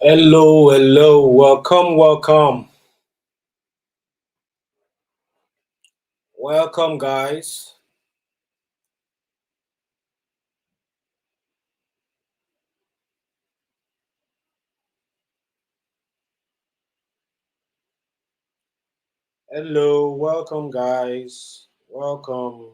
Hello, hello, welcome, welcome, welcome, guys. Hello, welcome, guys. Welcome.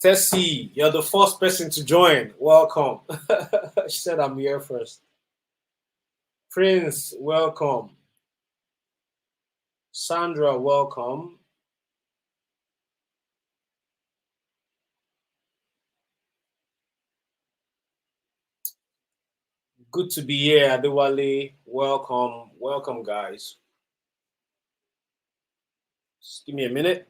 Tessie, you're the first person to join. Welcome. She said I'm here first. Prince, welcome. Sandra, welcome. Good to be here, Adewale. Welcome, welcome, guys. Just give me a minute.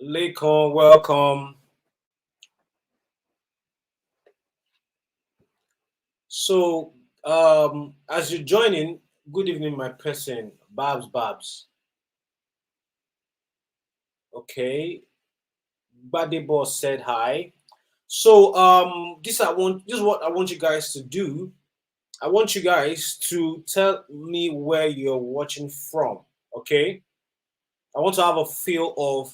Lakon, welcome. So, as you're joining, good evening, my person, Babs. Okay, Bade Boss said hi. So, this is what I want you guys to do. I want you guys to tell me where you're watching from. Okay, I want to have a feel of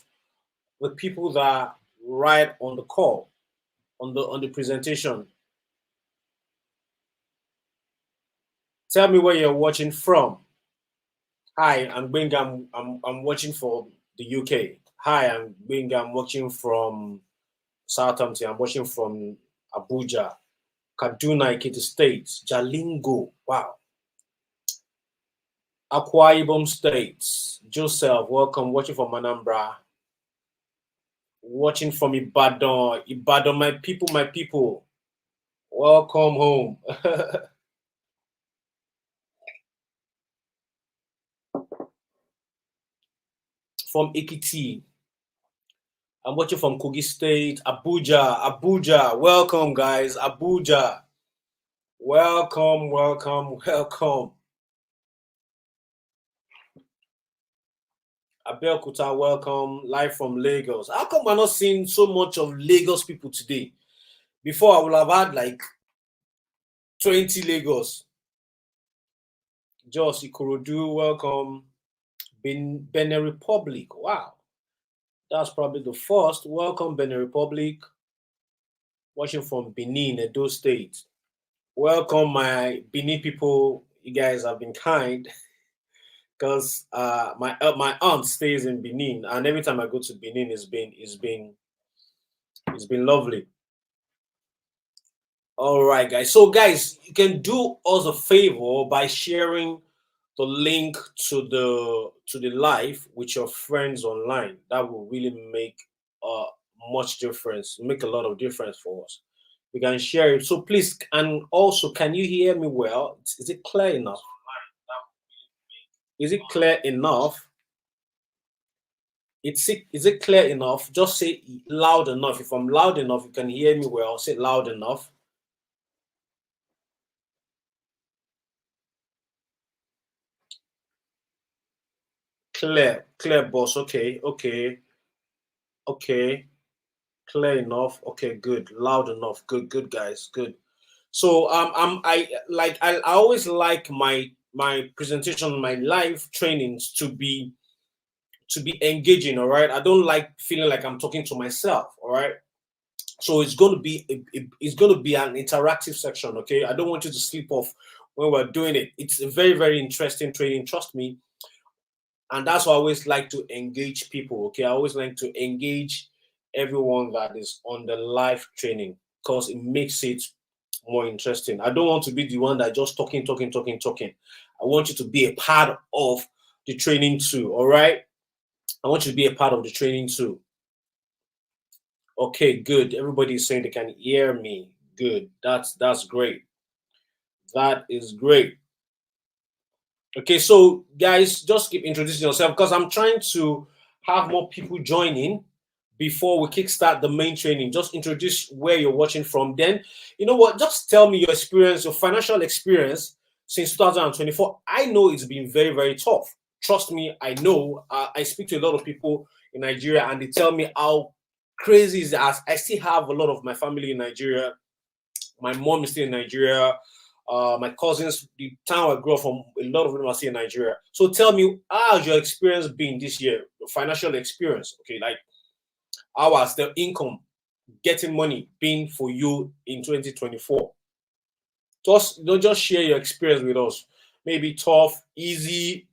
the people that write on the call, on the presentation. Tell me where you're watching from. Hi, I'm Bing. I'm watching from the UK. Hi, I'm Bing. I'm watching from Southampton. I'm watching from Abuja, Kaduna, Ekiti State, Jalingo. Wow. Akwa Ibom State. Joseph, welcome. Watching from Anambra. Watching from Ibadan. Ibadan, my people, my people. Welcome home. From Ekiti. I'm watching from Kogi State, Abuja. Welcome, guys. Abuja. Welcome, welcome, welcome. Abeokuta, welcome. Live from Lagos. How come we're not seeing so much of Lagos people today? Before, I would have had like 20 Lagos. Jos Ikorodu, welcome. Benin Republic. Wow. That's probably the first. Welcome, Benin Republic. Watching from Benin, Edo State. Welcome, my Benin people. You guys have been kind because my aunt stays in Benin, and every time I go to Benin, it's been lovely. All right, guys. So, guys, you can do us a favor by sharing the link to the live with your friends online. That will really make uh much difference, make a lot of difference for us. We can share it. So please, and also, can you hear me well? Is it clear enough? Is it clear enough? Is it clear enough? Just say loud enough. If I'm loud enough, you can hear me well. Say loud enough. Clear, boss. Okay, okay. Clear enough. Okay, good. Loud enough. Good, guys. Good. So I always like my presentation, my live trainings to be engaging. All right. I don't like feeling like I'm talking to myself. All right. So it's going to be an interactive section. Okay. I don't want you to sleep off when we're doing it. It's a very, very interesting training. Trust me. And that's why I always like to engage people. Okay. I always like to engage everyone that is on the live training because it makes it more interesting. I don't want to be the one that just talking. I want you to be a part of the training too. All right. I want you to be a part of the training too. Okay, good. Everybody is saying they can hear me. Good. That's great. That is great. Okay, so guys, just keep introducing yourself because I'm trying to have more people join in, before we kickstart the main training. Just introduce where you're watching from. Then, you know what? Just tell me your experience, your financial experience since 2024. I know it's been very, very tough. Trust me, I know. I speak to a lot of people in Nigeria, and they tell me how crazy is that. I still have a lot of my family in Nigeria. My mom is still in Nigeria. My cousins, the town I grew up from, a lot of them are still in Nigeria. So tell me, how has your experience been this year? Your financial experience, okay? Like, how has the income, getting money, been for you in 2024? Just share your experience with us. Maybe tough, easy.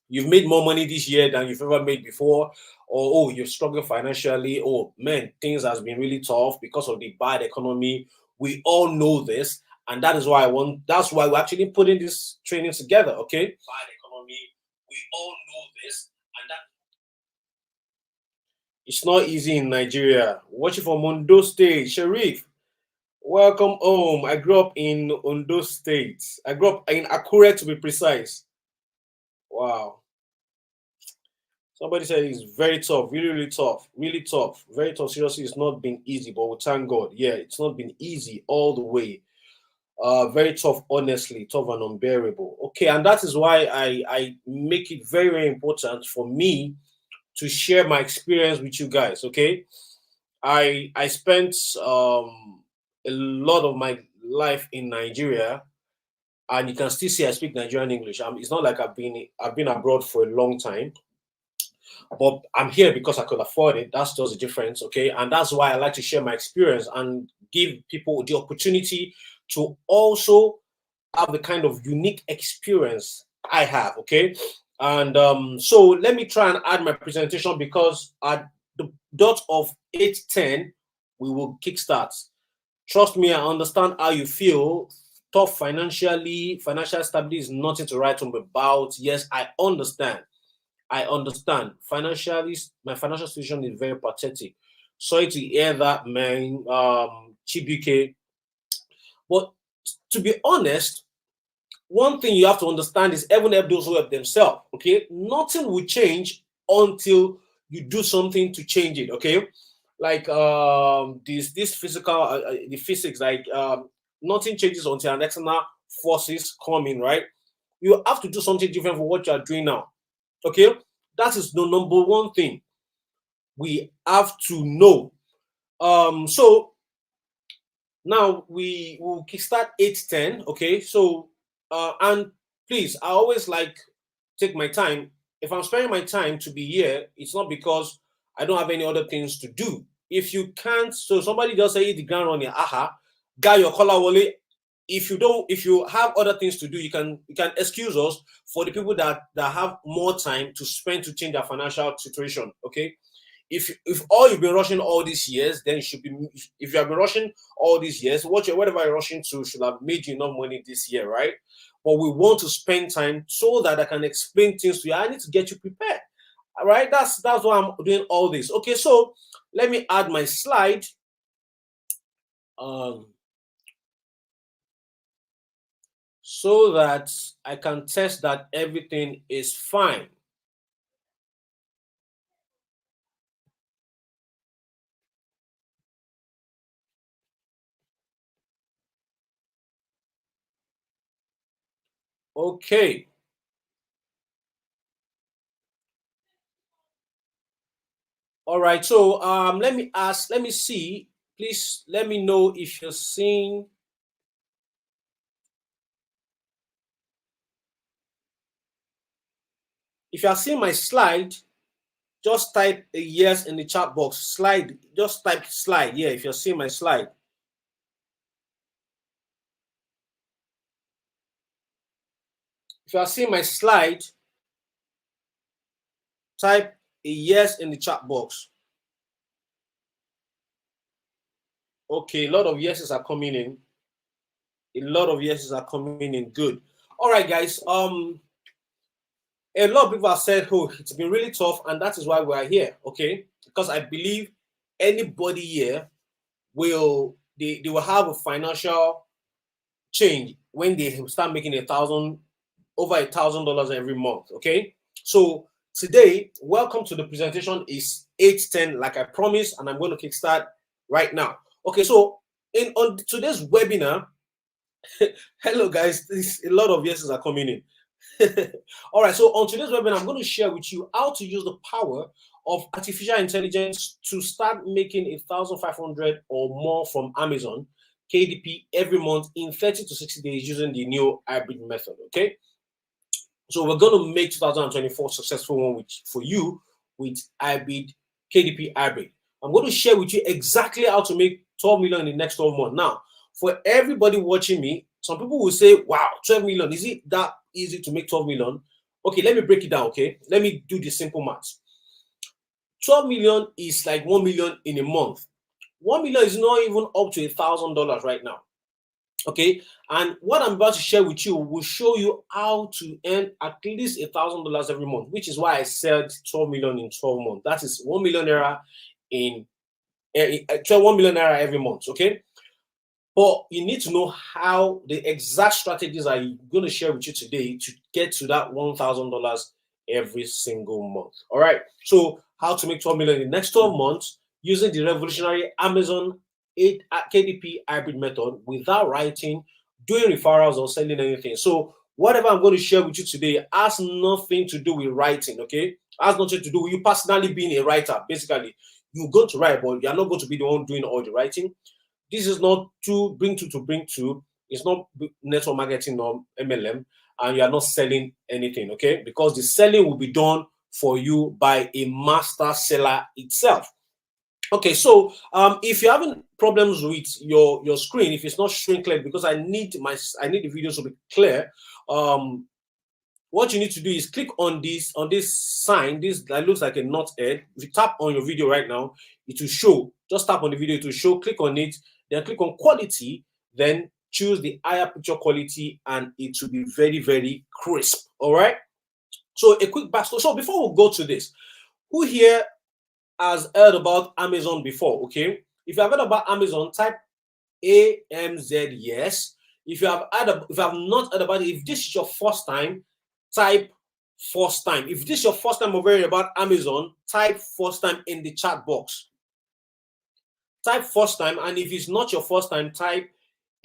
You've made more money this year than you've ever made before, or oh, you're struggling financially. Oh man, things has been really tough because of the bad economy. We all know this, and that is why that's why we're actually putting this training together. Okay, bad economy. We all know this, and that it's not easy in Nigeria. Watching from Ondo State, Sharif. Welcome home. I grew up in Ondo State. I grew up in Akure, to be precise. Wow. Somebody said it's very tough, really, really tough, really tough, very tough. Seriously, it's not been easy, but we thank God. Yeah, it's not been easy all the way. Very tough, honestly, tough and unbearable. Okay, and that is why I make it very, very important for me to share my experience with you guys. Okay, I spent a lot of my life in Nigeria, and you can still see I speak Nigerian English. It's not like I've been abroad for a long time, but I'm here because I could afford it. That's just the difference, okay? And that's why I like to share my experience and give people the opportunity to also have the kind of unique experience I have, okay? And so let me try and add my presentation, because at the dot of 8:10, we will kickstart. Trust me, I understand how you feel. Tough financially, financial stability is nothing to write home about. Yes, I understand. I understand. Financially, my financial situation is very pathetic. Sorry to hear that, man. Chibuke. But to be honest, one thing you have to understand is heaven help those who help themselves. Okay, nothing will change until you do something to change it. Okay, like this physical, the physics, like nothing changes until an external forces come in. Right, you have to do something different for what you are doing now. Okay, that is the number one thing we have to know. So now we will kickstart 8:10. Okay, so and please, I always like take my time. If I'm spending my time to be here, it's not because I don't have any other things to do. If you can't, so somebody just say hit the ground running, aha, guy your collar wallet. If you have other things to do, you can excuse us for the people that have more time to spend to change their financial situation. Okay, if all you've been rushing all these years, then you should be. If you have been rushing all these years, whatever you're rushing to should have made you enough money this year, right? But we want to spend time so that I can explain things to you. I need to get you prepared. All right, that's why I'm doing all this. Okay, so let me add my slide. Um, so that I can test that everything is fine. Okay. All right. So let me see. Please let me know if you're seeing. If you are seeing my slide, just type a yes in the chat box. Slide, just type slide. Yeah, if you're seeing my slide. If you are seeing my slide, type a yes in the chat box. Okay, a lot of yeses are coming in. A lot of yeses are coming in. Good. All right, guys. A lot of people have said, "Oh, it's been really tough," and that is why we are here. Okay, because I believe anybody here they will have a financial change when they start making over $1,000 every month. Okay, so today, welcome to the presentation. Is 8:10, like I promised, and I'm going to kickstart right now. Okay, so on today's webinar, hello guys, a lot of yeses are coming in. All right, so on today's webinar, I'm going to share with you how to use the power of artificial intelligence to start making 1,500 or more from Amazon KDP every month in 30 to 60 days using the new hybrid method. Okay, so we're going to make 2024 successful one for you with hybrid KDP hybrid. I'm going to share with you exactly how to make 12 million in the next 12 months. Now, for everybody watching me, some people will say, wow, 12 million, is it that easy to make 12 million? Okay, let me break it down, okay? Let me do the simple maths. 12 million is like 1 million in a month. 1 million is not even up to $1,000 right now. Okay, and what I'm about to share with you will show you how to earn at least $1,000 every month, which is why I said 12 million in 12 months. That is 1 million naira in 1 million naira every month. Okay, but you need to know how the exact strategies I'm going to share with you today to get to that $1,000 every single month. All right, so how to make 12 million in the next 12 months using the revolutionary Amazon KDP hybrid method without writing, doing referrals, or selling anything. So whatever I'm going to share with you today has nothing to do with writing, okay? Has nothing to do with you personally being a writer. Basically, you're going to write, but you're not going to be the one doing all the writing. This is not to bring to. It's not network marketing or MLM, and you are not selling anything, okay? Because the selling will be done for you by a master seller itself. Okay, so if you're having problems with your screen, if it's not showing clear, because I need the videos to be clear, what you need to do is click on this sign, this that looks like a knot head. If you tap on your video right now, it will show. Just tap on the video, it will show. Click on it, then click on quality, then choose the higher picture quality, and it will be very, very crisp. All right. So a quick backstory. So before we go to this, who here has heard about Amazon before? Okay, if you have heard about Amazon, type AMZ yes. If you have not heard about it, if this is your first time, type first time. If this is your first time of hearing about Amazon, type first time in the chat box. Type first time, and if it's not your first time, type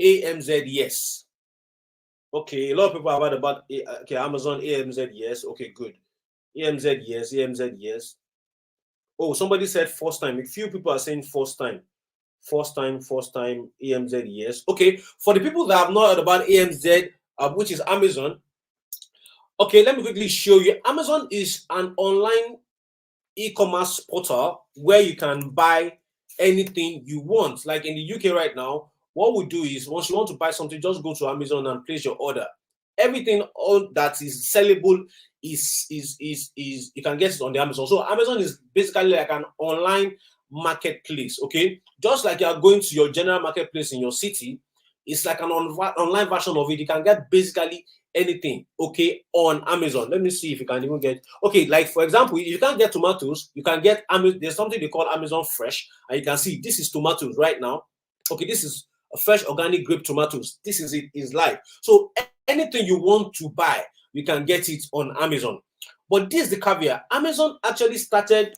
AMZ yes. Okay, a lot of people have heard about Amazon AMZ yes. Okay, good. AMZ yes, AMZ yes. Oh, somebody said first time. A few people are saying first time. First time, AMZ, yes. Okay, for the people that have not heard about AMZ, which is Amazon, okay, let me quickly show you. Amazon is an online e-commerce portal where you can buy anything you want. Like in the UK right now, what we do is once you want to buy something, just go to Amazon and place your order. Everything that is sellable is you can get it on the Amazon. So Amazon is basically like an online marketplace. Okay, just like you are going to your general marketplace in your city, it's like an online version of it. You can get basically anything, okay, on Amazon. Let me see if you can even get, okay, like for example, if you can't get tomatoes, you can get there's something they call Amazon Fresh, and you can see this is tomatoes right now. Okay, this is a fresh organic grape tomatoes. This is it is live. So anything you want to buy, you can get it on Amazon. But this is the caveat. Amazon actually started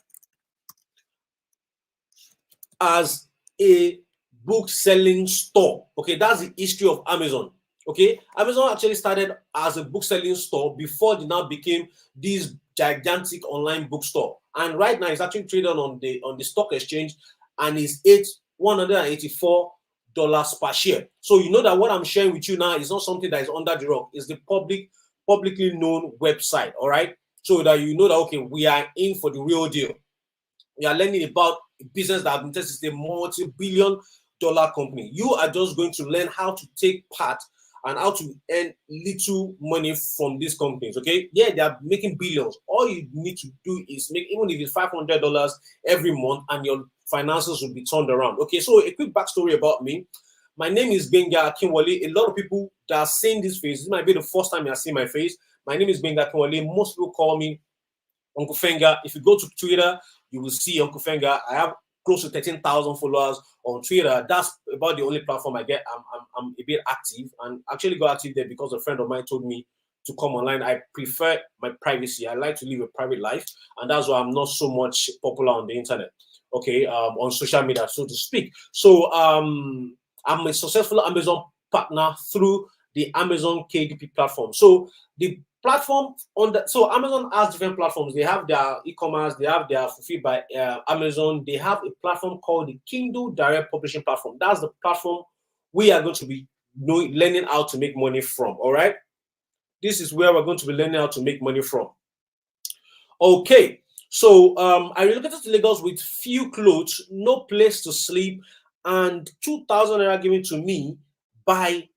as a book selling store. Okay, that's the history of Amazon. Okay, Amazon actually started as a book selling store before they now became this gigantic online bookstore. And right now it's actually traded on the stock exchange, and it's $184 per share. So you know that what I'm sharing with you now is not something that is under the rug. It's the publicly known website. All right, so that you know that okay, we are in for the real deal. We are learning about a business that is a multi-billion-dollar company. You are just going to learn how to take part and how to earn little money from these companies. Okay, yeah, they are making billions. All you need to do is make, even if it's $500 every month, and your finances will be turned around. Okay, so a quick backstory about me. My name is Benga Akinwale. A lot of people that are seeing this face, this might be the first time you are seeing my face. My name is Benga Akinwale. Most people call me Uncle Fenga. If you go to Twitter, you will see Uncle Fenga. I have close to 13,000 followers on Twitter. That's about the only platform I get. I'm a bit active, and actually got active there because a friend of mine told me to come online. I prefer my privacy. I like to live a private life, and that's why I'm not so much popular on the internet. Okay, on social media, so to speak. So I'm a successful Amazon partner through the Amazon KDP platform. So the platform on the so Amazon has different platforms. They have their e-commerce, they have their fulfilled by Amazon. They have a platform called the Kindle Direct Publishing Platform. That's the platform we are going to be learning how to make money from. All right, this is where we're going to be learning how to make money from. Okay, so I relocated to Lagos with few clothes, no place to sleep, and 2,000 naira given to me by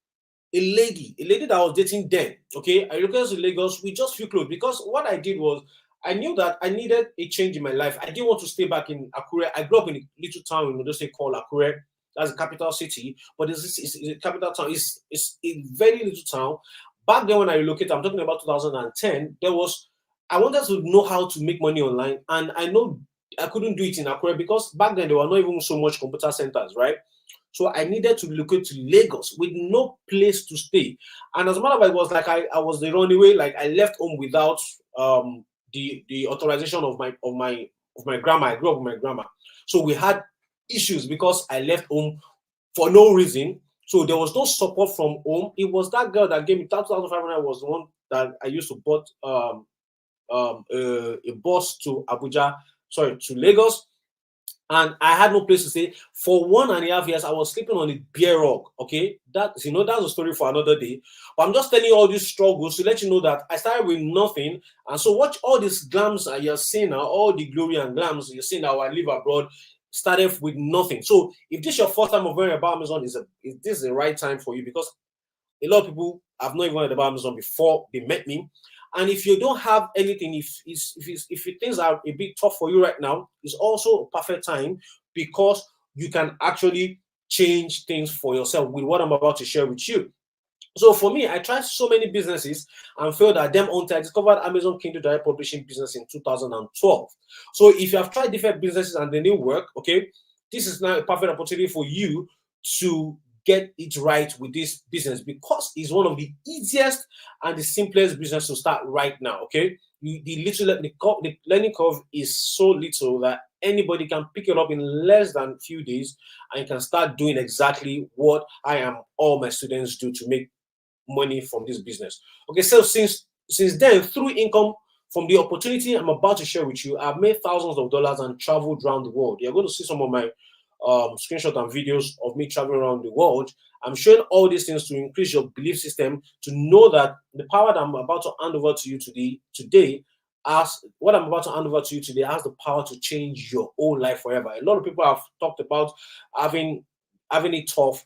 a lady that I was dating then. Okay, I relocated to Lagos with just few clothes because what I did was I knew that I needed a change in my life. I didn't want to stay back in Akure. I grew up in a little town in Ondo State called Akure. That's the capital city, but it's a capital town. It's a very little town. Back then when I relocated, I'm talking about 2010, I wanted to know how to make money online, and I know I couldn't do it in Akure because back then there were not even so much computer centers, right? So I needed to relocate to Lagos with no place to stay. And as a matter of fact, it was like I was the runaway, like I left home without the authorization of my grandma. I grew up with my grandma. So we had issues because I left home for no reason. So there was no support from home. It was that girl that gave me 2,500 was the one that I used to bought a bus to to Lagos, and I had no place to stay. For 1.5 years, I was sleeping on a bear rug. Okay, that's a story for another day. But I'm just telling you all these struggles to let you know that I started with nothing. And so watch all these glams you're seeing now, all the glory and glams you're seeing now I live abroad, started with nothing. So if this is your first time of hearing about Amazon, is this the right time for you? Because a lot of people have not even heard about Amazon before they met me. And if you don't have anything, if things are a bit tough for you right now, it's also a perfect time because you can actually change things for yourself with what I'm about to share with you. So for me, I tried so many businesses and failed at them until I discovered Amazon Kindle Direct Publishing business in 2012. So if you have tried different businesses and they didn't work, okay, this is now a perfect opportunity for you to get it right with this business because it's one of the easiest and the simplest business to start right now. Okay, the learning curve is so little that anybody can pick it up in less than a few days, and you can start doing exactly what I am all my students do to make money from this business. Okay, so since then, through income from the opportunity I'm about to share with you, I've made thousands of dollars and traveled around the world. You're going to see some of my screenshots and videos of me traveling around the world. I'm showing all these things to increase your belief system, to know that the power that I'm about to hand over to you today, as what I'm about to hand over to you today, has the power to change your whole life forever. A lot of people have talked about having it tough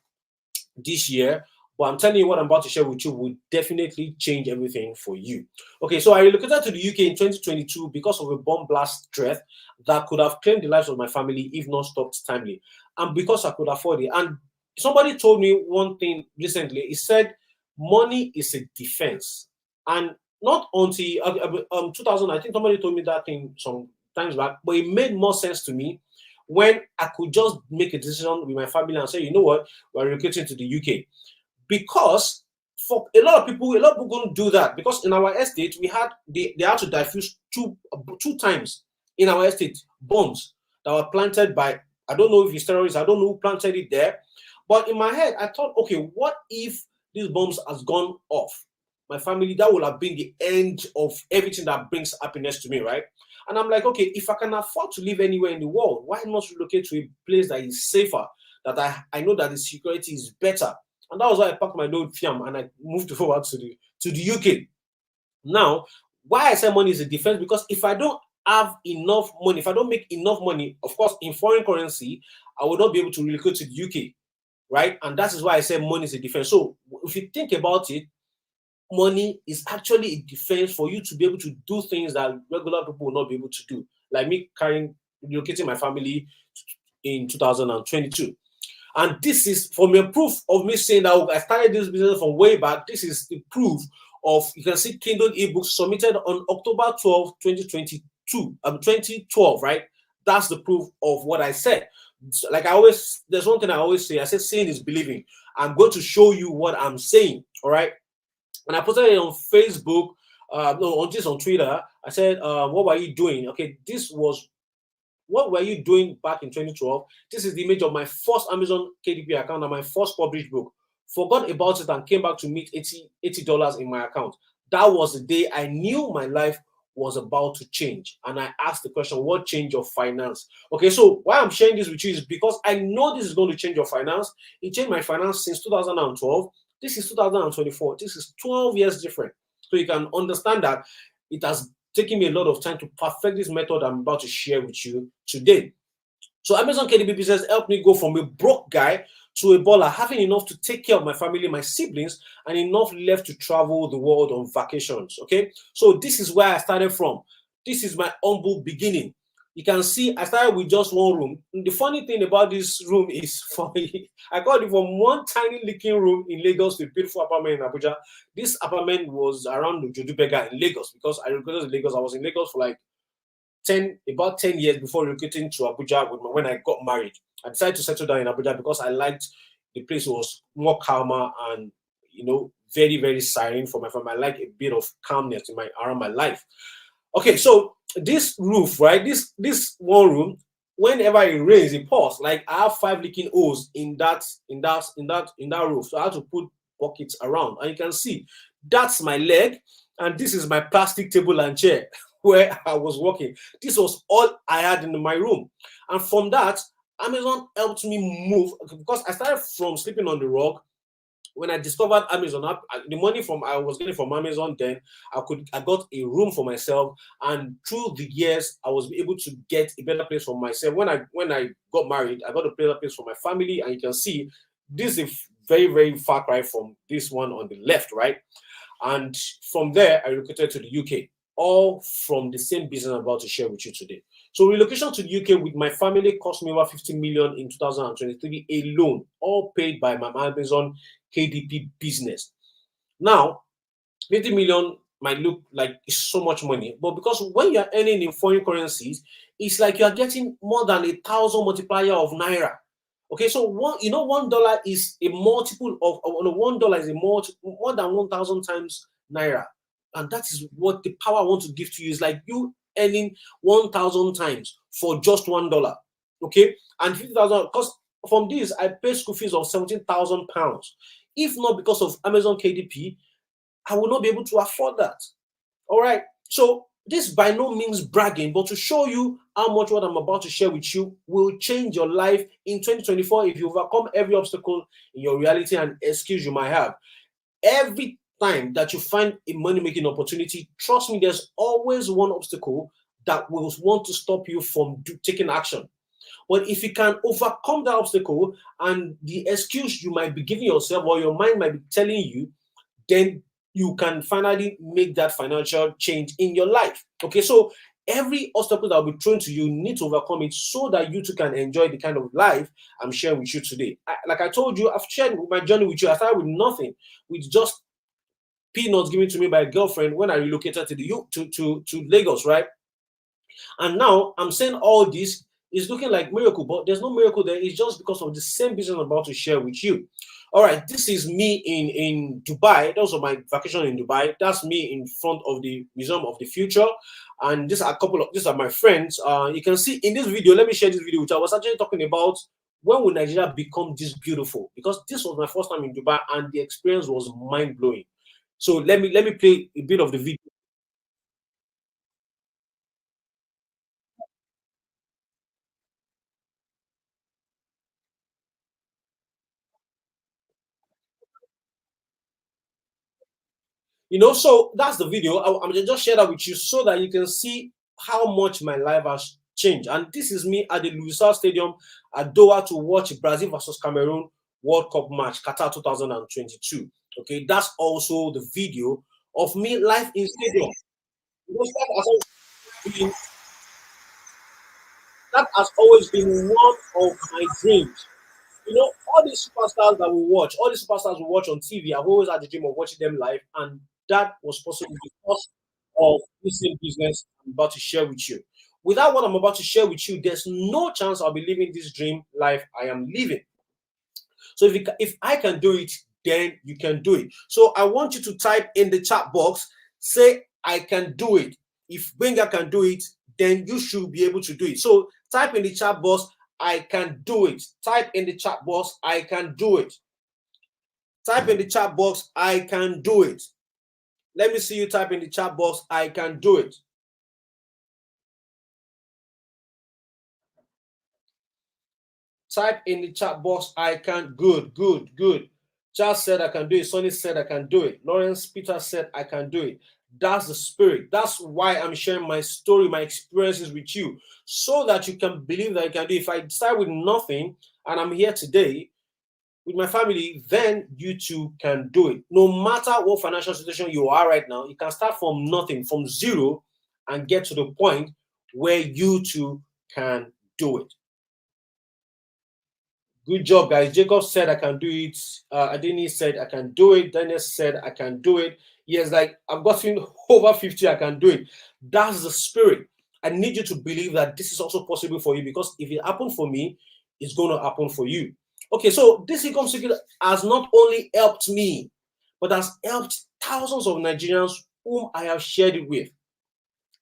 this year, but I'm telling you what I'm about to share with you will definitely change everything for you. Okay, so I relocated to the UK in 2022 because of a bomb blast threat that could have claimed the lives of my family if not stopped timely, and because I could afford it. And somebody told me one thing recently. He said, "Money is a defense," and not until 2000. I think somebody told me that thing some times back, but it made more sense to me when I could just make a decision with my family and say, you know what, we're relocating to the UK. Because for a lot of people couldn't do that because in our estate they had to diffuse two times in our estate bombs that were planted by, I don't know if it's terrorists, I don't know who planted it there. But in my head, I thought, okay, what if these bombs has gone off? My family, that would have been the end of everything that brings happiness to me, right? And I'm like, okay, if I can afford to live anywhere in the world, why not relocate to a place that is safer, that I know that the security is better? And that was why I packed my load fiam and I moved forward to the UK. Now, why I say money is a defense, because if I don't have enough money, if I don't make enough money, of course, in foreign currency, I will not be able to relocate to the UK, right? And that is why I say money is a defense. So if you think about it, money is actually a defense for you to be able to do things that regular people will not be able to do, like me relocating my family in 2022. And this is for me proof of me saying that I started this business from way back. This is the proof of, you can see Kindle ebooks submitted on October 12, 2022, 2012, right? That's the proof of what I said. Like there's one thing I always say, I said, seeing is believing. I'm going to show you what I'm saying, all right? And I posted it on Facebook. No, on this on Twitter. I said, "What were you doing?" Okay, this was what were you doing back in 2012? This is the image of my first Amazon KDP account and my first published book. Forgot about it and came back to meet $80 in my account. That was the day I knew my life was about to change. And I asked the question, what change of finance? Okay, so why I'm sharing this with you is because I know this is going to change your finance. It changed my finance since 2012. This is 2024. This is 12 years different. So you can understand that it has taken me a lot of time to perfect this method I'm about to share with you today. So Amazon KDB business helped me go from a broke guy to a baller, having enough to take care of my family, my siblings, and enough left to travel the world on vacations. Okay, so this is where I started from. This is my humble beginning. You can see I started with just one room. And the funny thing about this room is for I got it from one tiny leaking room in Lagos to a beautiful apartment in Abuja. This apartment was around Jodupega in Lagos because I relocated to Lagos. I was in Lagos for like about 10 years before relocating to Abuja when I got married. I decided to settle down in Abuja because I liked the place was more calmer and very, very silent for my family. I like a bit of calmness in my around my life. Okay, so this roof, right? This one room, whenever it rains, it pours. Like I have 5 leaking holes in that roof. So I had to put buckets around. And you can see that's my leg, and this is my plastic table and chair where I was working. This was all I had in my room. And from that, Amazon helped me move because I started from sleeping on the rug. When I discovered Amazon, the money from I was getting from Amazon, then I got a room for myself, and through the years, I was able to get a better place for myself. When I got married, I got a better place for my family, and you can see this is a very, very far cry from this one on the left, right? And from there, I relocated to the UK, all from the same business I'm about to share with you today. So relocation to the UK with my family cost me over 50 million in 2023 alone, all paid by my Amazon KDP business. Now, 50 million might look like it's so much money, but because when you're earning in foreign currencies, it's like you're getting more than 1,000 multiplier of naira. Okay, so $1 is a multiple of $1 is a more than 1,000 times naira, and that is what the power I want to give to you is like you earning 1,000 times for just $1. Okay, and 50,000 because from this I pay school fees of 17,000 pounds. If not because of Amazon KDP, I will not be able to afford that. All right. So this by no means bragging, but to show you how much what I'm about to share with you will change your life in 2024 if you overcome every obstacle in your reality and excuse you might have. Every time that you find a money-making opportunity, trust me, there's always one obstacle that will want to stop you from taking action. But if you can overcome that obstacle and the excuse you might be giving yourself or your mind might be telling you, then you can finally make that financial change in your life. Okay, so every obstacle that will be thrown to you, you need to overcome it so that you too can enjoy the kind of life I'm sharing with you today. Like I told you, I've shared my journey with you. I started with nothing, with just peanuts given to me by a girlfriend when I relocated to the to Lagos, right? And now I'm saying all this is looking like miracle, but there's no miracle there. It's just because of the same business I'm about to share with you. All right, this is me in Dubai. Those are my vacation in Dubai. That's me in front of the Museum of the Future. And these are my friends. You can see in this video, let me share this video, which I was actually talking about when will Nigeria become this beautiful? Because this was my first time in Dubai and the experience was mind-blowing. So let me play a bit of the video. So that's the video. I'm just share that with you so that you can see how much my life has changed. And this is me at the Lusail Stadium at Doha to watch Brazil versus Cameroon World Cup match, Qatar 2022. Okay, that's also the video of me live in stadium. Because been, that has always been one of my dreams. All these superstars that we watch, all these superstars we watch on TV, I've always had the dream of watching them live, and that was possible because of this same business I'm about to share with you. Without what I'm about to share with you, there's no chance I'll be living this dream life I am living. So if I can do it, then you can do it. So I want you to type in the chat box, say, I can do it. If Benga can do it, then you should be able to do it. So type in the chat box, I can do it. Type in the chat box, I can do it. Type in the chat box, I can do it. Let me see you type in the chat box, I can do it. Type in the chat box, I can. Good. Charles said I can do it. Sonny said I can do it. Lawrence Peter said I can do it. That's the spirit. That's why I'm sharing my story, my experiences with you, so that you can believe that you can do it. If I start with nothing and I'm here today with my family, then you too can do it. No matter what financial situation you are right now, you can start from nothing, from zero, and get to the point where you too can do it. Good job, guys. Jacob said I can do it. Adini said I can do it. Daniel said I can do it. Yes, like I've gotten over 50, I can do it. That's the spirit. I need you to believe that this is also possible for you, because if it happened for me, it's going to happen for you. Okay, so this income secret has not only helped me, but has helped thousands of Nigerians whom I have shared it with.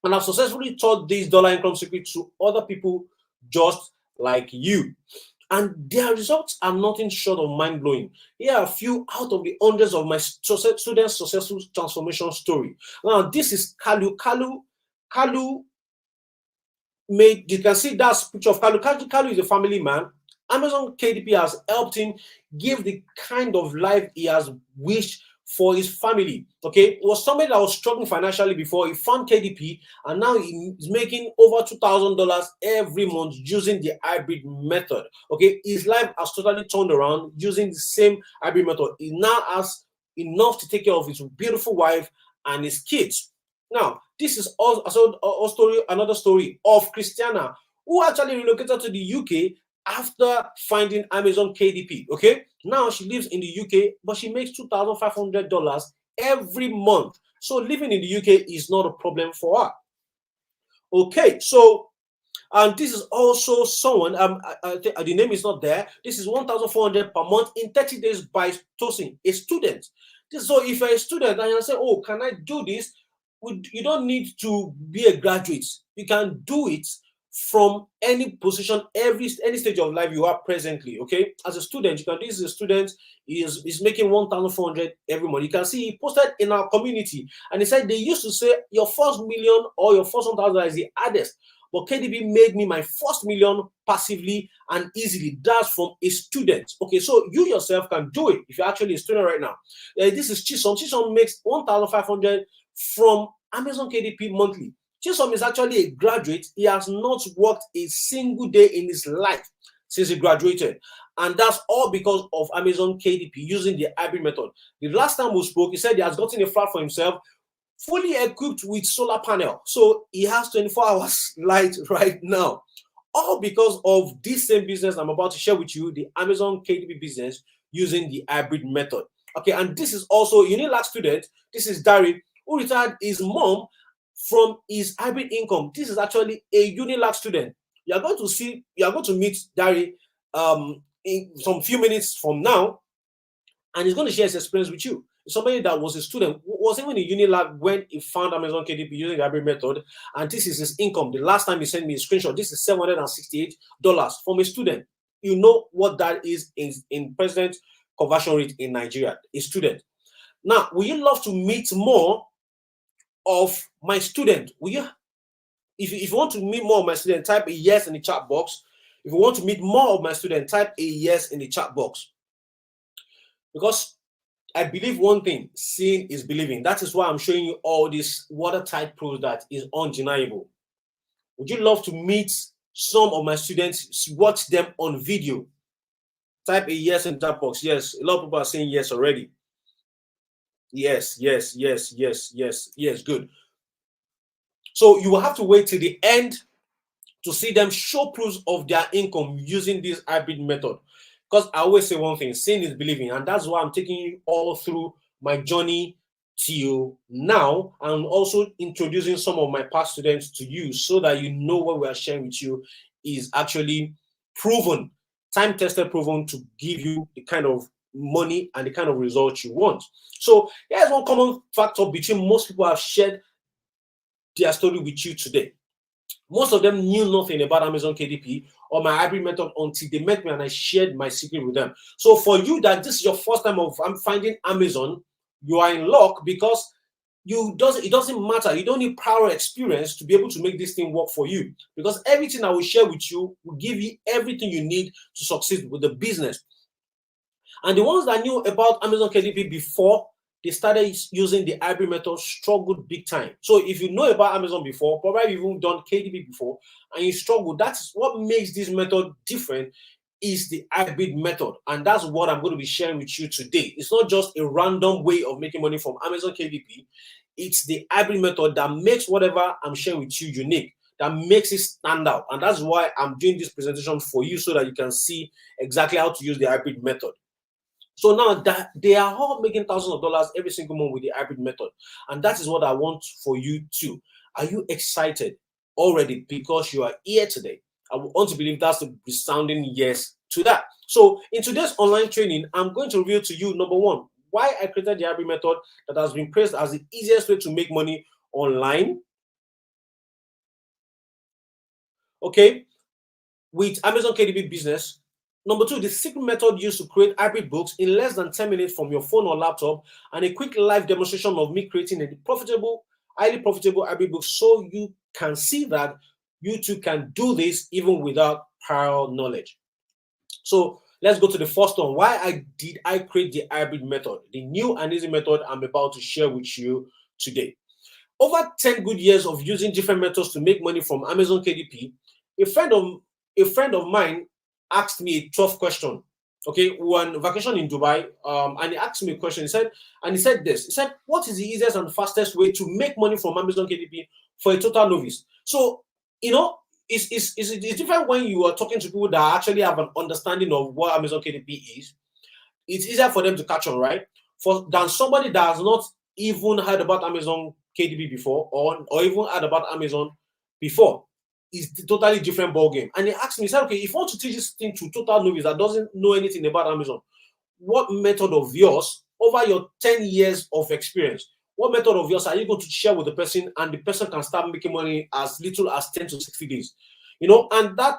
And I've successfully taught this dollar income secret to other people just like you. And their results are nothing short of mind-blowing. Here are a few out of the hundreds of my students' successful transformation story. Now, this is Kalu. Kalu made, you can see that picture of Kalu. Kalu is a family man. Amazon KDP has helped him give the kind of life he has wished for his family. Okay, it was somebody that was struggling financially before. He found KDP, and now he's making over $2,000 every month using the hybrid method. Okay, his life has totally turned around using the same hybrid method. He now has enough to take care of his beautiful wife and his kids. Now, this is also another story of Christiana, who actually relocated to the UK after finding Amazon KDP. Okay, now she lives in the UK, but she makes $2,500 every month. So living in the UK is not a problem for her. Okay, so this is also someone, I think the name is not there. This is 1,400 per month in 30 days by Tosin, a student. So if you're a student and you say, oh, can I do this? You don't need to be a graduate. You can do it from any position, any stage of life you are presently. Okay, as a student, you can do this. As a student, is making 1,400 every month. You can see he posted in our community, and he said they used to say your first million or your first 1,000 is the hardest, but KDB made me my first million passively and easily. That's from a student. Okay, so you yourself can do it if you're actually a student right now. This is Chisom. Chisom makes 1,500 from Amazon KDP monthly. Chisom is actually a graduate. He has not worked a single day in his life since he graduated. And that's all because of Amazon KDP using the hybrid method. The last time we spoke, he said he has gotten a flat for himself, fully equipped with solar panel. So he has 24 hours light right now. All because of this same business I'm about to share with you, the Amazon KDP business using the hybrid method. Okay, and this is also a Unilag student. This is Dari, who retired his mom from his hybrid income. This is actually a Unilag student. You are going to meet Dari in some few minutes from now, and he's going to share his experience with you. Somebody that was a student, was even in Unilag when he found Amazon KDP using the hybrid method, and this is his income. The last time he sent me a screenshot, this is $768 from a student. You know what that is in present conversion rate in Nigeria, a student. Now, will you love to meet more of my student? Will you? If you want to meet more of my student, type a yes in the chat box. If you want to meet more of my student, type a yes in the chat box. Because I believe one thing, seeing is believing. That is why I'm showing you all this watertight proof that is undeniable. Would you love to meet some of my students, watch them on video? Type a yes in the chat box. Yes, a lot of people are saying yes already. Yes, good. So you will have to wait till the end to see them show proofs of their income using this hybrid method. Because I always say one thing, seeing is believing, and that's why I'm taking you all through my journey till now, and also introducing some of my past students to you so that you know what we are sharing with you is actually proven, time-tested, proven to give you the kind of money and the kind of results you want. So here's one common factor between most people have shared their story with you today. Most of them knew nothing about Amazon KDP or my hybrid method until they met me and I shared my secret with them. So for you that this is your first time of finding Amazon, you are in luck, because it doesn't matter. You don't need prior experience to be able to make this thing work for you, because everything I will share with you will give you everything you need to succeed with the business. And the ones that knew about Amazon KDP before they started using the hybrid method struggled big time. So if you know about Amazon before, probably you've even done KDP before, and you struggle, that's what makes this method different, is the hybrid method. And that's what I'm going to be sharing with you today. It's not just a random way of making money from Amazon KDP. It's the hybrid method that makes whatever I'm sharing with you unique, that makes it stand out. And that's why I'm doing this presentation for you, so that you can see exactly how to use the hybrid method. So now that they are all making thousands of dollars every single month with the hybrid method. And that is what I want for you too. Are you excited already because you are here today? I want to believe that's the resounding yes to that. So in today's online training, I'm going to reveal to you, number one, why I created the hybrid method that has been praised as the easiest way to make money online. Okay, with Amazon KDP business. Number two, the secret method used to create hybrid books in less than 10 minutes from your phone or laptop, and a quick live demonstration of me creating a highly profitable hybrid book, so you can see that you too can do this even without prior knowledge. So let's go to the first one. Why did I create the hybrid method? The new and easy method I'm about to share with you today. Over 10 good years of using different methods to make money from Amazon KDP, a friend of mine asked me a tough question. Okay, we were on vacation in Dubai, and he asked me a question. He said this. He said, "What is the easiest and fastest way to make money from Amazon KDP for a total novice?" So, it's different when you are talking to people that actually have an understanding of what Amazon KDP is. It's easier for them to catch on, right? Than somebody that has not even heard about Amazon KDP before, or even heard about Amazon before. It's a totally different ball game. And he asked me, he said, okay, if you want to teach this thing to total novice that doesn't know anything about Amazon, what method of yours, over your 10 years of experience, what method of yours are you going to share with the person, and the person can start making money as little as 10 to 60 days? And that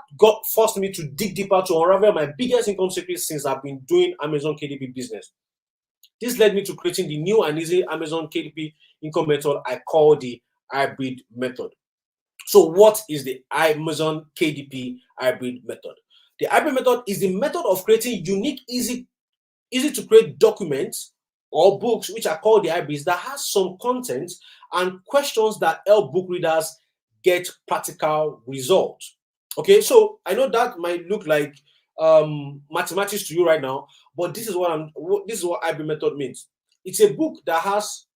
forced me to dig deeper to unravel my biggest income secret since I've been doing Amazon KDP business. This led me to creating the new and easy Amazon KDP income method I call the hybrid method. So what is the Amazon KDP hybrid method? The hybrid method is the method of creating unique, easy to create documents or books, which are called the hybrids, that has some content and questions that help book readers get practical results. Okay, so I know that might look like mathematics to you right now, but this is what hybrid method means. It's a book that has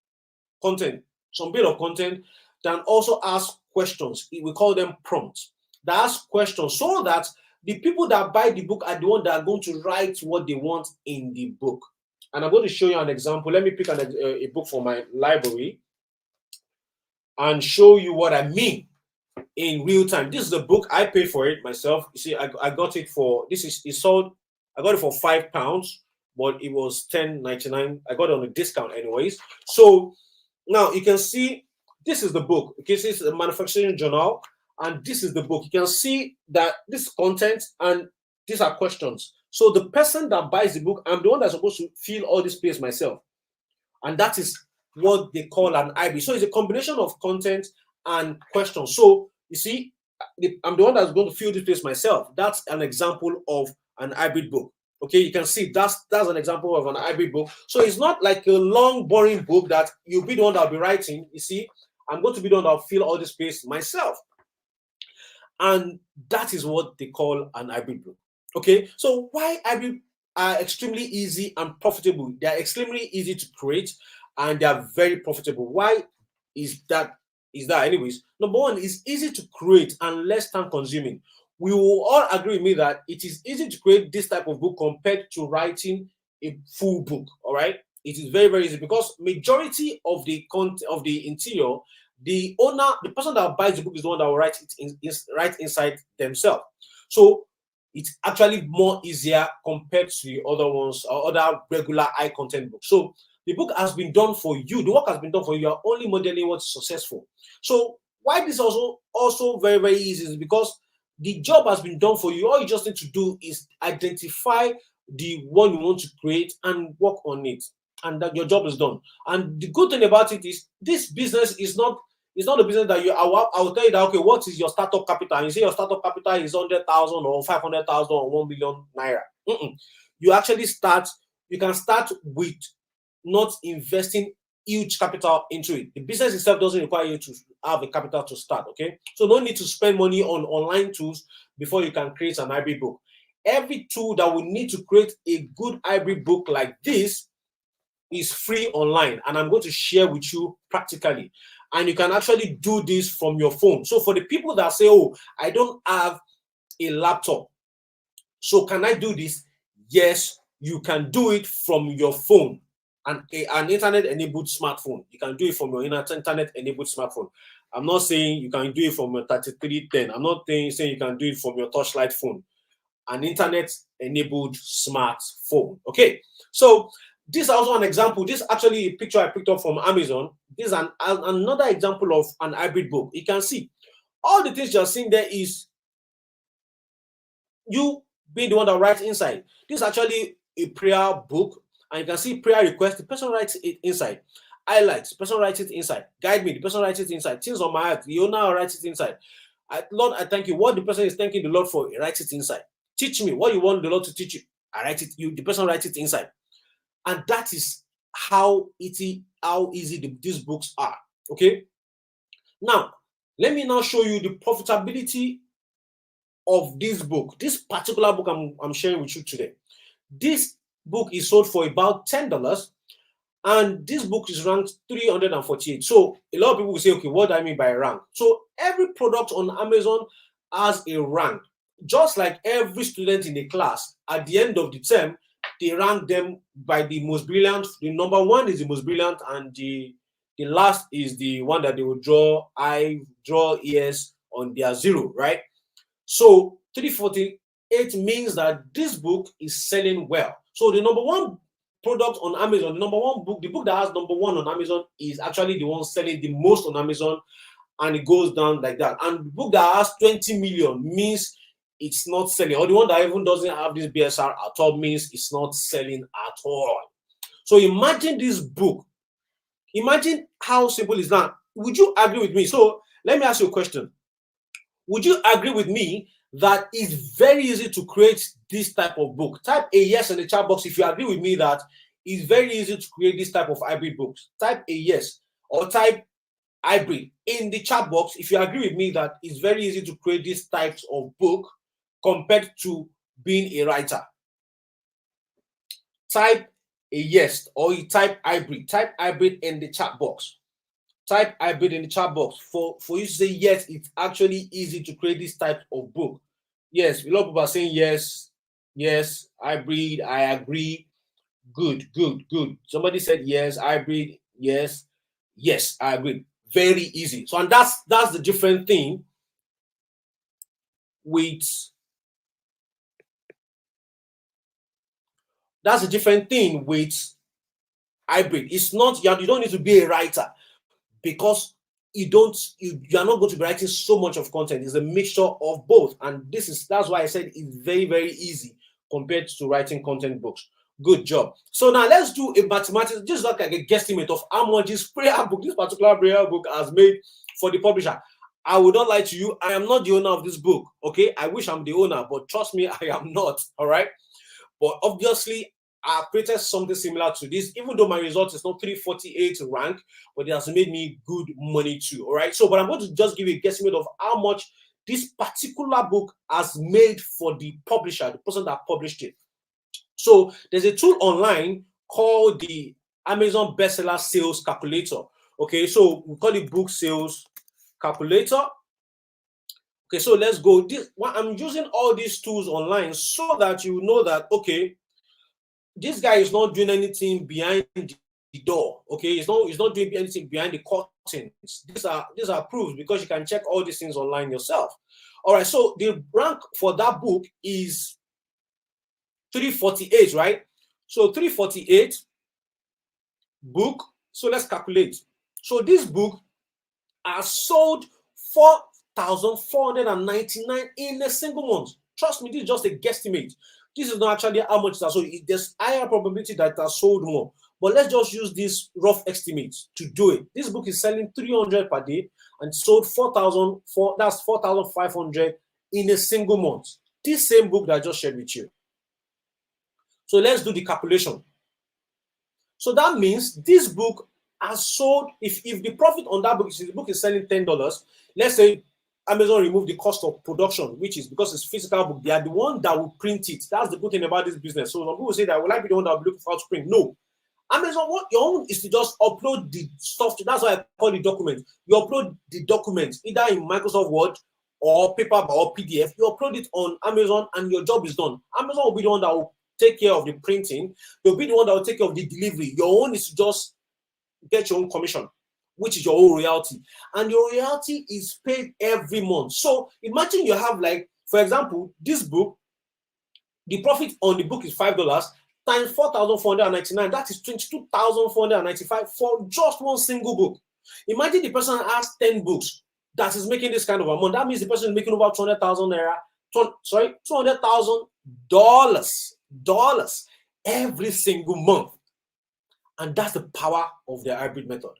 content, some bit of content, that also asks questions. We call them prompts. That ask questions so that the people that buy the book are the ones that are going to write what they want in the book. And I'm going to show you an example. Let me pick a book from my library and show you what I mean in real time. This is the book. I paid for it myself. You see, I got it for, it's sold, I got it for £5, but it was $10.99. I got it on a discount anyways. So now you can see, this is the book. Okay, so it's a manufacturing journal, and this is the book. You can see that this content and these are questions. So the person that buys the book, I'm the one that's supposed to fill all this space myself. And that is what they call an IB. So it's a combination of content and questions. So you see, I'm the one that's going to fill this space myself. That's an example of an hybrid book. Okay, you can see that's an example of an hybrid book. So it's not like a long, boring book that you'll be the one that'll be writing. You see, I'm going to be the one that'll fill all the space myself. And that is what they call an hybrid book. Okay, so why hybrid are extremely easy and profitable? They are extremely easy to create, and they are very profitable. Why is that? Anyways, number one, is easy to create and less time consuming. We will all agree with me that it is easy to create this type of book compared to writing a full book. All right, it is very, very easy, because majority of the content of the interior, the owner, the person that buys the book, is the one that will write it right inside themselves. So it's actually more easier compared to the other ones or other regular high content books. So the book has been done for you. The work has been done for you. You are only modeling what's successful. So why this also very, very easy is because the job has been done for you. All you just need to do is identify the one you want to create and work on it, and that your job is done. And the good thing about it is this business is not, it's not a business that I will tell you that, okay, what is your startup capital? And you say your startup capital is 100,000 or 500,000 or 1 million naira. You actually start, you can start with not investing huge capital into it. The business itself doesn't require you to have a capital to start, okay? So no need to spend money on online tools before you can create an hybrid book. Every tool that we need to create a good hybrid book like this is free online, and I'm going to share with you practically. And you can actually do this from your phone. So for the people that say, oh, I don't have a laptop, so can I do this? Yes, you can do it from your phone. An internet-enabled smartphone. You can do it from your internet-enabled smartphone. I'm not saying you can do it from your 3310. I'm not saying you can do it from your touchlight phone. An internet-enabled smartphone. Okay, so this is also an example. This is actually a picture I picked up from Amazon. This is another example of an hybrid book. You can see all the things you're seeing there is you being the one that writes inside. This is actually a prayer book, and you can see prayer request. The person writes it inside. Highlights, the person writes it inside. Guide me, the person writes it inside. Things on my heart, the owner writes it inside. Lord, I thank you. What the person is thanking the Lord for, he writes it inside. Teach me what you want the Lord to teach you. I write it. The person writes it inside, and that is how easy these books are. Okay. Now, let me now show you the profitability of this book. This particular book I'm sharing with you today. This book is sold for about $10, and this book is ranked 348. So a lot of people will say, okay, what do I mean by rank? So every product on Amazon has a rank. Just like every student in a class, at the end of the term, they rank them by the most brilliant. The number one is the most brilliant, and the last is the one that they will draw ears on their zero, right? So 348 means that this book is selling well. So the number one product on Amazon, the number one book, the book that has number one on Amazon is actually the one selling the most on Amazon, and it goes down like that. And the book that has 20 million means it's not selling, or the one that even doesn't have this BSR at all means it's not selling at all. So imagine this book. Imagine how simple is that. Would you agree with me? So let me ask you a question. Would you agree with me that it's very easy to create this type of book? Type a yes in the chat box if you agree with me that it's very easy to create this type of hybrid books. Type a yes or type hybrid in the chat box if you agree with me that it's very easy to create these types of book compared to being a writer. Type a yes or you type hybrid. Type hybrid in the chat box. Type hybrid in the chat box for you to say yes, it's actually easy to create this type of book. Yes, a lot of people are saying yes, yes, hybrid, I agree. Good, good, good. Somebody said yes, hybrid, yes, yes, I agree. Very easy. So, and that's the different thing with hybrid. It's not, you don't need to be a writer, because you are not going to be writing so much of content. It's a mixture of both, and that's why I said it's very, very easy compared to writing content books. Good job. So now let's do a mathematics, just like a guesstimate of how much this particular prayer book has made for the publisher. I will not lie to you, I am not the owner of this book. Okay, I wish I'm the owner, but trust me, I am not. All right, but obviously I created something similar to this, even though my result is not 348 rank, but it has made me good money too. All right. So, but I'm going to just give you a guesstimate of how much this particular book has made for the publisher, the person that published it. So, there's a tool online called the Amazon Bestseller Sales Calculator. Okay. So, we call it Book Sales Calculator. Okay. So, let's go. I'm using all these tools online so that you know that, okay, this guy is not doing anything behind the door. Okay, he's not doing anything behind the curtains. These are proofs, because you can check all these things online yourself. All right, so the rank for that book is 348, right? So 348 book. So let's calculate. So this book has sold 4,499 in a single month. Trust me, this is just a guesstimate. This is not actually how much it has sold. There's higher probability that it has sold more. But let's just use this rough estimate to do it. This book is selling 300 per day and sold 4,000. That's 4,500 in a single month. This same book that I just shared with you. So let's do the calculation. So that means this book has sold, if the profit on that book, if the book is selling $10, let's say Amazon remove the cost of production, which is because it's physical book, they are the one that will print it. That's the good thing about this business. So some people say that, will I be the one that will be looking for how to print? No. Amazon, what your own is to just upload the stuff to, that's why I call it document. You upload the document either in Microsoft Word or paper or PDF. You upload it on Amazon and your job is done. Amazon will be the one that will take care of the printing. They'll be the one that will take care of the delivery. Your own is to just get your own commission, which is your own royalty. And your royalty is paid every month. So imagine you have, like, for example, this book, the profit on the book is $5 times 4,499. That is 22,495 for just one single book. Imagine the person has 10 books that is making this kind of amount. That means the person is making over 200,000 naira. $200,000 every single month. And that's the power of the hybrid method.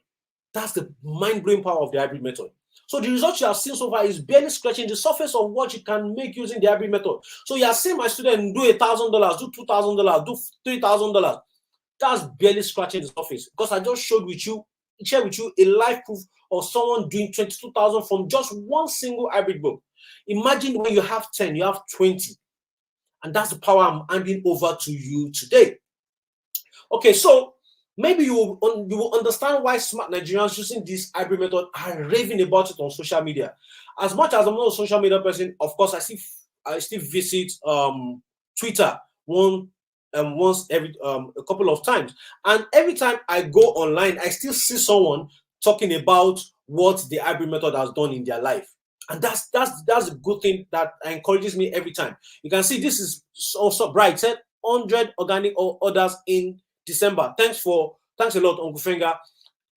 That's the mind-blowing power of the hybrid method. So the results you have seen so far is barely scratching the surface of what you can make using the hybrid method. So you are seeing my student do $1,000, do $2,000, do $3,000. That's barely scratching the surface, because I just shared with you a live proof of someone doing 22,000 from just one single hybrid book. Imagine when you have 10, you have 20. And that's the power I'm handing over to you today. Okay, so maybe you will understand why smart Nigerians using this hybrid method are raving about it on social media. As much as I'm not a social media person, of course, I still visit Twitter once every a couple of times. And every time I go online, I still see someone talking about what the hybrid method has done in their life. And that's a good thing that encourages me every time. You can see this is also bright. Said 100 organic orders in December. Thanks a lot, Uncle Fenga.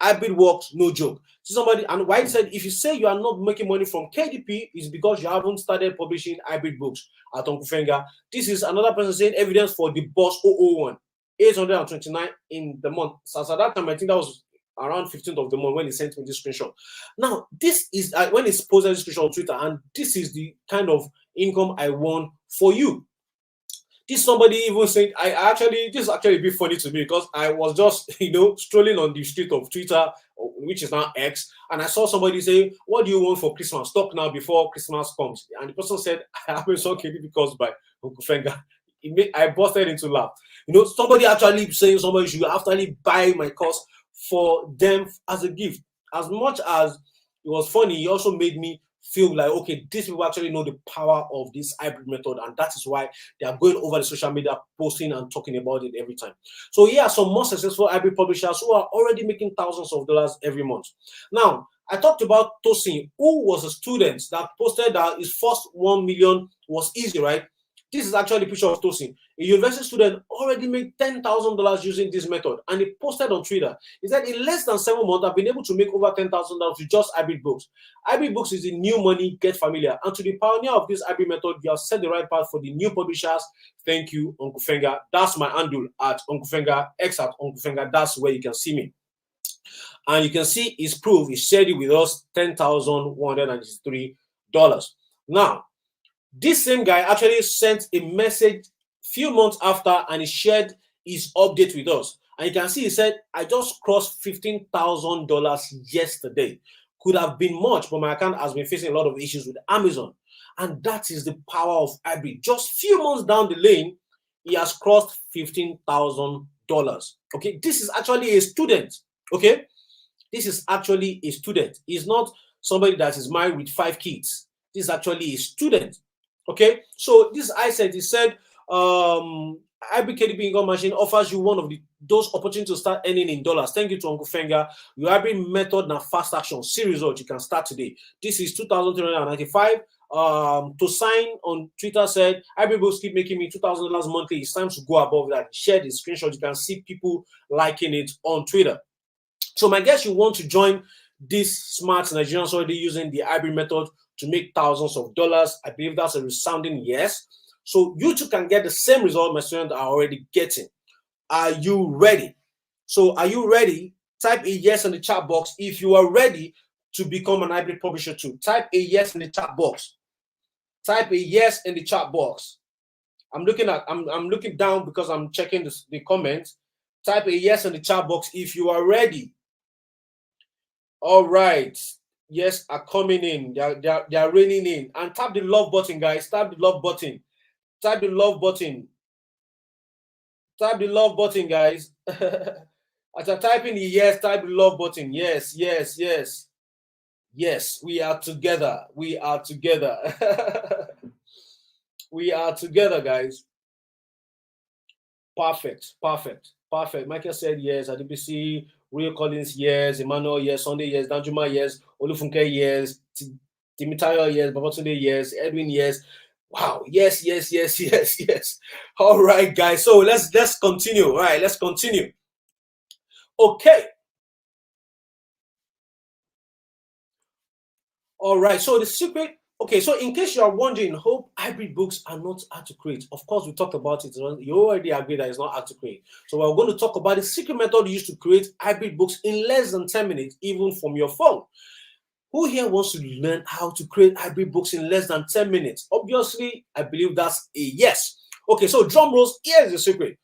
Hybrid works, no joke. See somebody, and White said, if you say you are not making money from KDP, it's because you haven't started publishing hybrid books at Uncle Fenga. This is another person saying evidence for the boss 001, 829 in the month. So at that time, I think that was around 15th of the month when he sent me this screenshot. Now, this is when he's posted this screenshot on Twitter, and this is the kind of income I want for you. This somebody even said, this is actually a bit funny to me, because I was just, strolling on the street of Twitter, which is now X, and I saw somebody say, what do you want for Christmas? Talk now before Christmas comes. And the person said, I have been so KDP caused by Uncle Fenga. I busted into laugh. Somebody actually saying somebody should actually buy my course for them as a gift. As much as it was funny, it also made me feel like, okay, these people actually know the power of this hybrid method, and that is why they are going over the social media, posting and talking about it every time. So here are some more successful hybrid publishers who are already making thousands of dollars every month. Now, I talked about Tosin, who was a student that posted that his first 1 million was easy, right? This is actually a picture of Tosin. A university student already made $10,000 using this method, and he posted on Twitter. He said, in less than 7 months, I've been able to make over $10,000 with just hybrid books. Hybrid books is the new money, get familiar. And to the pioneer of this hybrid method, you have set the right path for the new publishers. Thank you, Uncle Fenga. That's my handle at Uncle Fenga, X at Uncle Fenga. That's where you can see me. And you can see his proof. He shared it with us, $10,193. Now, this same guy actually sent a message few months after, and he shared his update with us. And you can see he said, I just crossed $15,000 yesterday. Could have been much, but my account has been facing a lot of issues with Amazon. And that is the power of hybrid. Just few months down the lane, he has crossed $15,000. Okay, this is actually a student. Okay, this is actually a student. He's not somebody that is married with 5 kids. This is actually a student. Okay, so this he said, hybrid KDP income machine offers you one of those opportunities to start earning in dollars. Thank you to Uncle Fenga. Your hybrid method now fast action. See results. You can start today. This is 2,395. To sign on Twitter said, hybrid books keep making me $2,000 monthly. It's time to go above that. Share the screenshot. You can see people liking it on Twitter. So my guess you want to join these smart Nigerians already using the hybrid method to make thousands of dollars. I believe that's a resounding yes. So you too can get the same result my students are already getting. Are you ready? So are you ready? Type a yes in the chat box if you are ready to become an hybrid publisher too. Type a yes in the chat box. Type a yes in the chat box. I'm looking down because I'm checking the comments. Type a yes in the chat box if you are ready. All right. Yes, are coming in. They are raining in. And tap the love button, guys. Tap the love button. Type the love button. Type the love button, guys. As you're typing the yes, type the love button. Yes, yes, yes. Yes, we are together. We are together. We are together, guys. Perfect, perfect, perfect. Michael said yes. ADBC, Rio Collins, yes. Emmanuel, yes. Sunday, yes. Danjuma, yes. Olufunke, yes. Timitayo, yes. Babatunde, yes. Edwin, yes. Wow. Yes, yes, yes, yes, yes. All right, guys. So let's continue. All right, let's continue. Okay. All right. So the secret. Okay, so in case you are wondering, hope hybrid books are not hard to create. Of course, we talked about it. You already agree that it's not hard to create. So we're going to talk about the secret method used to create hybrid books in less than 10 minutes, even from your phone. Who here wants to learn how to create hybrid books in less than 10 minutes? Obviously, I believe that's a yes. Okay, so drum rolls, here's the secret.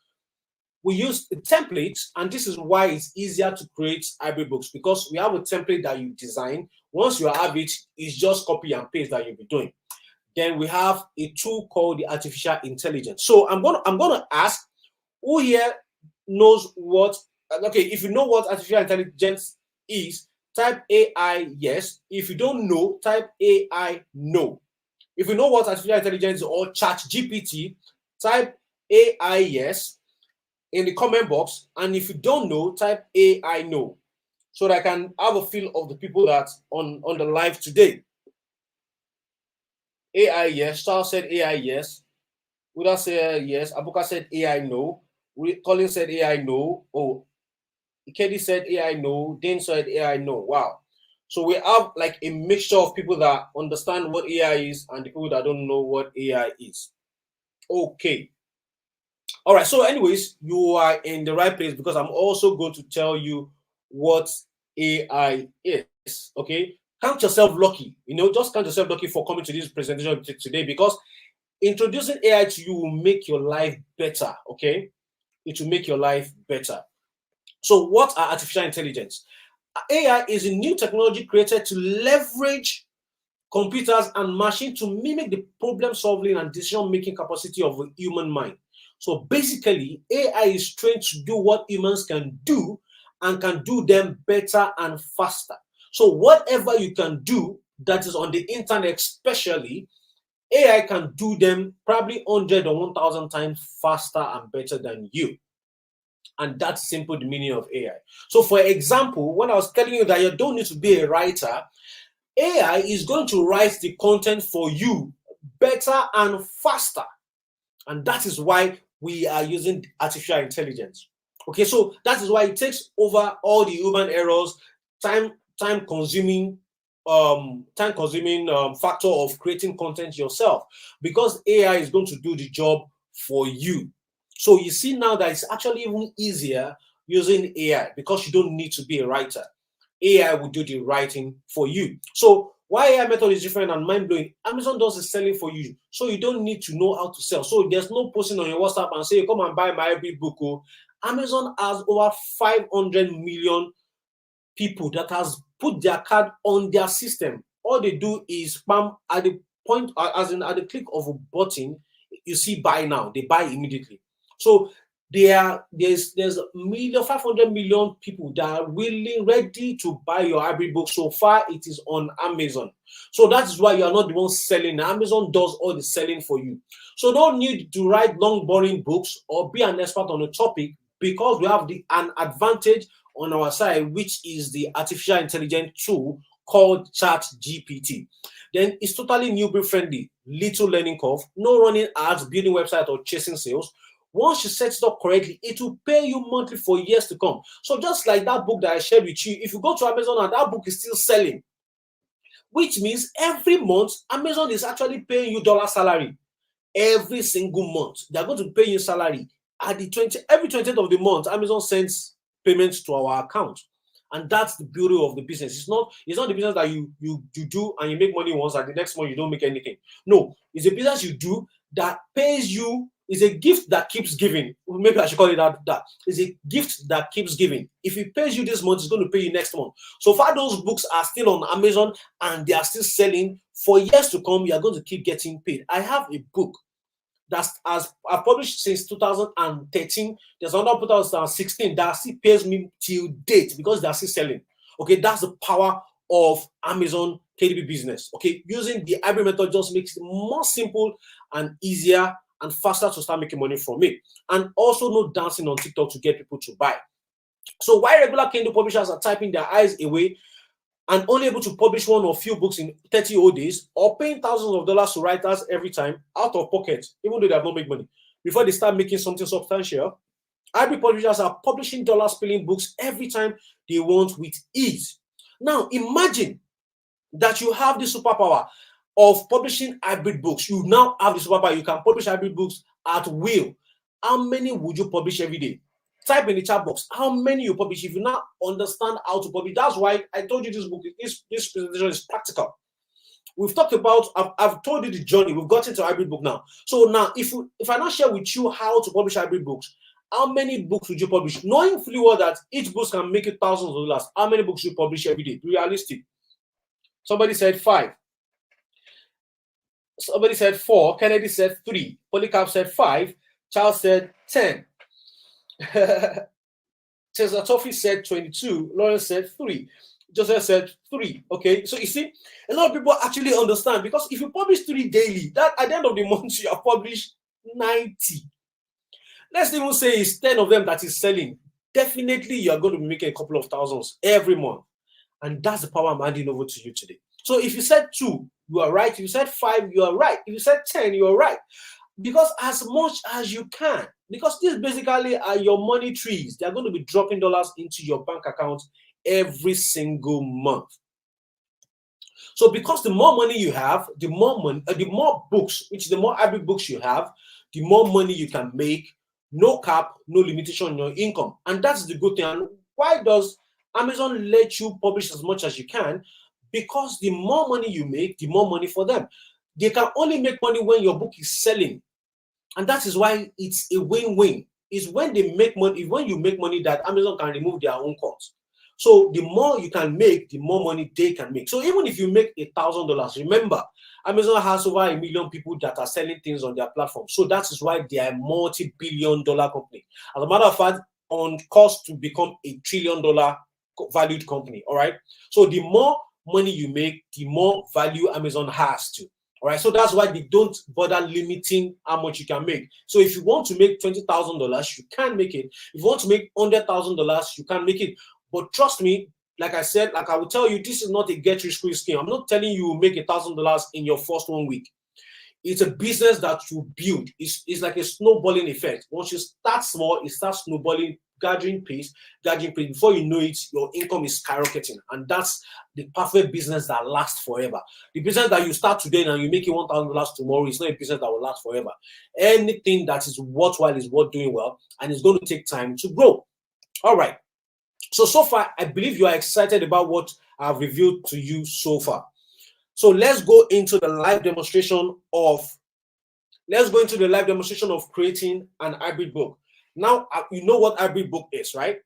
We use the templates, and this is why it's easier to create hybrid books, because we have a template that you design. Once you have it, it's just copy and paste that you'll be doing. Then we have a tool called the artificial intelligence. So I'm gonna ask who here knows what. Okay, if you know what artificial intelligence is, type AI yes. If you don't know, type AI no. If you know what artificial intelligence or chat GPT, type AI yes in the comment box. And if you don't know, type AI no, so that I can have a feel of the people that on the live today. AI yes. Charles said AI yes. Uda said yes. Abuka said AI no. Colin said AI no. Oh, Ikedi said AI no. Dane said AI no. Wow. So we have like a mixture of people that understand what AI is and the people that don't know what AI is. Okay. All right. So, anyways, you are in the right place, because I'm also going to tell you what AI is. Okay. Count yourself lucky. Just count yourself lucky for coming to this presentation today, because introducing AI to you will make your life better. Okay. It will make your life better. So, what are artificial intelligence? AI is a new technology created to leverage computers and machines to mimic the problem solving and decision making capacity of a human mind. So basically, AI is trained to do what humans can do, and can do them better and faster. So whatever you can do that is on the internet, especially, AI can do them probably 100 or 1,000 times faster and better than you. And that's simple the meaning of AI. So for example, when I was telling you that you don't need to be a writer, AI is going to write the content for you better and faster. And that is why we are using artificial intelligence. Okay, so that is why it takes over all the human errors, time consuming factor of creating content yourself, because AI is going to do the job for you. So you see now that it's actually even easier using AI, because you don't need to be a writer. AI will do the writing for you. So why AI method is different and mind-blowing? Amazon does the selling for you, so you don't need to know how to sell. So there's no posting on your WhatsApp and say, come and buy my every book. Amazon has over 500 million people that has put their card on their system. All they do is spam at the point, as in at the click of a button, you see buy now, they buy immediately. So there's 500 million people that are willing, ready to buy your hybrid book. So far, it is on Amazon. So that is why you are not the one selling. Amazon does all the selling for you. So don't need to write long, boring books or be an expert on a topic, because we have an advantage on our side, which is the artificial intelligence tool called Chat GPT. Then it's totally newbie friendly, little learning curve, no running ads, building website or chasing sales. Once you set it up correctly, it will pay you monthly for years to come. So just like that book that I shared with you, if you go to Amazon and that book is still selling, which means every month Amazon is actually paying you dollar salary. Every single month they're going to pay you salary at the every 20th of the month. Amazon sends payments to our account, and that's the beauty of the business. It's not the business that you do and you make money once and the next month you don't make anything. No, it's a business you do that pays you. It's a gift that keeps giving. Maybe I should call it that. It's a gift that keeps giving. If it pays you this month, it's going to pay you next month. So far, those books are still on Amazon and they are still selling. For years to come, you are going to keep getting paid. I have a book that's as I've published since 2013. There's another 2016 that still pays me till date because they're still selling. Okay, that's the power of Amazon KDB business. Okay, using the hybrid method just makes it more simple and easier and faster to start making money from it. And also no dancing on TikTok to get people to buy. So while regular Kindle publishers are typing their eyes away and only able to publish one or few books in 30 odd days, or paying thousands of dollars to writers every time out of pocket, even though they have not made money, before they start making something substantial, hybrid publishers are publishing dollar-spilling books every time they want with ease. Now, imagine that you have the superpower of publishing hybrid books. You now have the superpower. You can publish hybrid books at will. How many would you publish every day? Type in the chat box how many you publish. If you now understand how to publish, that's why I told you this book, this presentation is practical. We've talked about, I've told you the journey. We've got into hybrid book now. So now, if I now share with you how to publish hybrid books, how many books would you publish? Knowing fully well that each book can make you thousands of dollars, how many books you publish every day? Realistic. Somebody said 5. Somebody said 4. Kennedy said 3. Polycarp said 5. Charles said 10. Cesar Toffee said 22. Lawrence said 3. Joseph said 3. Okay, so you see, a lot of people actually understand, because if you publish 3 daily, that at the end of the month you have published 90. Let's even say it's 10 of them that is selling. Definitely you are going to be making a couple of thousands every month. And that's the power I'm handing over to you today. So if you said 2, you are right. If you said 5, you are right. If you said 10, you are right. Because as much as you can, because these basically are your money trees. They're going to be dropping dollars into your bank account every single month. So because the more money you have, the more books, which the more hybrid books you have, the more money you can make. No cap, no limitation on your income. And that's the good thing. And why does Amazon let you publish as much as you can? Because the more money you make, the more money for them. They can only make money when your book is selling. And that is why it's a win-win. It's when they make money, when you make money, that Amazon can remove their own costs. So the more you can make, the more money they can make. So even if you make $1,000, remember, Amazon has over 1 million people that are selling things on their platform. So that is why they are a multi-billion-dollar company. As a matter of fact, on course to become a $1 trillion valued company. All right. So the more money you make, the more value Amazon has to. All right. So that's why they don't bother limiting how much you can make. So if you want to make $20,000, you can make it. If you want to make $100,000, you can make it. But trust me, like I said, like I will tell you, this is not a get-rich-quick scheme. I'm not telling you make $1,000 in your first 1 week. It's a business that you build. It's like a snowballing effect. Once you start small, it starts snowballing, gathering pace. Before you know it, your income is skyrocketing. And that's the perfect business that lasts forever. The business that you start today and you make it $1,000 tomorrow is not a business that will last forever. Anything that is worthwhile is worth doing well, and it's going to take time to grow. All right. So far, I believe you are excited about what I've revealed to you so far. So let's go into the live demonstration of creating an hybrid book. Now, you know what hybrid book is, right?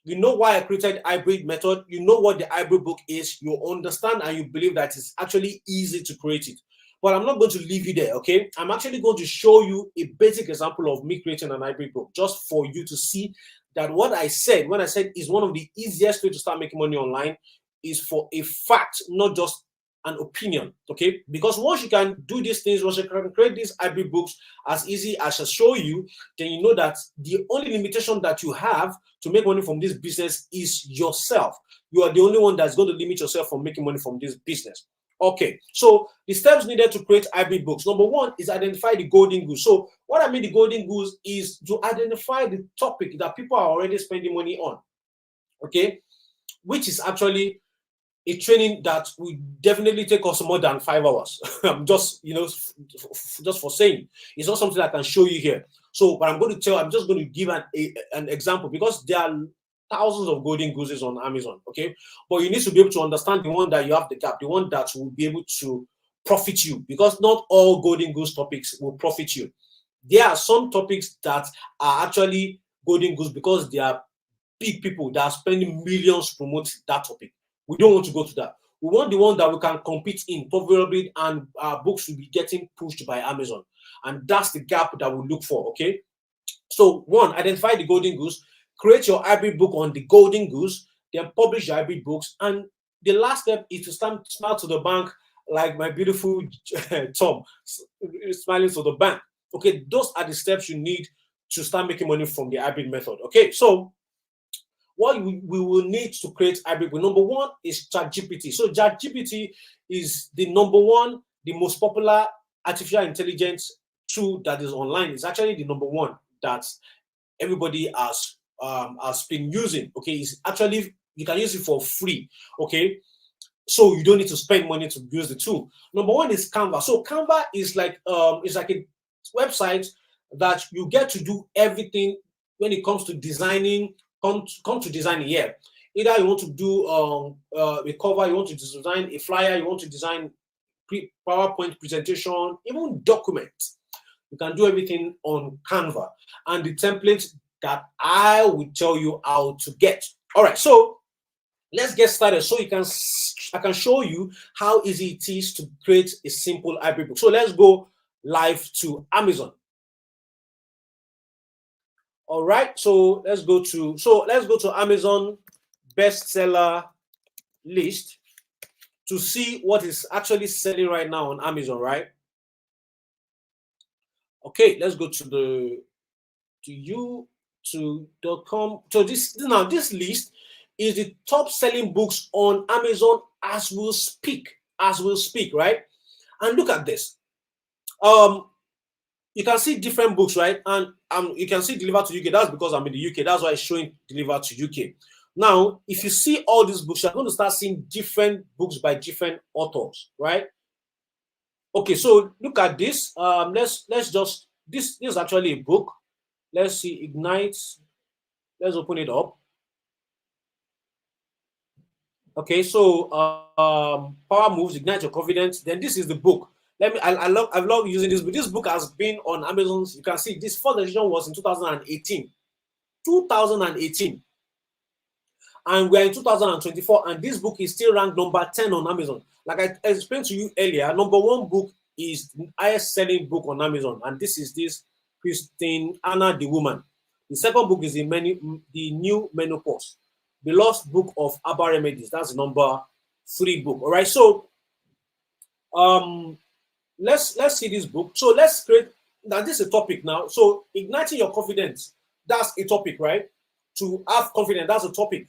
You know why I created hybrid method. You know what the hybrid book is. You understand and you believe that it's actually easy to create it. But I'm not going to leave you there, okay? I'm actually going to show you a basic example of me creating an hybrid book, just for you to see that what I said, when I said is one of the easiest way to start making money online, is for a fact, not just an opinion, okay? Because once you can do these things, once you can create these hybrid books as easy as I show you, then you know that the only limitation that you have to make money from this business is yourself. You are the only one that's going to limit yourself from making money from this business. Okay, so the steps needed to create hybrid books. Number one is identify the golden goose. So what I mean the golden goose is to identify the topic that people are already spending money on. Okay, which is actually a training that will definitely take us more than 5 hours. I'm just, just for saying, it's not something I can show you here. So, but I'm just going to give an example, because there are thousands of golden gooses on Amazon. Okay, but you need to be able to understand the one that you have the gap, the one that will be able to profit you, because not all golden goose topics will profit you. There are some topics that are actually golden goose because they are big people that are spending millions to promote that topic. We don't want to go to that. We want the one that we can compete in profitably, and our books will be getting pushed by Amazon. And that's the gap that we look for. Okay. So, one, identify the golden goose, create your hybrid book on the golden goose, then publish your hybrid books. And the last step is to smile to the bank, like my beautiful Tom, smiling to the bank. Okay, those are the steps you need to start making money from the hybrid method. Okay, so what we will need to create hybrid book. Number one is ChatGPT. So ChatGPT is the number one, the most popular artificial intelligence tool that is online. It's actually the number one that everybody has been using. Okay, it's actually, you can use it for free. Okay, so you don't need to spend money to use the tool. Number one is Canva. So Canva is like a website that you get to do everything when it comes to designing. Come to designing here. Either you want to do a cover, you want to design a flyer, you want to design PowerPoint presentation, even documents. You can do everything on Canva, and the templates that I will tell you how to get. All right, so let's get started. So I can show you how easy it is to create a simple hybrid book. So let's go live to Amazon. All right, so let's go to Amazon bestseller list to see what is actually selling right now on Amazon, right? Okay, let's go to youtube.com. So this list is the top selling books on Amazon as we'll speak, right? And look at this. You can see different books, right? And you can see delivered to UK. That's because I'm in the UK. That's why it's showing delivered to UK. Now, if you see all these books, you're going to start seeing different books by different authors, right? Okay, so look at this. Let's just this is actually a book. Let's see, Ignite. Let's open it up. Okay, so Power Moves, Ignite Your Confidence. Then this is the book. I love using this book. This book has been on Amazon. You can see this first edition was in 2018. 2018. And we're in 2024, and this book is still ranked number 10 on Amazon. Like I explained to you earlier, number one book is the highest selling book on Amazon, and this is Christine Anna the Woman. The second book is the New Menopause, the Lost Book of Herbal Remedies. That's the number 3 book. All right, so let's see this book. So let's create. Now this is a topic now. So igniting your confidence, that's a topic, right? To have confidence, that's a topic.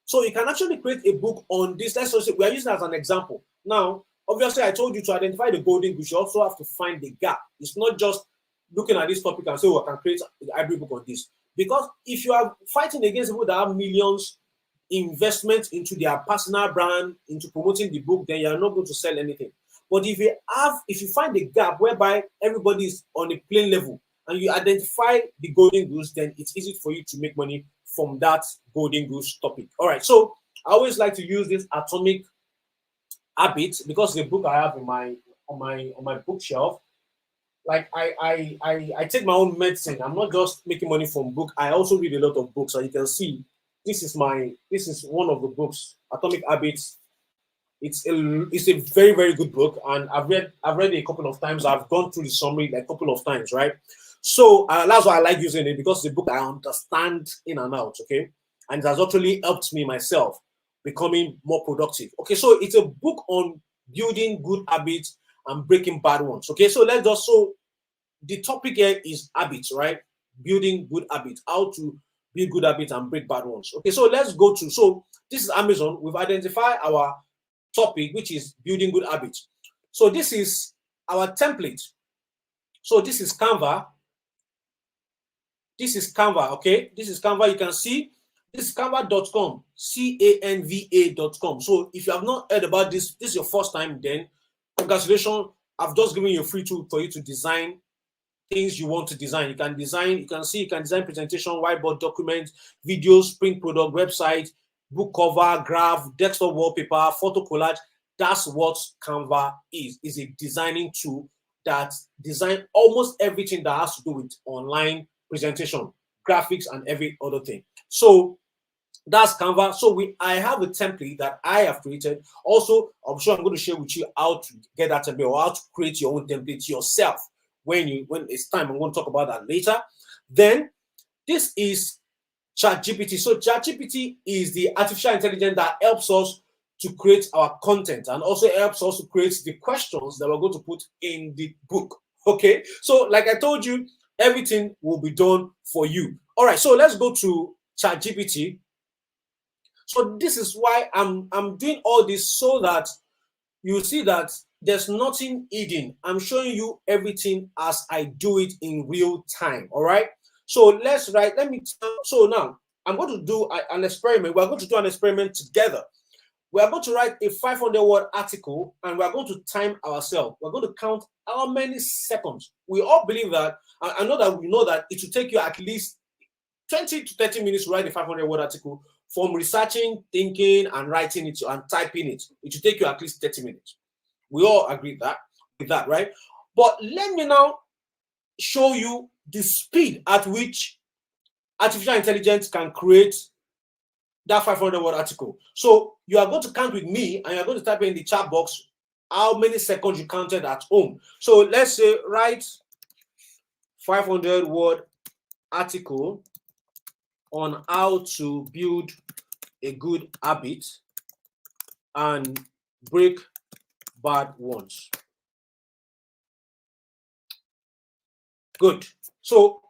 So you can actually create a book on this. Let's say we are using it as an example. Now, obviously, I told you to identify the golden goose. You also have to find the gap. It's not just looking at this topic and say, "Oh, I can create a hybrid book on this." Because if you are fighting against people that have millions investment into their personal brand, into promoting the book, then you are not going to sell anything. But if you find a gap whereby everybody is on a plain level and you identify the golden goose, then it's easy for you to make money from that golden goose topic. All right, so I always like to use this Atomic Habits because the book I have on my bookshelf. Like I take my own medicine. I'm not just making money from book. I also read a lot of books. And you can see this is one of the books, Atomic Habits. It's a very, very good book, and I've read it a couple of times. I've gone through the summary like a couple of times, right? So that's why I like using it, because the book I understand in and out, okay? And it has actually helped me myself becoming more productive. Okay, so it's a book on building good habits and breaking bad ones. Okay, so the topic here is habits, right? Building good habits, how to build good habits and break bad ones. Okay, so let's go to, so this is Amazon. We've identified our topic, which is building good habits. So this is our template. So this is Canva. This is Canva, okay? This is Canva. You can see this is canva.com, canva.com. So if you have not heard about this, this is your first time, then congratulations. I've just given you a free tool for you to design things you want to design. You can design, you can design presentation, whiteboard documents, videos, print product, website, book cover, graph, desktop wallpaper, photo collage. That's what Canva is a designing tool that design almost everything that has to do with online presentation, graphics, and every other thing. So that's Canva. So I have a template that I have created. Also, I'm sure I'm going to share with you how to get that template or how to create your own template yourself when it's time. I'm going to talk about that later. Then this is ChatGPT. So ChatGPT is the artificial intelligence that helps us to create our content and also helps us to create the questions that we're going to put in the book. Okay, so like I told you, everything will be done for you. All right, so let's go to ChatGPT. So this is why I'm doing all this, so that you see that there's nothing hidden. I'm showing you everything as I do it in real time. All right. So let's write. So now I'm going to do an experiment. We're going to do an experiment together. We are going to write a 500-word article, and we are going to time ourselves. We're going to count how many seconds. We all believe that. I know that we know that it will take you at least 20 to 30 minutes to write a 500-word article. From researching, thinking, and writing it and typing it, it should take you at least 30 minutes. We all agree with that, right? But let me now show you the speed at which artificial intelligence can create that 500-word article. So you are going to count with me, and you're going to type in the chat box how many seconds you counted at home. So let's say write 500-word article on how to build a good habit and break bad ones. Good. So,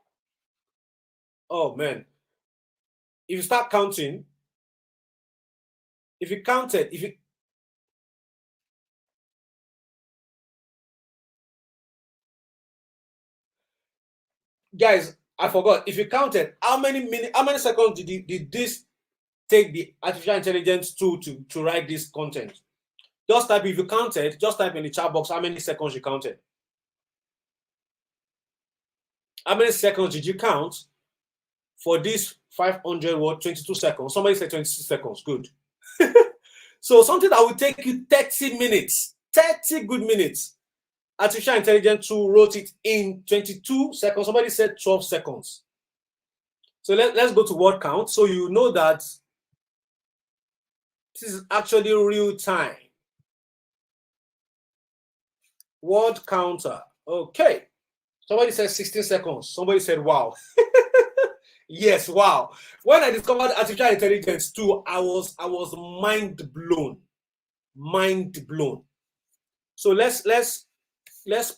oh man, if you start counting, guys, I forgot. If you counted, how many seconds did this take the artificial intelligence tool to write this content? Just type, if you counted, just type in the chat box how many seconds you counted. How many seconds did you count for this 500 word? 22 seconds. Somebody said 26 seconds. Good. So something that will take you 30 minutes, 30 good minutes. Artificial intelligence tool wrote it in 22 seconds. Somebody said 12 seconds. So let's go to word count. So you know that this is actually real time. Word counter. Okay. Somebody said 16 seconds. Somebody said, wow. Yes, wow. When I discovered artificial intelligence too, I was mind blown. Mind blown. So let's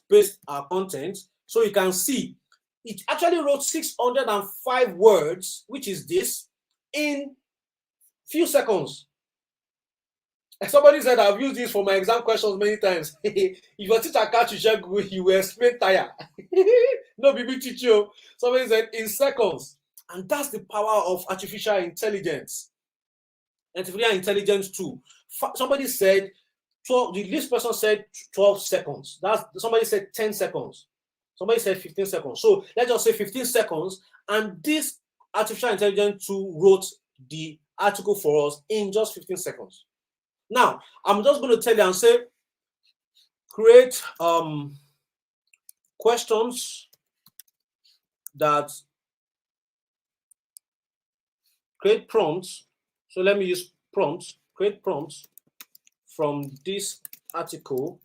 paste our content so you can see it actually wrote 605 words, which is this, in few seconds. Somebody said, I've used this for my exam questions many times. If your teacher catch you, he will explain tire. No, BB teach you. Somebody said in seconds. And that's the power of artificial intelligence. Artificial intelligence too. Somebody said 12, this person said 12 seconds. Somebody said 10 seconds. Somebody said 15 seconds. So let's just say 15 seconds. And this artificial intelligence tool wrote the article for us in just 15 seconds. Now, I'm just going to tell you and say, create questions that create prompts. So let me use prompts, create prompts from this article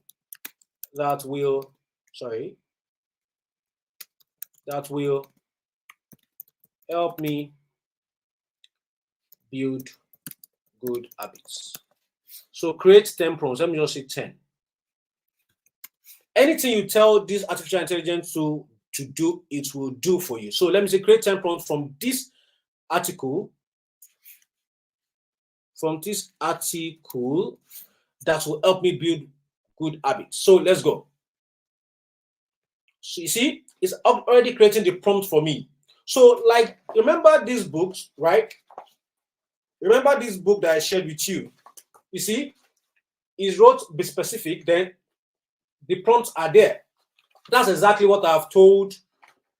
that will help me build good habits. So create 10 prompts. Let me just say 10. Anything you tell this artificial intelligence to do, it will do for you. So let me say create 10 prompts from this article. that will help me build good habits. So let's go. So you see, it's already creating the prompt for me. So, like, remember these books, right? Remember this book that I shared with you. You see, it's wrote be specific, then the prompts are there. That's exactly what I've told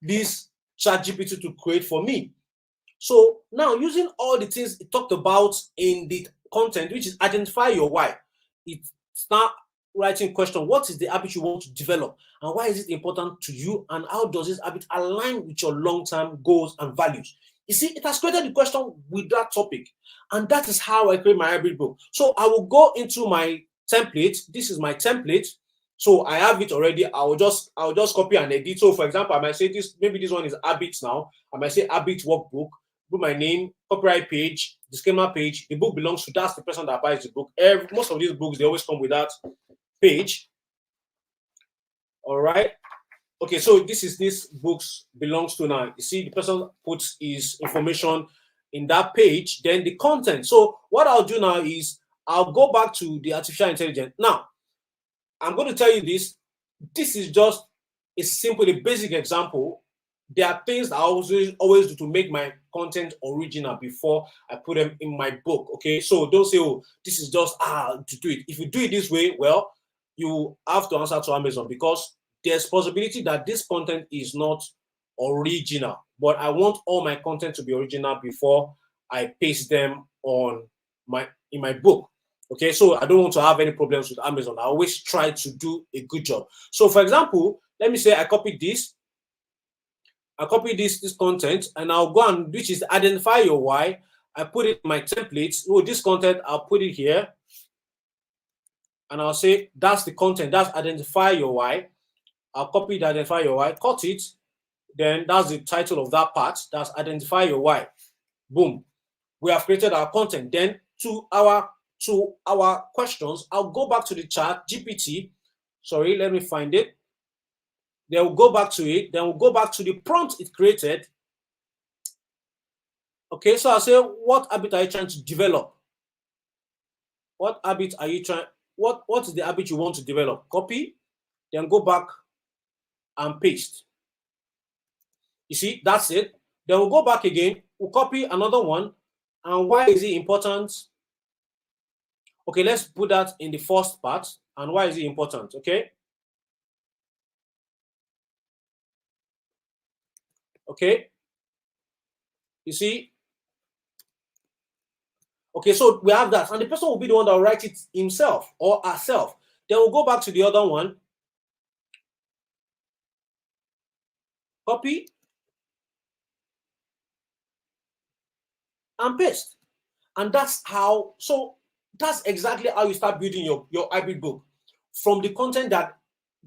this ChatGPT to create for me. So now, using all the things it talked about in the content, which is identify your why, it's now writing question: what is the habit you want to develop, and why is it important to you, and how does this habit align with your long-term goals and values? You see, it has created the question with that topic, and that is how I create my hybrid book. So I will go into my template. This is my template. So I have it already. I'll just copy and edit. So for example, I might say this, maybe this one is habits now. I might say habit workbook, put my name, copyright page, disclaimer page. The book belongs to, that's the person that buys the book. Most of these books, they always come with that page. All right. Okay, so this books belongs to now. You see, the person puts his information in that page, then the content. So what I'll do now is I'll go back to the artificial intelligence. Now, I'm going to tell you this. This is just a simple, a basic example. There are things that I always do to make my content original before I put them in my book. Okay, so don't say, oh, this is just to do it. If you do it this way, well, you have to answer to Amazon, because there's possibility that this content is not original. But I want all my content to be original before I paste them in my book. Okay, so I don't want to have any problems with Amazon. I always try to do a good job. So for example, let me say I copied this. I copy this content, and I'll go and, which is identify your why. I put it in my templates. Oh, this content, I'll put it here. And I'll say, that's the content. That's identify your why. I'll copy the identify your why, cut it. Then that's the title of that part. That's identify your why. Boom. We have created our content. Then to our questions, I'll go back to the chat GPT. Sorry, let me find it. Then we'll go back to it. Then we'll go back to the prompt it created. Okay, so I'll say, what habit are you trying to develop? What habit are you trying? What is the habit you want to develop? Copy, then go back and paste. You see, that's it. Then we'll go back again. We'll copy another one. And why is it important? Okay, let's put that in the first part. And why is it important? Okay. Okay. You see? Okay, so we have that. And the person will be the one that will write it himself or herself. Then we'll go back to the other one. Copy. And paste. And that's how, so that's exactly how you start building your hybrid book. From the content that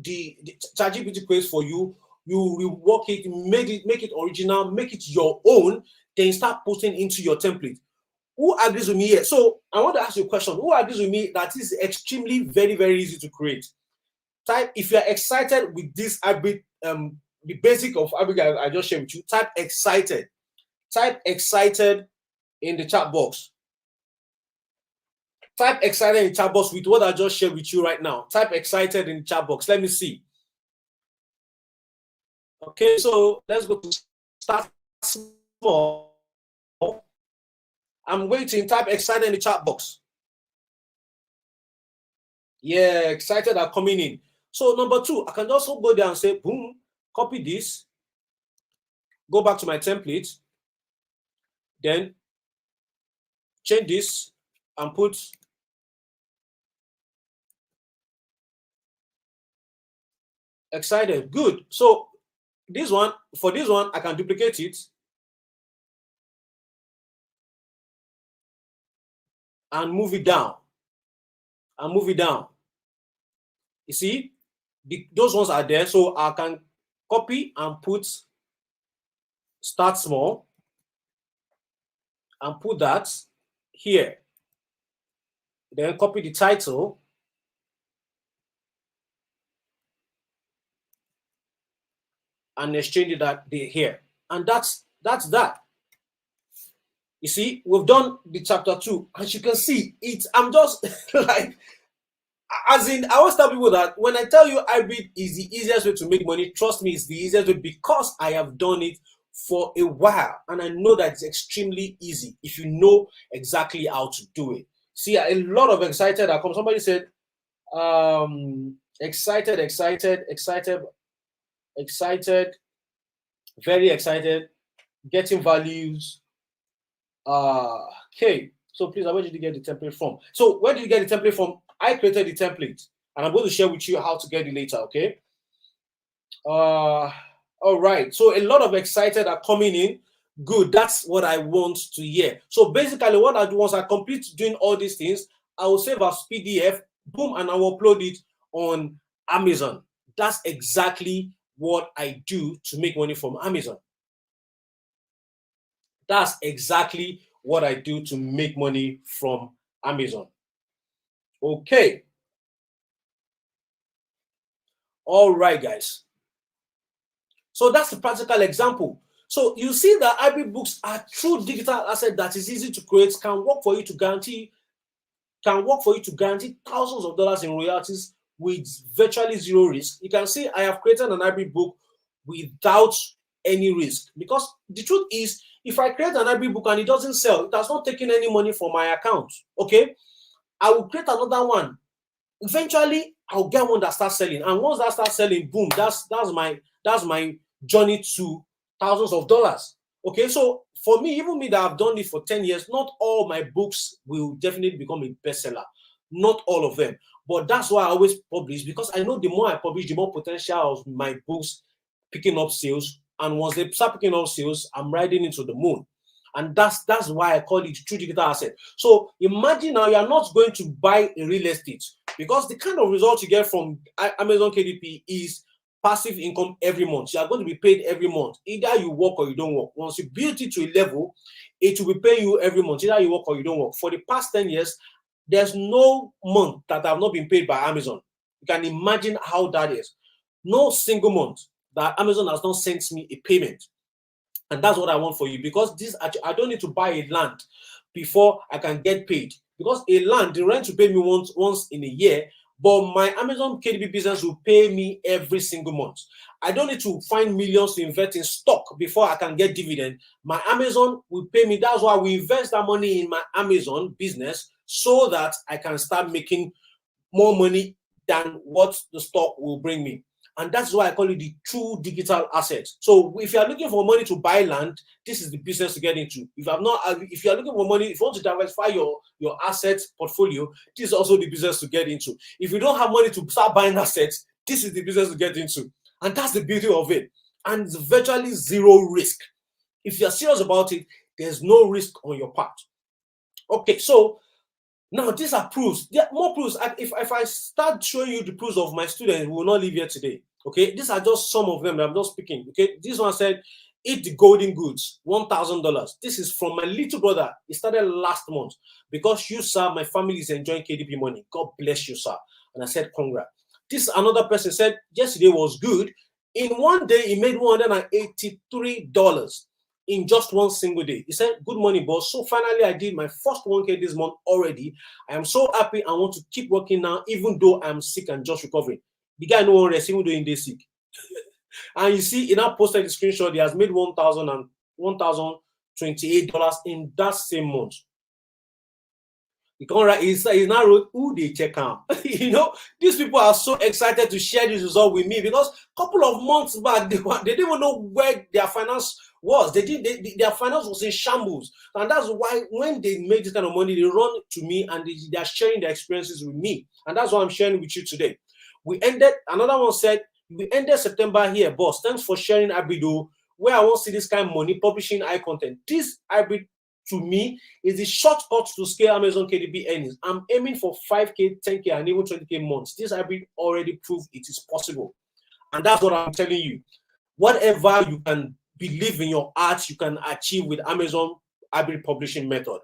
the ChatGPT creates for you, you rework it, make it original, make it your own, then start putting into your template. Who agrees with me here? So I want to ask you a question. Who agrees with me that is extremely very, very easy to create? Type, if you're excited with this hybrid, the basic of hybrid I just shared with you, type excited. Type excited in the chat box. Type excited in the chat box with what I just shared with you right now. Type excited in the chat box. Let me see. Okay, so let's go to start small. I'm waiting. Type excited in the chat box. Yeah, excited are coming in. So number 2, I can also go there and say, boom, copy this, go back to my template, then change this and put excited. Good. So this one, for this one, I can duplicate it and move it down. And move it down. You see, those ones are there. So I can copy and put start small and put that here. Then copy the title and exchange that here. And that's that. You see, we've done the chapter 2. As you can see, I'm just like, As in, I always tell people that when I tell you hybrid is the easiest way to make money, trust me, it's the easiest way because I have done it for a while and I know that it's extremely easy if you know exactly how to do it. See, a lot of excited are come. Somebody said, excited, very excited, getting values. Okay, so please, where did you get the template from? So where did you get the template from? I created the template and I'm going to share with you how to get it later. Okay. All right. So a lot of excited are coming in. Good. That's what I want to hear. So basically, what I do once I complete doing all these things, I will save as PDF, boom, and I will upload it on Amazon. That's exactly what I do to make money from Amazon. That's exactly what I do to make money from Amazon. Okay. All right, guys. So that's the practical example. So you see that hybrid books are true digital asset that is easy to create, can work for you to guarantee thousands of dollars in royalties with virtually zero risk. You can see I have created an hybrid book without any risk because the truth is, if I create an hybrid book and it doesn't sell, it has not taken any money from my account. Okay, I will create another one. Eventually, I'll get one that starts selling, and once that starts selling, boom, that's my journey to thousands of dollars. Okay, so for me, even me that I've done it for 10 years, not all my books will definitely become a bestseller. Not all of them. But that's why I always publish, because I know the more I publish, the more potential of my books picking up sales. And once they start picking up sales, I'm riding into the moon. And that's why I call it true digital asset. So imagine now you are not going to buy a real estate because the kind of result you get from Amazon KDP is passive income every month. You are going to be paid every month. Either you work or you don't work. Once you build it to a level, it will be paying you every month. Either you work or you don't work. For the past 10 years, there's no month that I've not been paid by Amazon. You can imagine how that is. No single month that Amazon has not sent me a payment. And that's what I want for you, because this I don't need to buy a land before I can get paid. Because a land, the rent will pay me once in a year, but my Amazon KDB business will pay me every single month. I don't need to find millions to invest in stock before I can get dividend. My Amazon will pay me. That's why we invest that money in my Amazon business so that I can start making more money than what the stock will bring me. And that's why I call it the true digital asset. So if you are looking for money to buy land, this is the business to get into. If you are looking for money, if you want to diversify your asset portfolio, this is also the business to get into. If you don't have money to start buying assets, this is the business to get into. And that's the beauty of it. And it's virtually zero risk. If you're serious about it, there's no risk on your part. Okay, so now these are proofs. There are more proofs. If I start showing you the proofs of my students, we will not leave here today. Okay, these are just some of them that I'm just speaking. Okay, this one said, eat the golden goods, $1,000. This is from my little brother. It started last month. Because you, sir, my family is enjoying KDP money. God bless you, sir. And I said, congrats. This another person said, yesterday was good. In one day, he made $183 in just one single day. He said, good morning, boss. So finally, I did my first 1K this month already. I am so happy. I want to keep working now, even though I'm sick and just recovering. The guy no one rest, even though in day sick. And you see, he now posted the screenshot. He has made $1,028 in that same month. He can't write. He now wrote, "Who they check out?" These people are so excited to share this result with me because a couple of months back they didn't even know where their finance was. Their finance was in shambles, and that's why when they make this kind of money, they run to me and they are sharing their experiences with me, and that's what I'm sharing with you today. Another one said, we ended September here, boss. Thanks for sharing hybrid, where I won't see this kind of money publishing high content. This hybrid to me is the shortcut to scale Amazon KDP earnings. I'm aiming for 5K, 10K, and even 20K months. This hybrid already proved it is possible. And that's what I'm telling you. Whatever you can believe in your art, you can achieve with Amazon hybrid publishing method.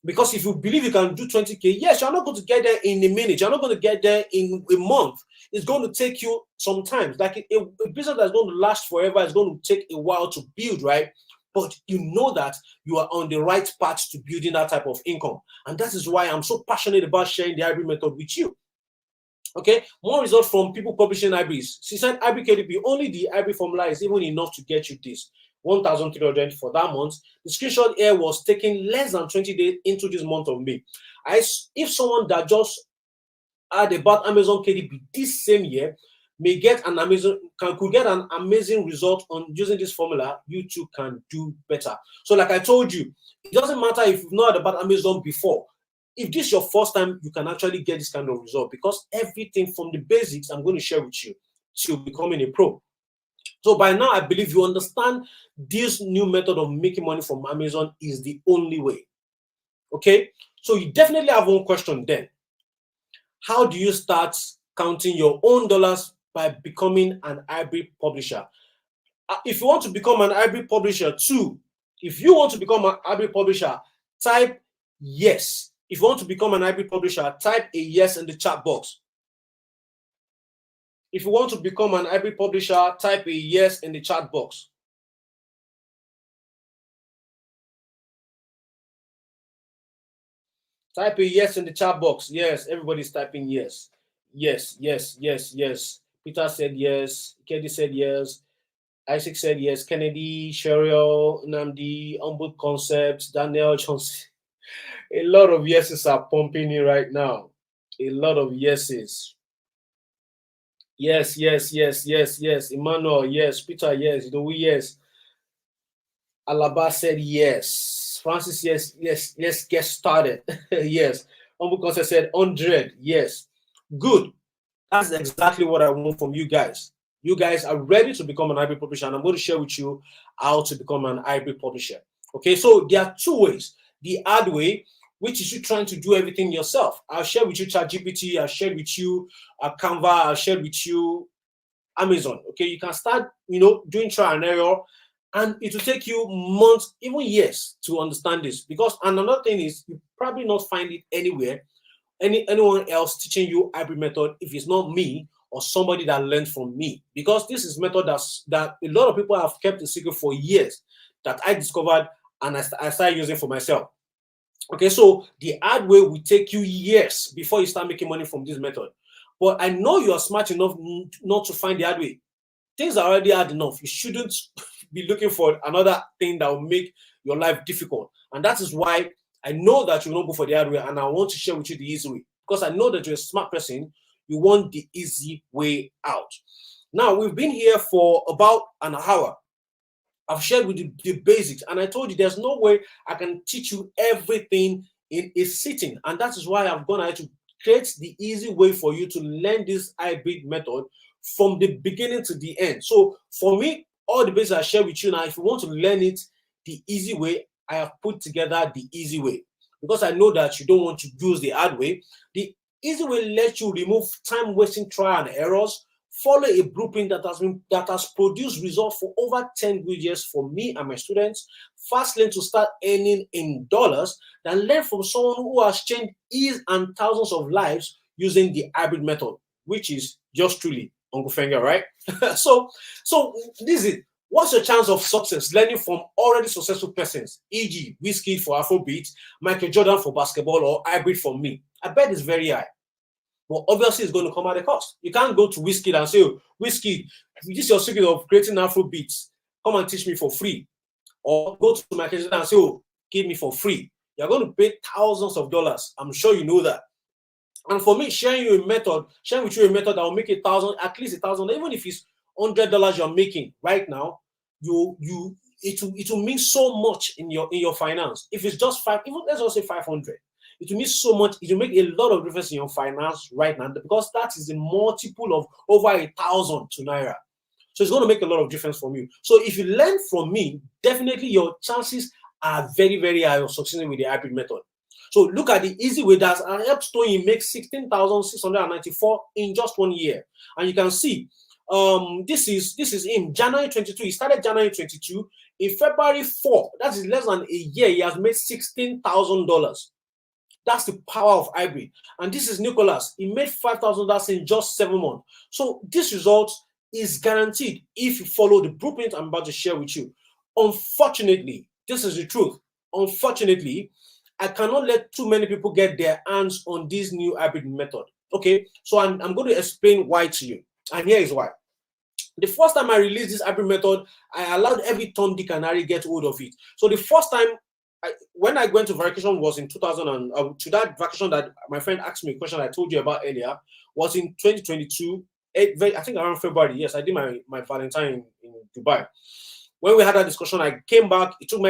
Because if you believe you can do 20K, yes, you're not going to get there in a minute. You're not going to get there in a month. It's going to take you some time. Like a business that's going to last forever is going to take a while to build, right? But you know that you are on the right path to building that type of income. And that is why I'm so passionate about sharing the hybrid method with you. Okay, more results from people publishing IBs. She said IB KDP, only the IB formula is even enough to get you this 1,300 for that month. The screenshot here was taken less than 20 days into this month of May. If someone that just had about Amazon KDP this same year may get an could get an amazing result on using this formula, you too can do better. So like I told you, it doesn't matter if you've not heard about Amazon before. If this is your first time, you can actually get this kind of result, because everything from the basics I'm going to share with you to becoming a pro. So by now, I believe you understand this new method of making money from Amazon is the only way. Okay, so you definitely have one question then. How do you start counting your own dollars by becoming an hybrid publisher? If you want to become an hybrid publisher too, if you want to become an hybrid publisher, type yes. If you want to become an hybrid publisher, type a yes in the chat box. If you want to become an hybrid publisher, type a yes in the chat box. Type a yes in the chat box. Yes, everybody's typing yes. Yes, yes, yes, yes. Peter said yes. Kedi said yes. Isaac said yes. Kennedy, Cheryl, Namdi, Humble Concepts, Daniel Johnson. A lot of yeses are pumping in right now. A lot of yeses. Yes, yes, yes, yes, yes. Emmanuel, yes. Peter, yes. Idowu, yes. Alaba said yes. Francis, yes, yes, let's get started. Yes. Humble Concept said 100. Yes. Good. That's exactly what I want from you guys. You guys are ready to become an hybrid publisher, and I'm going to share with you how to become an hybrid publisher. Okay, so there are two ways. The hard way, which is you trying to do everything yourself. I'll share with you ChatGPT, I'll share with you Canva, I'll share with you Amazon. Okay, you can start, doing trial and error, and it will take you months, even years, to understand this. Because, and another thing is, you probably not find it anywhere, anyone else teaching you hybrid method, if it's not me or somebody that learned from me. Because this is method that a lot of people have kept a secret for years, that I discovered and I started using for myself. Okay, so the hard way will take you years before you start making money from this method. But I know you are smart enough not to find the hard way. Things are already hard enough. You shouldn't be looking for another thing that will make your life difficult. And that is why I know that you will not go for the hard way, and I want to share with you the easy way. Because I know that you're a smart person, you want the easy way out. Now, we've been here for about an hour. I've shared with you the basics, and I told you there's no way I can teach you everything in a sitting. And that is why I've gone ahead to create the easy way for you to learn this hybrid method from the beginning to the end. So for me, all the basics I share with you now, if you want to learn it the easy way, I have put together the easy way, because I know that you don't want to use the hard way. The easy way lets you remove time-wasting trial and errors, follow a blueprint that has produced results for over 10 good years for me and my students, fast learn to start earning in dollars, then learn from someone who has changed his and thousands of lives using the hybrid method, which is just truly Uncle Fenger, right? so this is it. What's your chance of success learning from already successful persons, e.g., Whiskey for Afrobeat, Michael Jordan for basketball, or hybrid for me? I bet it's very high. But obviously, it's going to come at a cost. You can't go to Whiskey and say, oh, Whiskey, this is your secret of creating Afro beats. Come and teach me for free. Or go to Michael Jordan and say, oh, give me for free. You're going to pay thousands of dollars. I'm sure you know that. And for me, sharing with you a method that will make at least $1,000, even if it's $100 you're making right now, it will mean so much in your finance. If it's just even let's just say 500. It will mean so much. It will make a lot of difference in your finance right now, because that is a multiple of over 1,000 to Naira. So it's going to make a lot of difference from you. So if you learn from me, definitely your chances are very, very high of succeeding with the hybrid method. So look at the easy way that helps Tony make 16,694 in just 1 year. And you can see this is in January 22. He started January 22. In February 4, that is less than a year, he has made $16,000. That's the power of hybrid. And this is Nicholas. He made $5,000 in just 7 months. So this result is guaranteed if you follow the blueprint I'm about to share with you. Unfortunately, this is the truth. Unfortunately, I cannot let too many people get their hands on this new hybrid method. Okay, so I'm going to explain why to you, and here is why. The first time I released this hybrid method, I allowed every Tom, Dick, and Harry get hold of it. So the first time when I went to vacation was in 2000, and to that vacation that my friend asked me a question I told you about earlier, was in 2022. I think around February. Yes, I did my Valentine in Dubai. When we had that discussion, I came back. It took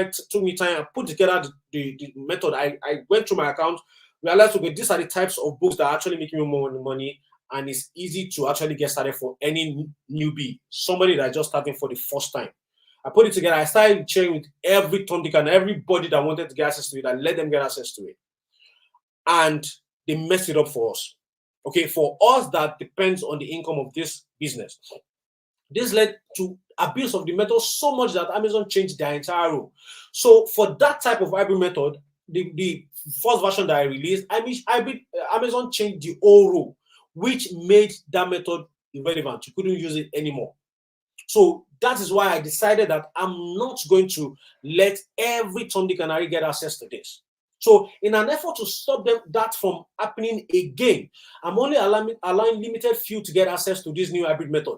me time. I put together the method. I went through my account, realized, okay, these are the types of books that are actually making me more money, and it's easy to actually get started for any newbie, somebody that's just starting for the first time. I put it together. I started sharing with every Tom, Dick, and everybody that wanted to get access to it. I let them get access to it, and they messed it up for us. Okay, for us that depends on the income of this business. This led to abuse of the method so much that Amazon changed their entire rule. So for that type of hybrid method, the first version that I released, Amazon changed the whole rule, which made that method irrelevant. You couldn't use it anymore. So that is why I decided that I'm not going to let every Tom, Dick, and Harry get access to this. So in an effort to stop that from happening again, I'm only allowing limited few to get access to this new hybrid method,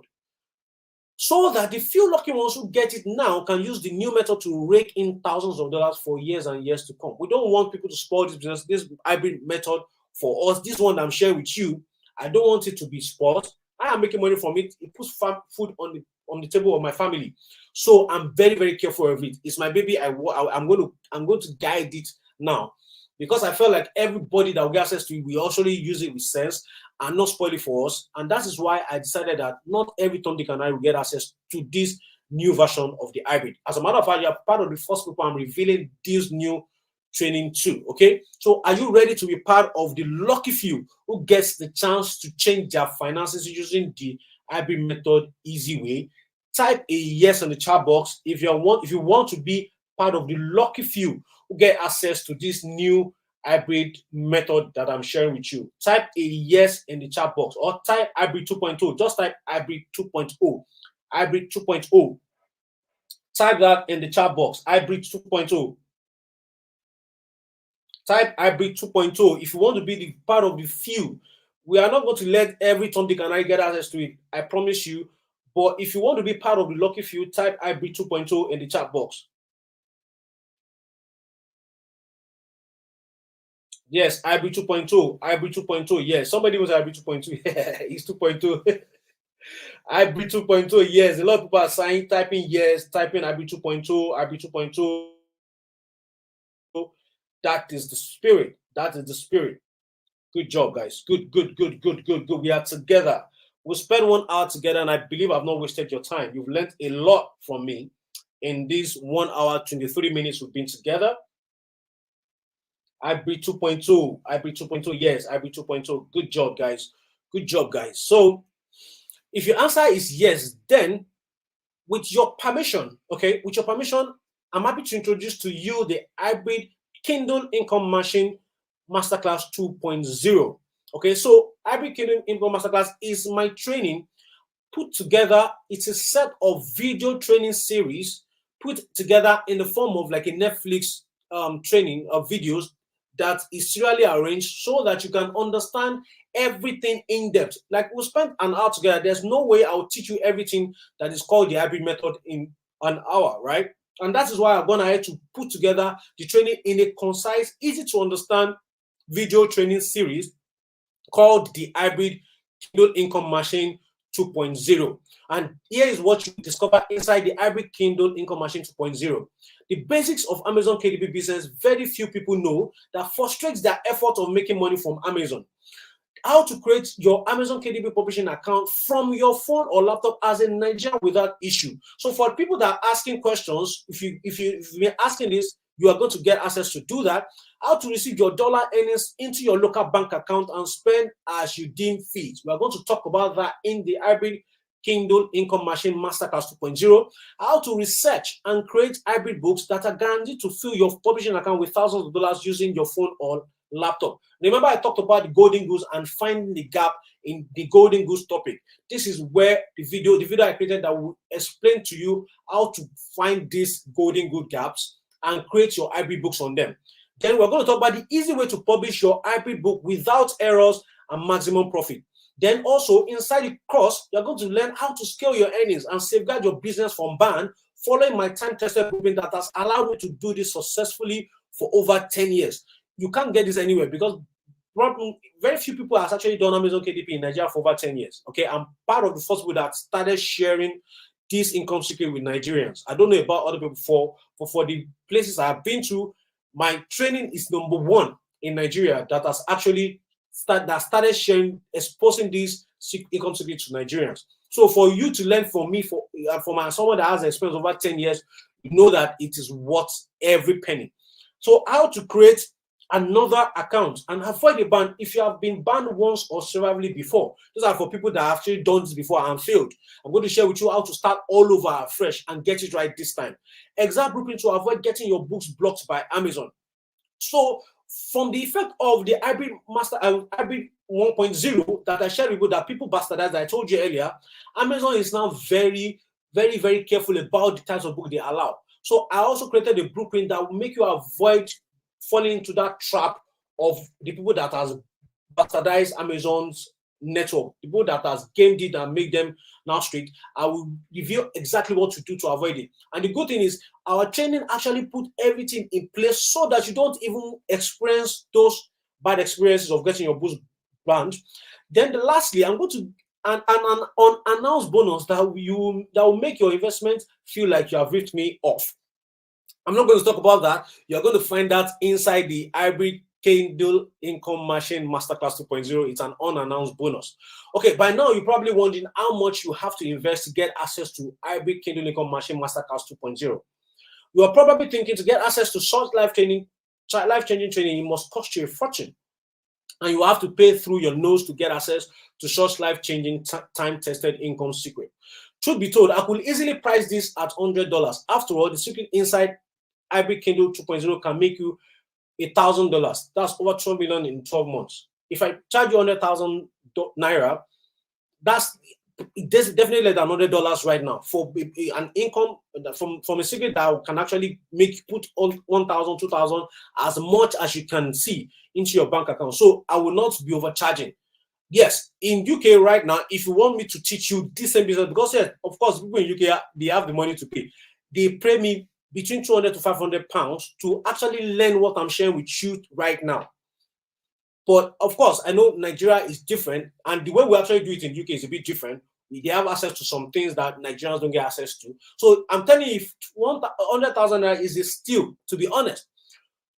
so that the few lucky ones who get it now can use the new method to rake in thousands of dollars for years and years to come. We don't want people to spoil this business, this hybrid method for us. This one I'm sharing with you, I don't want it to be spoiled. I am making money from it. It puts food on the table of my family. So I'm very, very careful of it. It's my baby. I'm going to guide it now, because I felt like everybody that will get access to it, we actually use it with sense and not spoil it for us. And that is why I decided that not every Tom, Dick, and I will get access to this new version of the hybrid. As a matter of fact, you are part of the first people I'm revealing this new training to. Okay, so are you ready to be part of the lucky few who gets the chance to change their finances using the hybrid method easy way? Type a yes in the chat box if you want to be part of the lucky few who get access to this new hybrid method that I'm sharing with you. Type a yes in the chat box, or type hybrid 2.0. Just type hybrid 2.0. Hybrid 2.0. Type that in the chat box. Hybrid 2.0. Type hybrid 2.0 if you want to be the part of the few. We are not going to let every Tom, Dick, and I get access to it, I promise you. But if you want to be part of the lucky few, type hybrid 2.0 in the chat box. Yes, hybrid 2.0. Hybrid 2.0. Yes, somebody was hybrid 2.2. It's 2.2. Hybrid 2.0. Yes, a lot of people are saying, typing yes, typing hybrid 2.0, hybrid 2.0. That is the spirit. That is the spirit. Good job, guys. Good. We are together. We'll spend 1 hour together, and I believe I've not wasted your time. You've learned a lot from me in this 1 hour, 23 minutes we've been together. Hybrid 2.2. Hybrid 2.2. Yes, hybrid 2.0. Good job, guys. Good job, guys. So if your answer is yes, then with your permission, okay, with your permission, I'm happy to introduce to you the hybrid Kindle Income Machine Masterclass 2.0. Okay, so hybrid Kindle Income Masterclass is my training put together. It's a set of video training series put together in the form of like a Netflix training of videos that is serially arranged so that you can understand everything in depth. Like we'll spend an hour together. There's no way I'll teach you everything that is called the hybrid method in an hour, right? And that is why I've gone ahead to put together the training in a concise, easy to understand video training series called the hybrid Kindle Income Machine 2.0. And here is what you discover inside the hybrid Kindle Income Machine 2.0. The basics of Amazon KDP business, very few people know, that frustrates their effort of making money from Amazon. How to create your Amazon KDP publishing account from your phone or laptop as a Nigerian without issue. So for people that are asking questions, if you're asking this, you are going to get access to do that. How to receive your dollar earnings into your local bank account and spend as you deem fit. We are going to talk about that in the hybrid Kindle Income Machine Masterclass 2.0. How to research and create hybrid books that are guaranteed to fill your publishing account with thousands of dollars using your phone or laptop. Remember, I talked about the golden goose and finding the gap in the golden goose topic. This is where the video I created that will explain to you how to find these golden goose gaps and create your hybrid books on them. Then we're going to talk about the easy way to publish your hybrid book without errors and maximum profit. Then also inside the course, you're going to learn how to scale your earnings and safeguard your business from ban, following my time-tested blueprint that has allowed me to do this successfully for over 10 years. You can't get this anywhere because very few people have actually done Amazon KDP in Nigeria for over 10 years. Okay, I'm part of the first people that started sharing this income secret with Nigerians. I don't know about other people. For the places I've been to, my training is number one in Nigeria that has actually started sharing, exposing this income secret to Nigerians. So for you to learn from me, for someone that has experience over 10 years, you know that it is worth every penny. So how to create another account and avoid the ban if you have been banned once or severally before. These are for people that have actually done this before and failed. I'm going to share with you how to start all over afresh and get it right this time. Exact blueprint to avoid getting your books blocked by Amazon. So from the effect of the hybrid 1.0 that I shared with you that people bastardized, that I told you earlier, Amazon is now very, very, very careful about the types of book they allow. So I also created a blueprint that will make you avoid falling into that trap of the people that has bastardized Amazon's network, the people that has gamed it and make them now strict. I will reveal exactly what to do to avoid it. And the good thing is our training actually put everything in place so that you don't even experience those bad experiences of getting your books banned. Then lastly, I'm going to an unannounced bonus that will make your investment feel like you have ripped me off. I'm not going to talk about that. You're going to find that inside the hybrid Kindle Income Machine Masterclass 2.0. It's an unannounced bonus. Okay, by now you're probably wondering how much you have to invest to get access to hybrid Kindle Income Machine Masterclass 2.0. You are probably thinking to get access to such life-changing training, it must cost you a fortune. And you have to pay through your nose to get access to such life-changing, time-tested income secret. Truth be told, I could easily price this at $100. After all, the secret inside hybrid Kindle 2.0 can make you $1,000. That's over 12 million in 12 months. If I charge you 100,000 naira, that's definitely less than $100 right now for an income from a secret that can actually put on 1,000, 2,000, as much as you can see into your bank account. So I will not be overcharging. Yes, in UK right now, if you want me to teach you this same business, because yes, of course, people in UK, they have the money to pay. They pay me between 200 to 500 pounds to actually learn what I'm sharing with you right now. But of course, I know Nigeria is different, and the way we actually do it in UK is a bit different. They have access to some things that Nigerians don't get access to. So I'm telling you, if 100,000 naira is a steal, to be honest.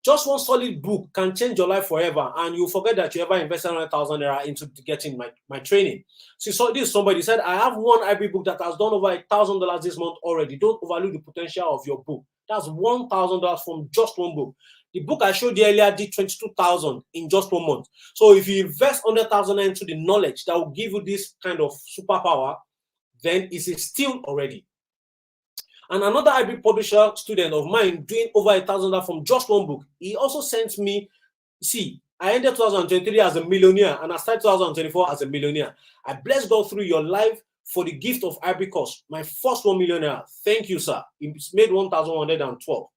Just one solid book can change your life forever, and you'll forget that you ever invested 100,000 naira into getting my training. So this somebody said, I have one hybrid book that has done over $1,000 this month already. Don't overlook the potential of your book. That's $1,000 from just one book. The book I showed you earlier did 22,000 in just 1 month. So if you invest 100,000 into the knowledge that will give you this kind of superpower, then it's a steal already. And another hybrid publisher student of mine doing over $1,000 from just one book. He also sent me, see, I ended 2023 as a millionaire and I started 2024 as a millionaire. I bless God through your life for the gift of hybrid course. My first 1 millionaire. Thank you, sir. It's made 1,112.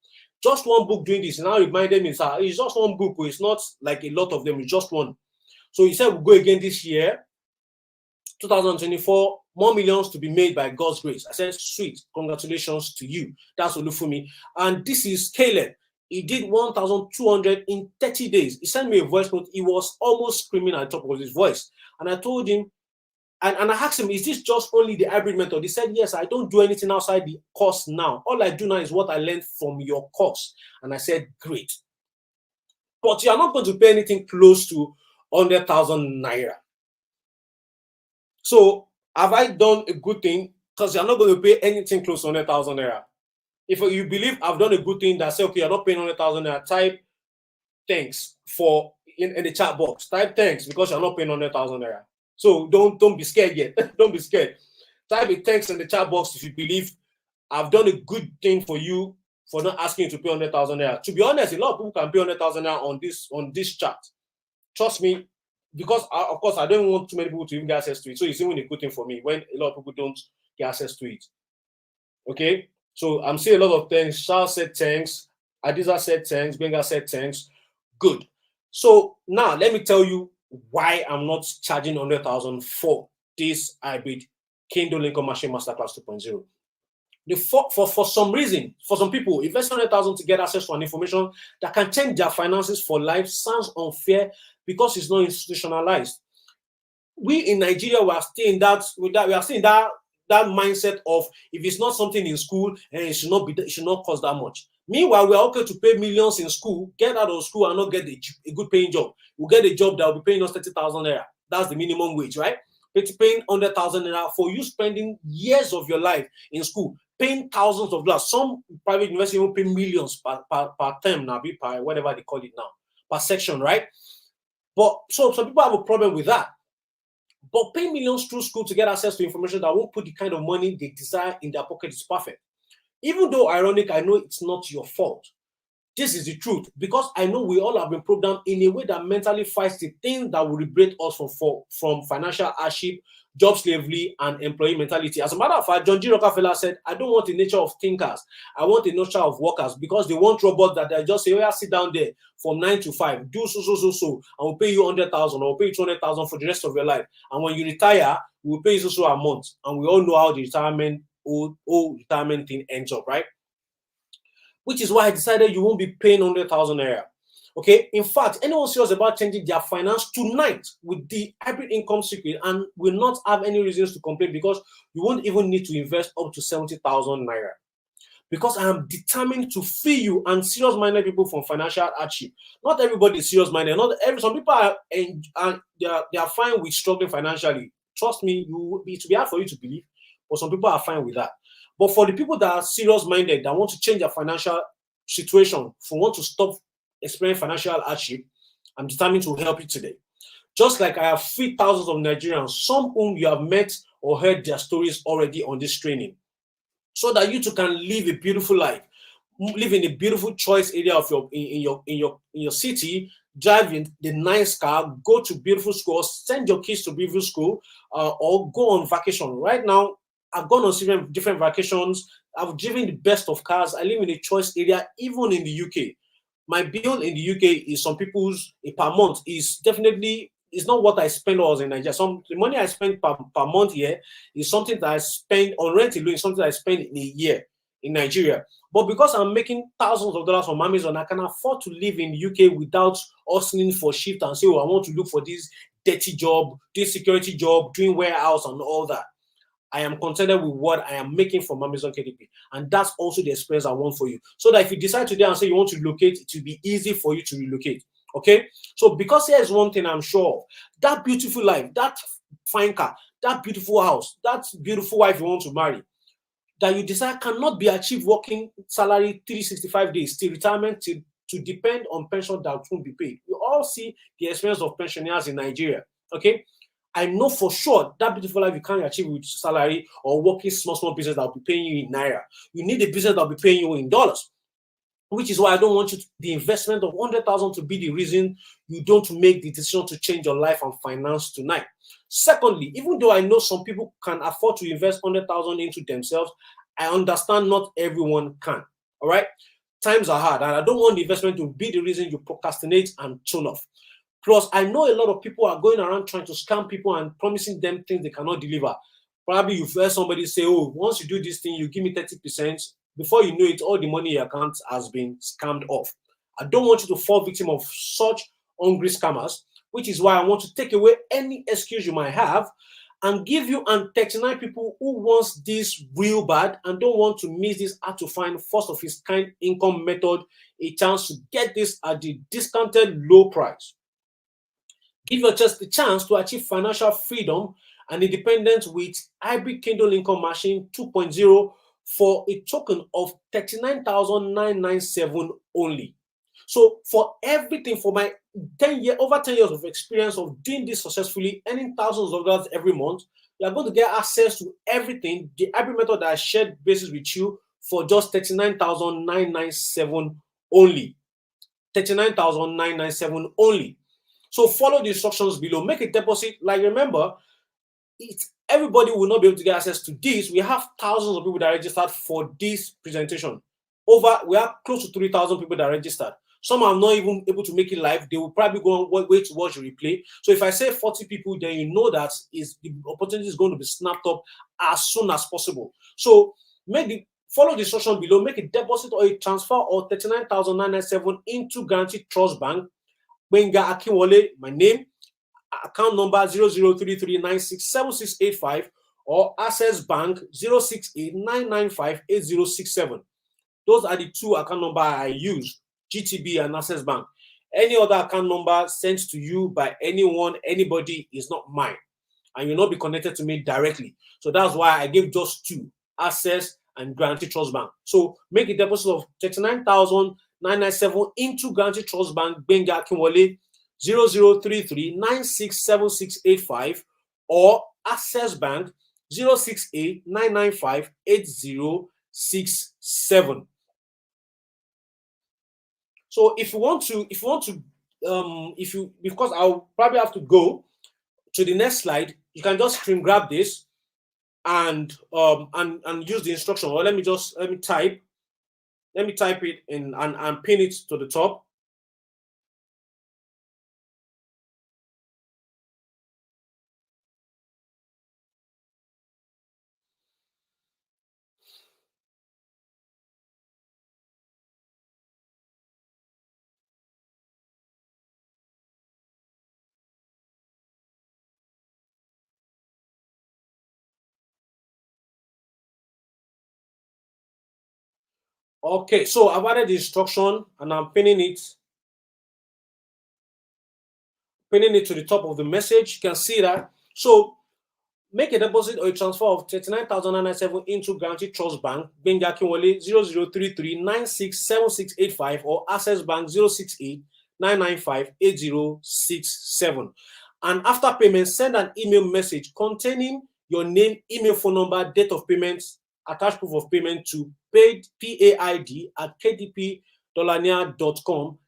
Just one book doing this. Now reminded me, sir, it's just one book. It's not like a lot of them. It's just one. So he said we'll go again this year, 2024. More millions to be made by God's grace. I said, sweet, congratulations to you. That's Olufumi. And this is Caleb. He did 1,200 in 30 days. He sent me a voice note. He was almost screaming at the top of his voice. And I told him, and I asked him, is this just only the hybrid method? He said, yes, I don't do anything outside the course now. All I do now is what I learned from your course. And I said, great. But you're not going to pay anything close to 100,000 naira. So, have I done a good thing? Because you're not going to pay anything close to 100,000 naira. If you believe I've done a good thing that say, okay, you're not paying 100,000 naira, type thanks in the chat box. Type thanks because you're not paying 100,000 naira. So don't be scared yet. Don't be scared. Type a thanks in the chat box if you believe I've done a good thing for you for not asking you to pay 100,000 naira. To be honest, a lot of people can pay 100,000 naira on this chat. Trust me. Because, of course, I don't want too many people to even get access to it. So it's even a good thing for me when a lot of people don't get access to it. Okay? So I'm seeing a lot of things. Charles said thanks. Adiza said thanks. Benga said thanks. Good. So now let me tell you why I'm not charging 100,000 for this hybrid Kindle Lincoln Machine Masterclass 2.0. For some reason, for some people, investing 100,000 to get access to an information that can change their finances for life sounds unfair because it's not institutionalized. We in Nigeria, we are still in that mindset of, if it's not something in school, it should not cost that much. Meanwhile, we are okay to pay millions in school, get out of school and not get a good paying job. We'll get a job that will be paying us 30,000 naira. That's the minimum wage, right? Paying 100,000 naira for you spending years of your life in school, paying thousands of dollars. Some private universities will pay millions per term now, per whatever they call it now, per section, right? But so some people have a problem with that. But paying millions through school to get access to information that won't put the kind of money they desire in their pocket is perfect. Even though ironic, I know it's not your fault. This is the truth, because I know we all have been programmed in a way that mentally fights the things that will liberate us from financial hardship, job slavery, and employee mentality. As a matter of fact, John G. Rockefeller said, I don't want the nature of thinkers. I want the nature of workers, because they want robots that they just say, oh yeah, sit down there from 9 to 5, do so, and we'll pay you 100,000 or we'll pay you 200,000 for the rest of your life. And when you retire, we'll pay you so a month. And we all know how the old retirement thing ends up, right? Which is why I decided you won't be paying 100,000 naira. Okay. In fact, anyone serious about changing their finance tonight with the hybrid income secret and will not have any reasons to complain, because you won't even need to invest up to 70,000 naira. Because I am determined to free you and serious-minded people from financial hardship. Not everybody is serious-minded. Some people they are fine with struggling financially. Trust me, it will be hard for you to believe, but some people are fine with that. But for the people that are serious-minded, that want to change their financial situation, who want to stop experiencing financial hardship, I'm determined to help you today. Just like I have freed thousands of Nigerians, some whom you have met or heard their stories already on this training, so that you too can live a beautiful life, live in a beautiful choice area of your city, drive in the nice car, go to beautiful school, send your kids to beautiful school, or go on vacation. Right now, I've gone on different vacations. I've driven the best of cars. I live in a choice area, even in the UK. My bill in the UK is some people's per month is definitely is not what I spend when I was in Nigeria. The money I spend per month here is something that I spend on rent alone, is something I spend in a year in Nigeria. But because I'm making thousands of dollars from Amazon, I can afford to live in the UK without hustling for shift and say, oh, I want to look for this dirty job, this security job, doing warehouse and all that. I am contented with what I am making from Amazon KDP. And that's also the experience I want for you. So that if you decide today and say you want to relocate, it will be easy for you to relocate. Okay? So because here's one thing I'm sure of. That beautiful life, that fine car, that beautiful house, that beautiful wife you want to marry, that you decide cannot be achieved working salary 365 days till retirement, to depend on pension that won't be paid. You all see the experience of pensioners in Nigeria. Okay? I know for sure that beautiful life you can't achieve with salary or working small business that will be paying you in naira. You need a business that will be paying you in dollars, which is why I don't want the investment of 100,000 to be the reason you don't make the decision to change your life and finance tonight. Secondly, even though I know some people can afford to invest 100,000 into themselves, I understand not everyone can. All right, times are hard, and I don't want the investment to be the reason you procrastinate and tune off. Plus, I know a lot of people are going around trying to scam people and promising them things they cannot deliver. Probably you've heard somebody say, oh, once you do this thing, you give me 30%. Before you know it, all the money in your account has been scammed off. I don't want you to fall victim of such hungry scammers, which is why I want to take away any excuse you might have and give you and 39 people who wants this real bad and don't want to miss this hard to find first of its kind income method a chance to get this at the discounted low price. Give yourself the chance to achieve financial freedom and independence with hybrid Kindle Income Machine 2.0 for a token of 39,997 only. So for everything, for my over 10 years of experience of doing this successfully, earning thousands of dollars every month, you are going to get access to everything, the hybrid method that I shared basis with you for just 39,997 only. 39,997 only. So follow the instructions below. Make a deposit. Like, remember, everybody will not be able to get access to this. We have thousands of people that registered for this presentation. We have close to 3,000 people that registered. Some are not even able to make it live. They will probably go and wait to watch the replay. So if I say 40 people, then you know that the opportunity is going to be snapped up as soon as possible. So follow the instruction below. Make a deposit or a transfer of 39,997 into Guaranteed Trust Bank. Benga Akinwole, my name, account number 0033967685, or Access Bank 06899580067. Those are the two account number I use, GTB and Access Bank. Any other account number sent to you by anyone, anybody, is not mine, and you'll not be connected to me directly. So that's why I gave just two, Access and Guaranteed Trust Bank. So make a deposit of 39,997 into Guaranteed Trust Bank, Benga Akinwole, 0033967685, or Access Bank 06899580067. So because I'll probably have to go to the next slide, you can just screen grab this and use the instruction. Or let me type it in and pin it to the top. Okay, so I've added the instruction and I'm pinning it to the top of the message. You can see that. So make a deposit or a transfer of 39,997 into Guaranteed Trust Bank, Benga Akinwole, 0033967685, or Access Bank 06899580067. And after payment, send an email message containing your name, email, phone number, date of payment, attached proof of payment to paid@kdpdollarnia.com.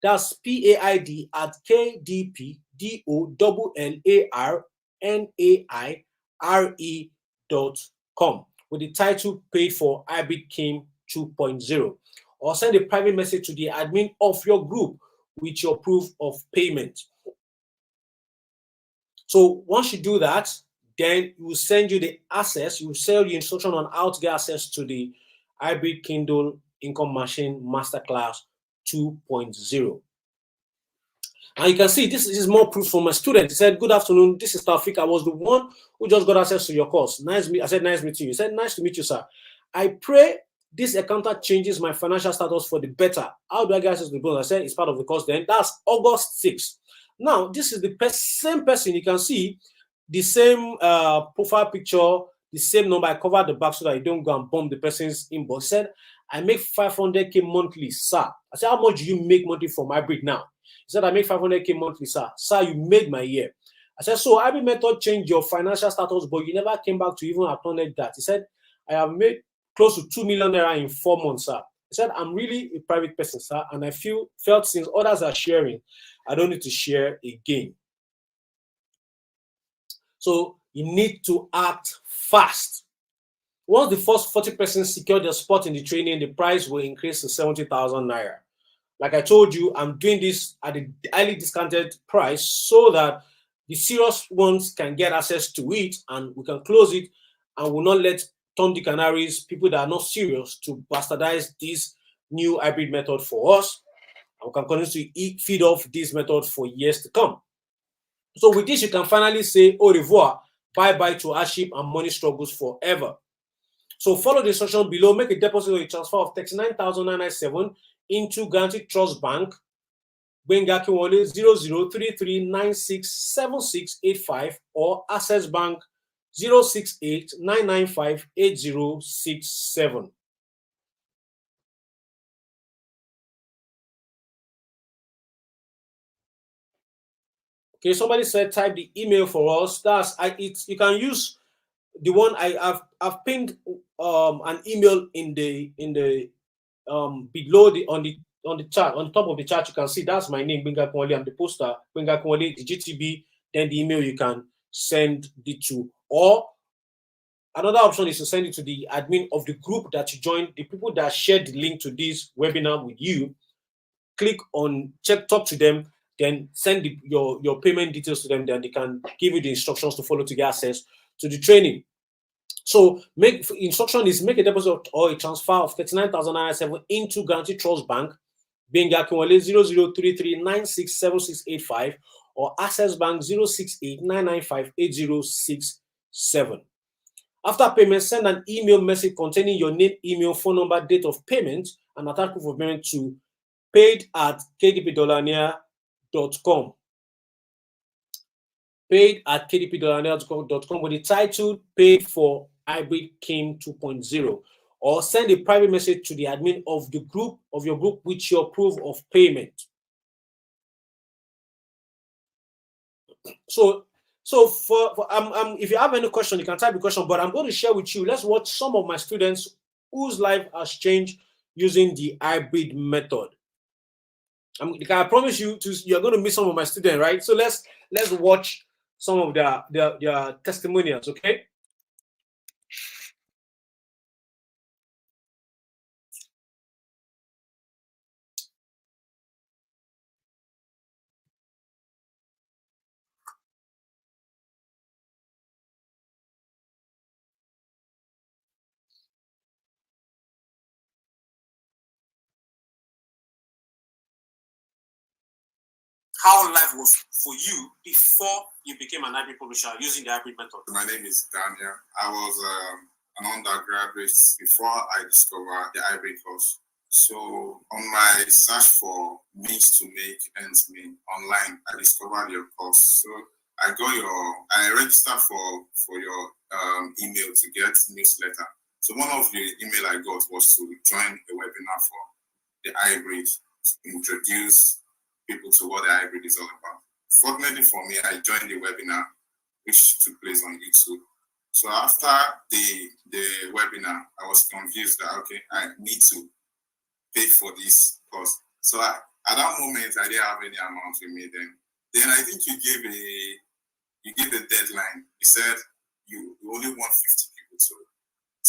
That's paid@kdpdollarnia.com with the title Paid for Hybrid King 2.0. Or send a private message to the admin of your group with your proof of payment. So once you do that, then we will send you the access. You will send the instruction on how to get access to the Hybrid Kindle Income Machine Masterclass 2.0. And you can see this is more proof from my student. He said, "Good afternoon. This is Taufik. I was the one who just got access to your course. I said, nice meeting you. He said, nice to meet you, sir. I pray this encounter changes my financial status for the better. How do I get access to the bonus?" I said, it's part of the course then. That's August 6th. Now, this is the same person. You can see the same profile picture, the same number. I covered the back so that you don't go and bomb the person's inbox. He said, "I make 500K monthly, sir." I said, "How much do you make monthly from hybrid now?" He said, "I make 500K monthly, sir." "Sir, you made my year." I said, "So hybrid method changed your financial status, but you never came back to even acknowledge that." He said, "I have made close to 2 million naira in 4 months, sir." He said, "I'm really a private person, sir, and I felt since others are sharing, I don't need to share again." So you need to act fast. Once the first 40 persons secure their spot in the training, the price will increase to 70,000 naira. Like I told you, I'm doing this at a highly discounted price so that the serious ones can get access to it and we can close it, and will not let Tom, Dick, and Harry's, people that are not serious, to bastardize this new hybrid method for us. And we can continue to feed off this method for years to come. So with this, you can finally say au revoir, bye-bye to hardship and money struggles forever. So follow the instruction below. Make a deposit or a transfer of 39,997 into Guaranteed Trust Bank, Benga Akinwole, 0033967685, or Access Bank 06899580067. Okay, somebody said type the email for us. You can use the one I've pinned an email in the below on the chart, on top of the chart. You can see that's my name, Benga Akinwole. I'm the poster, Benga Akinwole, the GTB, then the email you can send it to. Or another option is to send it to the admin of the group that you joined, the people that shared the link to this webinar with you talk to them, then send your payment details to them, then they can give you the instructions to follow to get access to the training. So instruction is make a deposit or a transfer of 39,997 into Guarantee Trust Bank, being Akinwale 0033967685 or Access Bank 06899588067. After payment, send an email message containing your name, email, phone number, date of payment, and attach proof of payment to paid@kdpdollarair.com. paid@kdpdollarair.com with the title "Paid for Hybrid Kim 2.0," or send a private message to the admin of your group with your proof of payment. So if you have any question, you can type the question, but I'm going to share with you. Let's watch some of my students whose life has changed using the hybrid method. I promise you're going to meet some of my students, right? So let's watch some of their testimonials, okay? How life was for you before you became an hybrid publisher using the hybrid method. My name is Daniel. I was an undergraduate before I discovered the hybrid course. So on my search for means to make ends meet online, I discovered your course. So I registered for your email to get newsletter. So one of the email I got was to join a webinar for the hybrid, to introduce people to what the hybrid is all about. Fortunately for me, I joined the webinar, which took place on YouTube. So after the webinar, I was confused that, okay, I need to pay for this course. So at that moment, I didn't have any amount with me then. Then I think you gave a deadline. You said you only want 50 people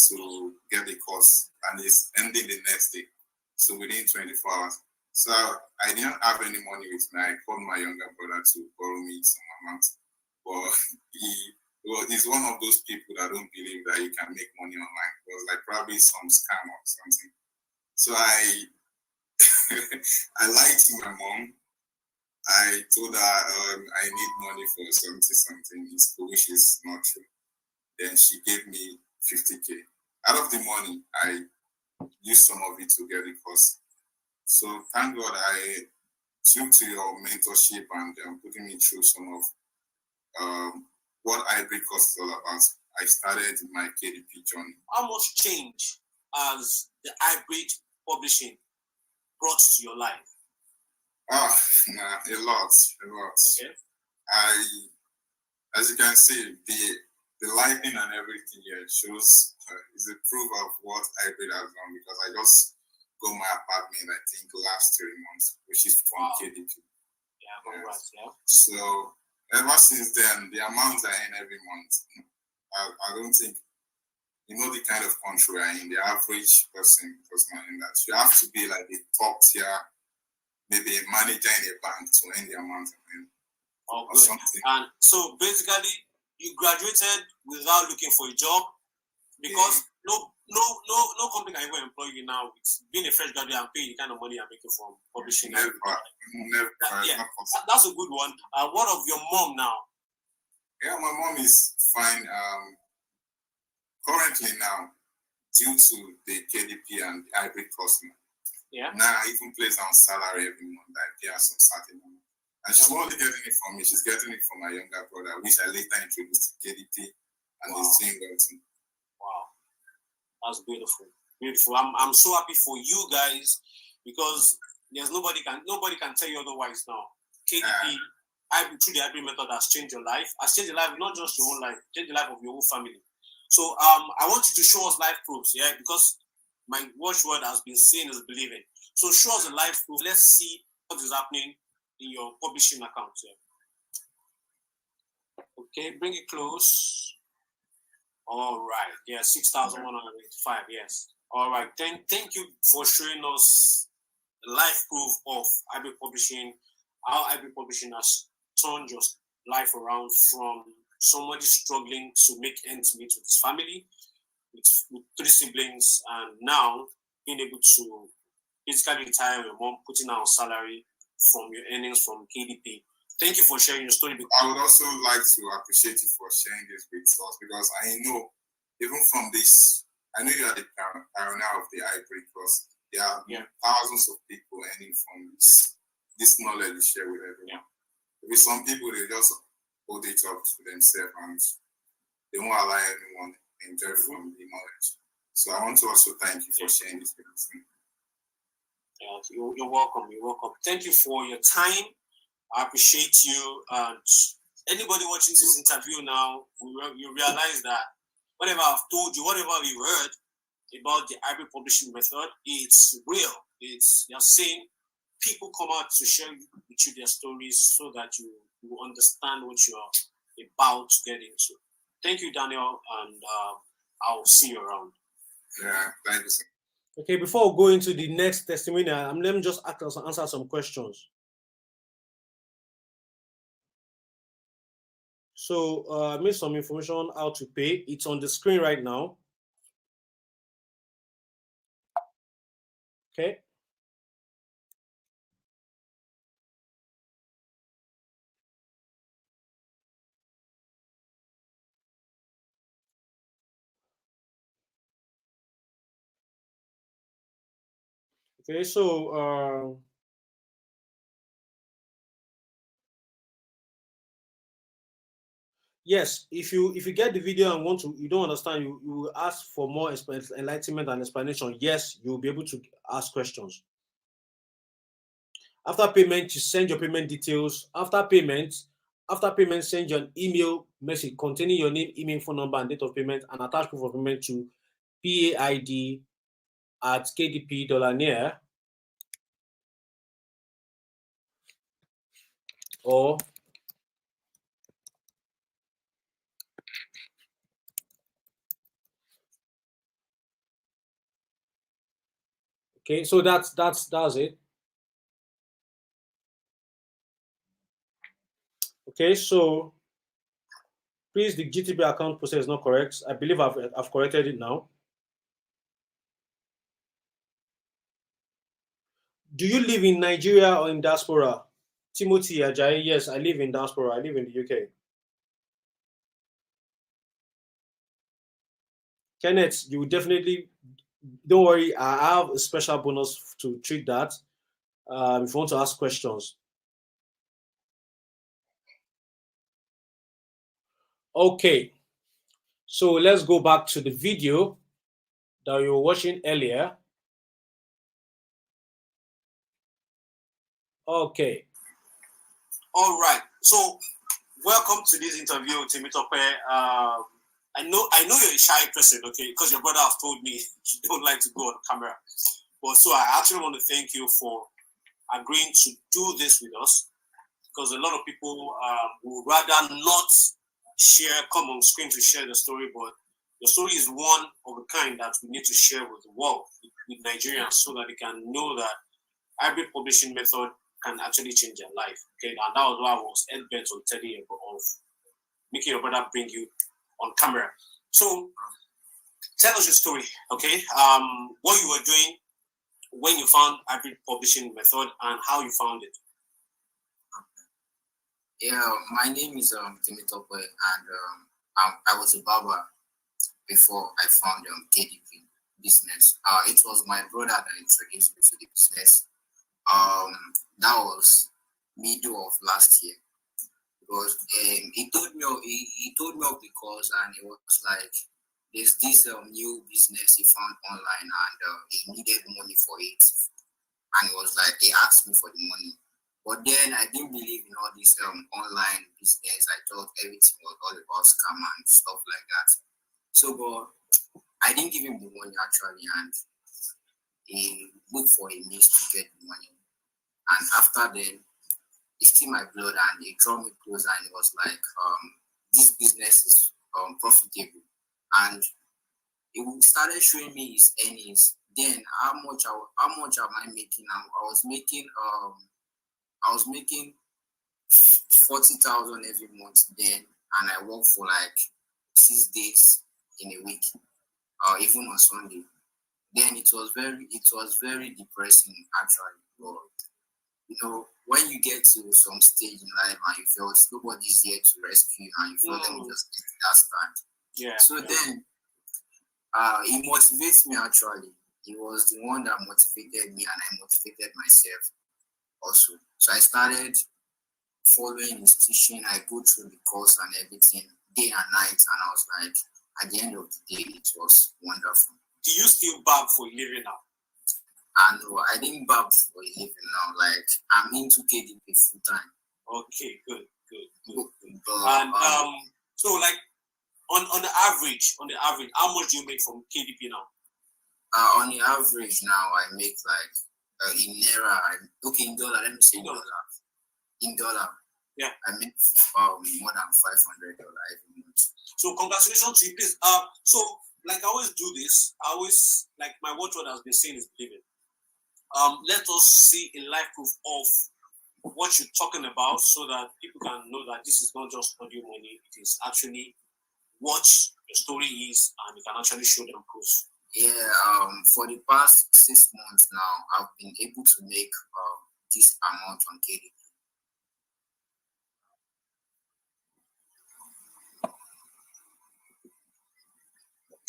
to get the course, and it's ending the next day. So within 24 hours. So I didn't have any money with me. I called my younger brother to borrow me some amount. But he's one of those people that don't believe that you can make money online. It was like probably some scam or something. So I lied to my mom. I told her I need money for something in school, which is not true. Then she gave me 50K. Out of the money, I used some of it to get the course. So thank God I took to your mentorship and putting me through some of what hybrid course is all about. I started my KDP journey. How much change has the hybrid publishing brought to your life? A lot. Okay. As you can see, the lighting and everything here shows is a proof of what hybrid has done, because I just got my apartment, I think, last 3 months, which is from KDP. Yeah, congrats, yeah. So ever since then, the amount I earn every month, I don't think, you know, the kind of country we're in, the average person does not earn that. You have to be like a top tier, maybe a manager in a bank to earn the amount of money. Or something. And so basically, you graduated without looking for a job, because no company can even employ you now with being a fresh graduate and paying the kind of money you're making from publishing. Never. That's a good one. What of your mom now? Yeah, my mom is fine. Currently now, due to the KDP and the hybrid course, now I even place on salary every month. I pay her some certain money. And she's not only getting it from me, she's getting it from my younger brother, which I later introduced to KDP, and he's doing well too. Wow. That's beautiful. Beautiful. I'm so happy for you guys, because there's nobody can tell you otherwise now. KDP, through the hybrid method, has changed your life. Has changed the life, not just your own life, changed the life of your whole family. So I want you to show us life proofs, because my watchword has been seeing is believing. So show us a life proof. Let's see what is happening in your publishing account here. Okay, bring it close. All right. Yeah, 6,185. Yes. All right. Thank you for showing us life proof of hybrid publishing, how hybrid publishing has turned your life around from somebody struggling to make ends meet with his family, with 3 siblings, and now being able to basically retire your mom, putting out salary from your earnings from KDP. Thank you for sharing your story. I would also like to appreciate you for sharing this with us, because I know, even from this, I know you are the pioneer of the hybrid, because there are thousands of people earning from this knowledge you share with everyone. With some people, they just hold it up to themselves and they won't allow anyone enjoy from the knowledge. So I want to also thank you for sharing this with us. You're welcome. You're welcome. Thank you for your time. I appreciate you. And anybody watching this interview now, you realize that whatever I've told you, whatever you heard about the hybrid publishing method, it's real. You're saying people come out to share with you their stories so that you understand what you're about to get into. Thank you, Daniel, and I'll see you around. Yeah, thank you, sir. Okay, before we go into the next testimonial, let me just answer some questions. So I made some information on how to pay. It's on the screen right now. Okay. Okay, so yes, if you get the video and you don't understand, you will ask for more enlightenment and explanation. Yes, you will be able to ask questions. After payment, you send your payment details. After payment, send you an email message containing your name, email, phone number, and date of payment, and attach proof of payment to PAID@KDP or okay, so that's it. Okay, so please, the GTP account process is not correct. I believe I've corrected it now. Do you live in Nigeria or in diaspora? Timothy Ajayi, yes, I live in diaspora. I live in the UK. Kenneth, you definitely, don't worry, I have a special bonus to treat that if you want to ask questions. Okay, so let's go back to the video that you were watching earlier. Okay. All right. So, welcome to this interview, Temitope. I know you're a shy person, okay, because your brother has told me you don't like to go on camera. But so I actually want to thank you for agreeing to do this with us, because a lot of people would rather not come on screen to share the story, but the story is one of a kind that we need to share with the world, with Nigerians, so that they can know that hybrid publishing method can actually change their life. Okay, and that was why I was bent on telling you of making your brother bring you on camera. So tell us your story, okay? What you were doing when you found hybrid publishing method and how you found it. Yeah, my name is Temitope, and I was a barber before I found KDP business. It was my brother that introduced me to the business. That was middle of last year, because he told me of the course, and it was like there's this new business he found online, and he needed money for it, and it was like he asked me for the money. But then I didn't believe in all this online business. I thought everything was all about scam and stuff like that. So, but I didn't give him the money actually, and he looked for a means to get the money. And after then, he still my blood, and he drew me closer, and it was like, this business is profitable. And he started showing me his earnings Then how much am I making now? I was making 40,000 every month then, and I work for like 6 days in a week, or even on Sunday. Then it was very depressing actually. But you know, when you get to some stage in life and you feel nobody's here to rescue you, and you feel let me just take that stand. Yeah. So then he motivates me actually. He was the one that motivated me, and I motivated myself also. So I started following his teaching. I go through the course and everything day and night, and I was like, at the end of the day, it was wonderful. Do you still barb for a living now? No, I didn't barb for a living now. Like I'm into KDP full time. Okay, good. But, And so like on the average, how much do you make from KDP now? On the average now, I make like in naira. Okay, in dollar. Let me say dollar. In dollar, yeah, I make more than $500 every month. So congratulations to you, please. So like I always do this. I always like my watchword has been saying is believing. Let us see a live proof of what you're talking about, so that people can know that this is not just audio money. It is actually what your story is, and you can actually show them proofs. Yeah. For the past 6 months now, I've been able to make this amount on KDP.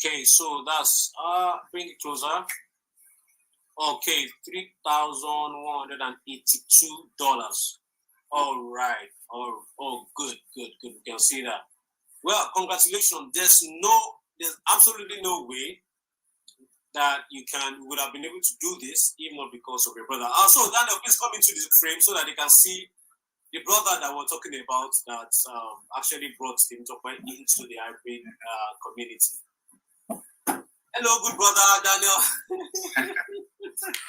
Okay, so that's bring it closer. Okay, $3,182. All right. Oh, good. We can see that. Well, congratulations. There's absolutely no way that you would have been able to do this if not because of your brother. So Daniel, please come into the frame so that they can see the brother that we're talking about that actually brought him into the hybrid community. Hello, good brother Daniel.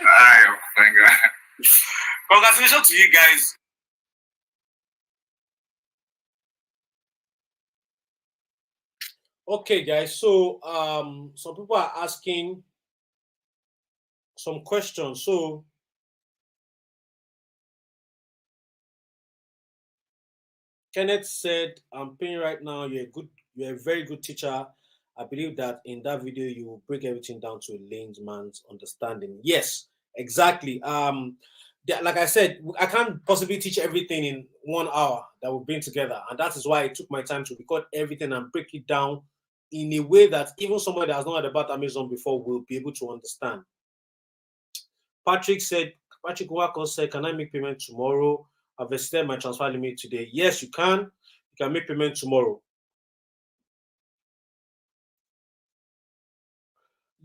Hi, thank God. Congratulations to you guys. Okay, guys. So some people are asking some questions. So Kenneth said, I'm paying right now. You're a very good teacher. I believe that in that video you will break everything down to a layman's understanding. Yes, exactly. Like I said, I can't possibly teach everything in 1 hour that we'll bring together, and that is why I took my time to record everything and break it down in a way that even somebody that has not heard about Amazon before will be able to understand. Patrick Wako said, can I make payment tomorrow? I've extended my transfer limit today. Yes, you can. You can make payment tomorrow.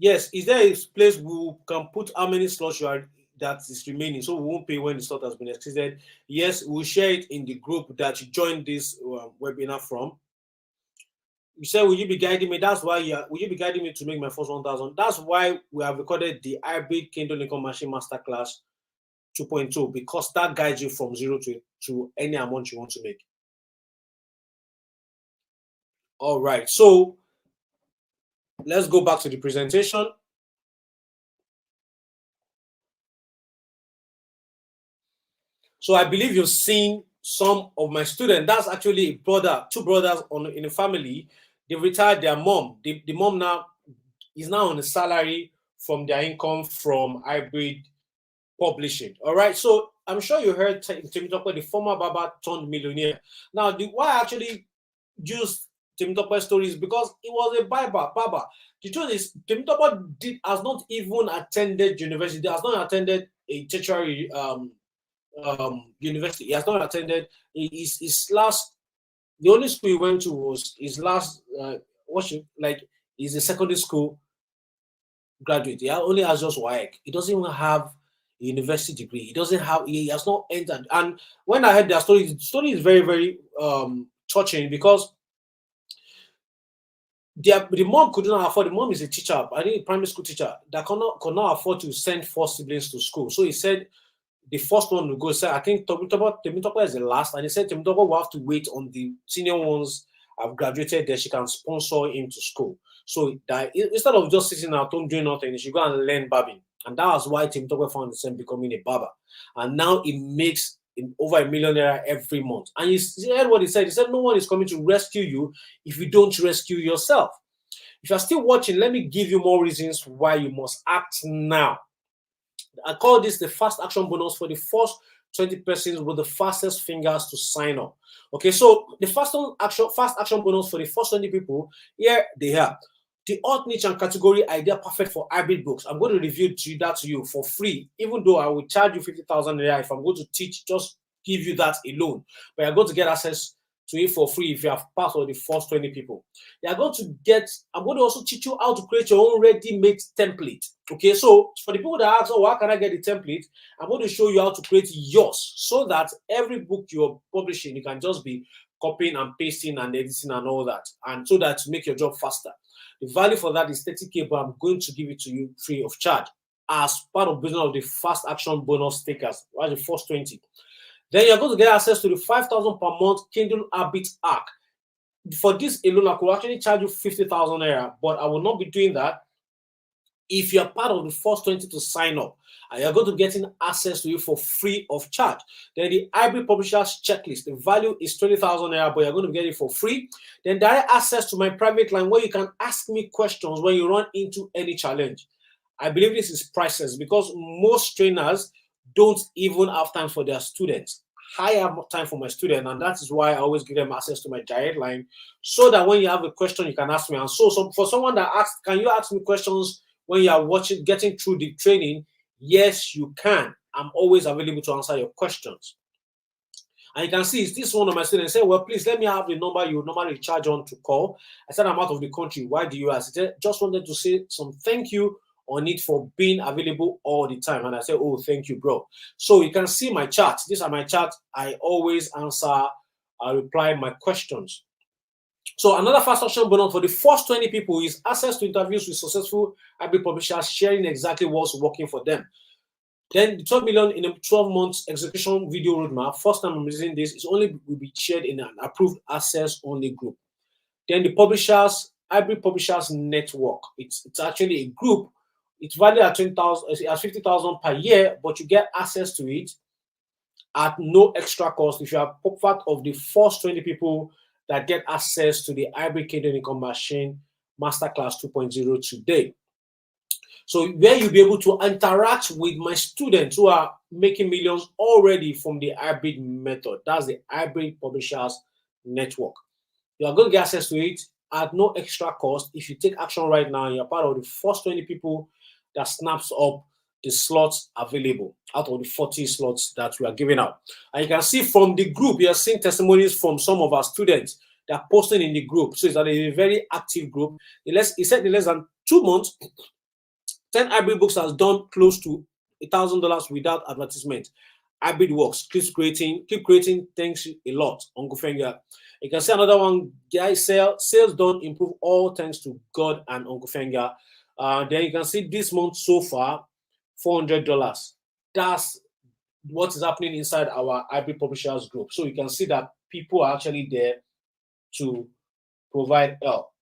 Yes, is there a place we can put how many slots that is remaining, so we won't pay when the slot has been exceeded? Yes, we'll share it in the group that you joined this webinar from. You said, will you be guiding me? That's why will you be guiding me to make my first 1,000? That's why we have recorded the hybrid Kindle Income Machine Masterclass 2.2, because that guides you from 0 to any amount you want to make. All right, so let's go back to the presentation. So I believe you've seen some of my students. That's actually two brothers in a family. They retired their mom. The mom now is now on a salary from their income from hybrid publishing. All right. So I'm sure you heard Temitope, the former barber turned millionaire. Now, why I actually used Temitope's stories, because it was a barber. The truth is, Temitope has not even attended university. Has not attended a tertiary university. He has not attended his last. The only school he went to was his last. He's a secondary school graduate. He only has just WAEC. He doesn't even have a university degree. He has not entered. And when I heard their story, the story is very, very touching, because the mom could not afford. The mom is a teacher, I think a primary school teacher that could not afford to send 4 siblings to school. So he said the first one will go. So I think Temitope is the last, and he said Temitope will have to wait on the senior ones have graduated, then she can sponsor him to school. So that instead of just sitting at home doing nothing, you should go and learn barbing. And that was why Tim Tokwe found himself becoming a barber. And now he makes over $1 million every month. And you heard what he said. He said, no one is coming to rescue you if you don't rescue yourself. If you're still watching, let me give you more reasons why you must act now. I call this the fast action bonus for the first 20 persons with the fastest fingers to sign up. Okay, so the fast action bonus for the first 20 people, here they are. The odd niche and category idea perfect for hybrid books. I'm going to review that to you for free, even though I will charge you 50,000 if I'm going to teach, just give you that alone. But you're going to get access to it for free if you have part of the first 20 people. I'm going to also teach you how to create your own ready-made template. Okay, so for the people that ask, oh, how can I get the template? I'm going to show you how to create yours so that every book you're publishing, you can just be copying and pasting and editing and all that. And so that to make your job faster. The value for that is 30K, but I'm going to give it to you free of charge as part of business of the fast action bonus takers, right? The first 20. Then you're going to get access to the 5,000 per month Kindle Habit Hack. For this alone, I could actually charge you 50,000 naira, but I will not be doing that if you're part of the first 20 to sign up. And you're going to get access to it for free of charge. Then the hybrid publishers checklist, the value is 20,000 naira, but you're going to get it for free. Then direct access to my private line where you can ask me questions when you run into any challenge. I believe this is priceless because most trainers don't even have time for their students. I have time for my student, and that is why I always give them access to my direct line so that when you have a question, you can ask me. And so for someone that asks, can you ask me questions when you are getting through the training? Yes, you can. I'm always available to answer your questions. And you can see, is this one of my students say, well, please let me have the number you normally charge on to call. I said, I'm out of the country. Why do you ask? I said, just wanted to say some thank you on it for being available all the time. And I said, oh, thank you, bro. So you can see my chat. These are my chat. I always answer, I reply my questions. So another fast action bonus for the first 20 people is access to interviews with successful hybrid publishers sharing exactly what's working for them. Then the 12 million in a 12 months execution video roadmap. First time I'm using this, is only will be shared in an approved access only group. Then the publishers, hybrid publishers network. It's actually a group. It's valued at 50,000 per year, but you get access to it at no extra cost if you are part of the first 20 people that get access to the hybrid Kindle income machine Masterclass 2.0 today. So where you'll be able to interact with my students who are making millions already from the hybrid method. That's the hybrid publishers network. You are going to get access to it at no extra cost. If you take action right now, you're part of the first 20 people that snaps up the slots available out of the 40 slots that we are giving out. And you can see from the group, you are seeing testimonies from some of our students that are posting in the group. So it's a very active group. He said in less than 2 months, 10 hybrid books has done close to $1,000 without advertisement. Hybrid works. Keep creating. Thanks a lot, Uncle Fenga. You can see another one. Guys, sales don't improve all thanks to God and Uncle Fenga. Then you can see this month so far, $400. That's what is happening inside our hybrid publishers group. So you can see that people are actually there to provide help.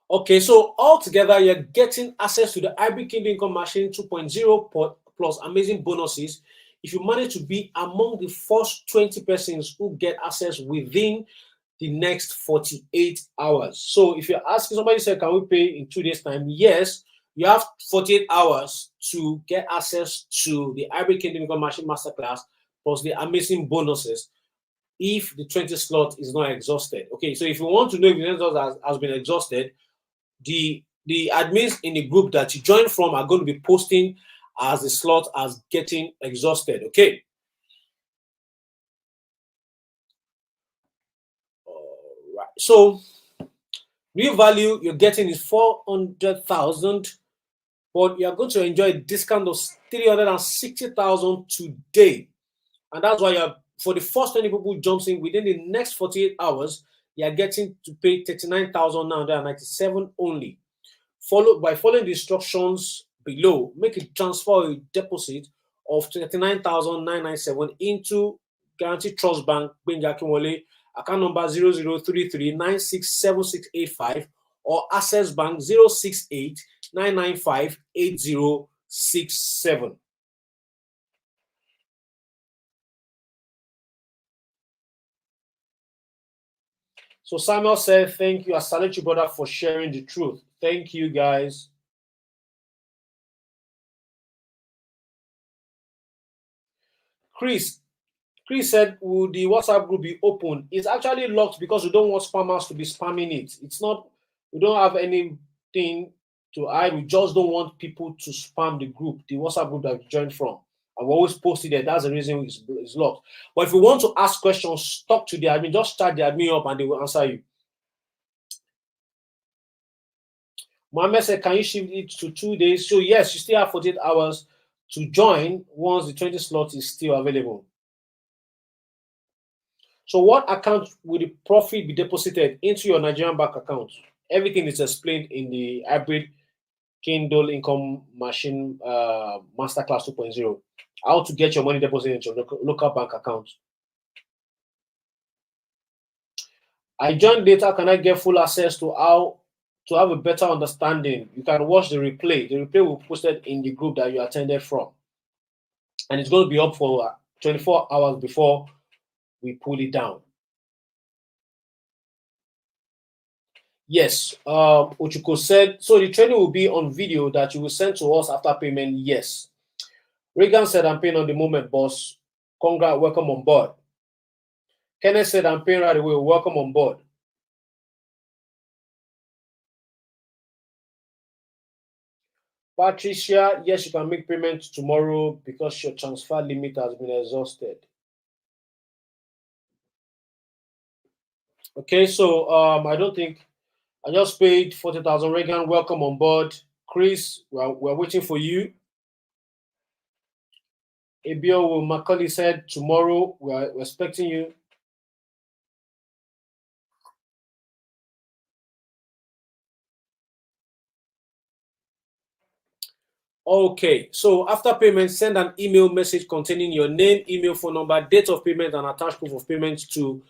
Okay, so altogether, you're getting access to the hybrid Kindle income machine 2.0 plus amazing bonuses if you manage to be among the first 20 persons who get access within the next 48 hours. So if you're asking, somebody said, can we pay in 2 days' time? Yes, you have 48 hours to get access to the hybrid Kindle income machine masterclass plus the amazing bonuses if the 20 slot is not exhausted. Okay, so if you want to know if the slot has been exhausted, the admins in the group that you join from are going to be posting as the slot as getting exhausted. Okay. All right. So real value you're getting is 400,000, but you're going to enjoy a discount of 360,000 today, and that's why you're for the first 20 people who jumps in within the next 48 hours. You're getting to pay 39,997 only. Following the instructions below, make a transfer or a deposit of 39,997 into Guaranteed Trust Bank, Benga Kimwole, Account number 0033967685 or Access Bank 068-995-8067. So Samuel said, thank you. I salute you, brother, for sharing the truth. Thank you, guys. Chris said, will the WhatsApp group be open? It's actually locked because we don't want spammers to be spamming it. It's not, we don't have anything to hide. We just don't want people to spam the group, the WhatsApp group that we joined from. And we always post it there. That's the reason it's locked. But if you want to ask questions, talk to the admin. Just start the admin up and they will answer you. Mohammed said, can you shift it to 2 days? So yes, you still have 48 hours to join once the 20 slot is still available. So what account will the profit be deposited into your Nigerian bank account? Everything is explained in the hybrid Kindle income machine Masterclass 2.0. How to get your money deposited into your local bank account. I joined data. Can I get full access to how to have a better understanding? You can watch the replay. The replay will be posted in the group that you attended from. And it's going to be up for 24 hours before we pull it down. Yes, Ochuko said, so the training will be on video that you will send to us after payment. Yes. Reagan said, I'm paying on the moment, boss. Congrats, welcome on board. Kenneth said, I'm paying right away. Welcome on board. Patricia, yes, you can make payment tomorrow because your transfer limit has been exhausted. Okay, so I don't think I just paid 40,000. Reagan, welcome on board. Chris, we're waiting for you. Abio Macaulay said tomorrow we're expecting you. Okay, so after payment, send an email message containing your name, email, phone number, date of payment, and attached proof of payment to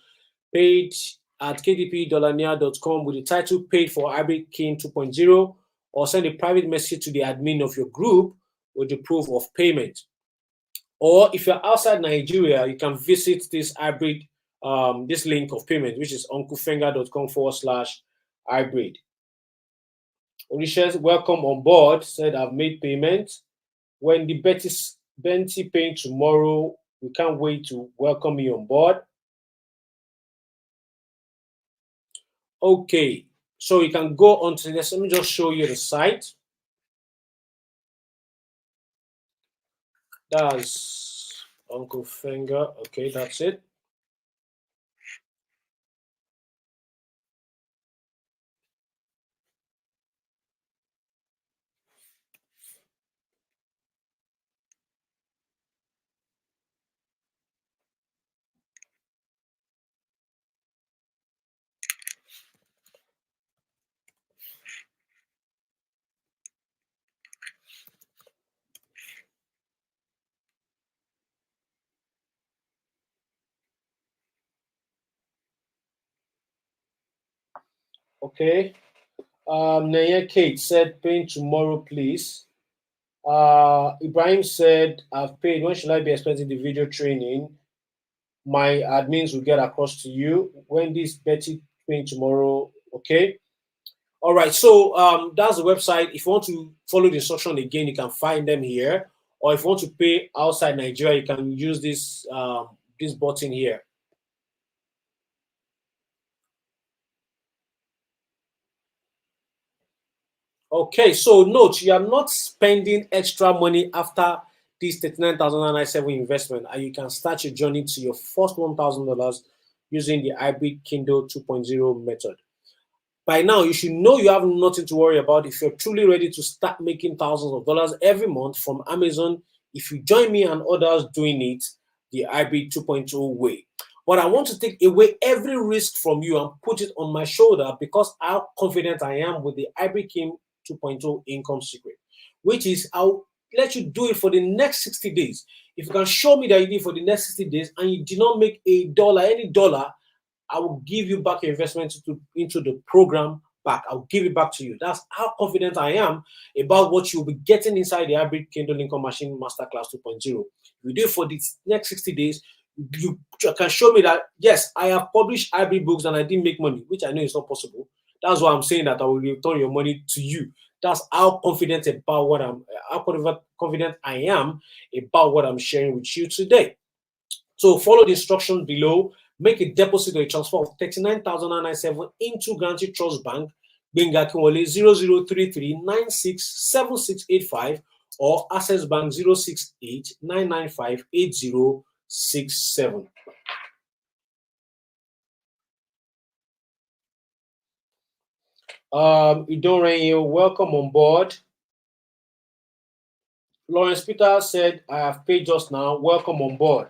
paid@kdp.com with the title Paid for Hybrid King 2.0, or send a private message to the admin of your group with the proof of payment. Or if you're outside Nigeria, you can visit this hybrid, this link of payment, which is unclefenga.com/hybrid. Orisha, welcome on board, said I've made payment. When the Benty paying tomorrow, we can't wait to welcome you on board. Okay, so you can go on to this. Let me just show you the site. That's Uncle Finger. Okay, that's it. Okay. Naya Kate said, paying tomorrow, please. Ibrahim said, I've paid. When should I be expecting the video training? My admins will get across to you. When this Betty paying tomorrow, okay? All right, so that's the website. If you want to follow the instruction again, you can find them here. Or if you want to pay outside Nigeria, you can use this this button here. Okay, so note, you are not spending extra money after this $39,997 investment, and you can start your journey to your first $1,000 using the hybrid Kindle 2.0 method. By now, you should know you have nothing to worry about if you're truly ready to start making thousands of dollars every month from Amazon. If you join me and others doing it the hybrid 2.0 way. But I want to take away every risk from you and put it on my shoulder because how confident I am with the hybrid King 2.0 income secret, which is I'll let you do it for the next 60 days. If you can show me that you did for the next 60 days and you did not make a dollar, any dollar, I will give you back your investment into the program back. I'll give it back to you. That's how confident I am about what you'll be getting inside the Hybrid Kindle Income Machine Masterclass 2.0. You do it for the next 60 days. You can show me that, yes, I have published hybrid books and I didn't make money, which I know is not possible. That's why I'm saying that I will return your money to you. That's how confident I am about what I'm sharing with you today. So follow the instructions below. Make a deposit or a transfer of 39,997 into Guaranty Trust Bank, Benga Kinwole 0033967685 or Access Bank 068-995-8067. Idorenyo, welcome on board. Lawrence Peter said, I have paid just now. Welcome on board.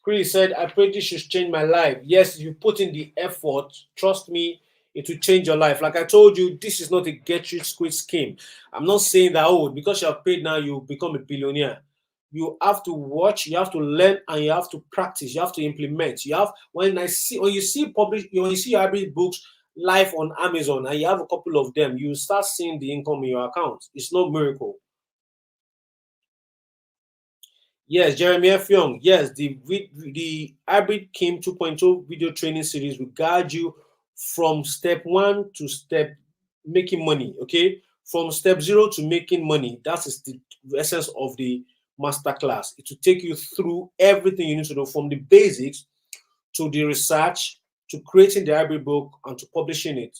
Chris said, I pray this should change my life. Yes, you put in the effort. Trust me, it will change your life. Like I told you, this is not a get-rich-quick scheme. I'm not saying that, oh, because you have paid now, you become a billionaire. You have to watch, you have to learn, and you have to practice. You have to implement. When you see your hybrid books live on Amazon, and you have a couple of them, you start seeing the income in your account. It's no miracle. Yes, Jeremy F. Young. Yes, the Hybrid Kim 2.0 video training series will guide you from step 1 to step making money. Okay, from step 0 to making money. That is the essence of the masterclass. It will take you through everything you need to know, from the basics to the research to creating the hybrid book and to publishing it,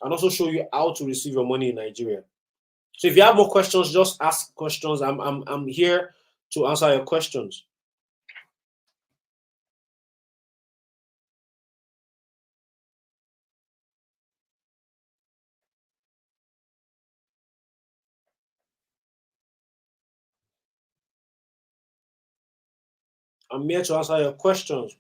and also show you how to receive your money in Nigeria. So if you have more questions, just ask questions. I'm here to answer your questions. I'm here to answer your questions.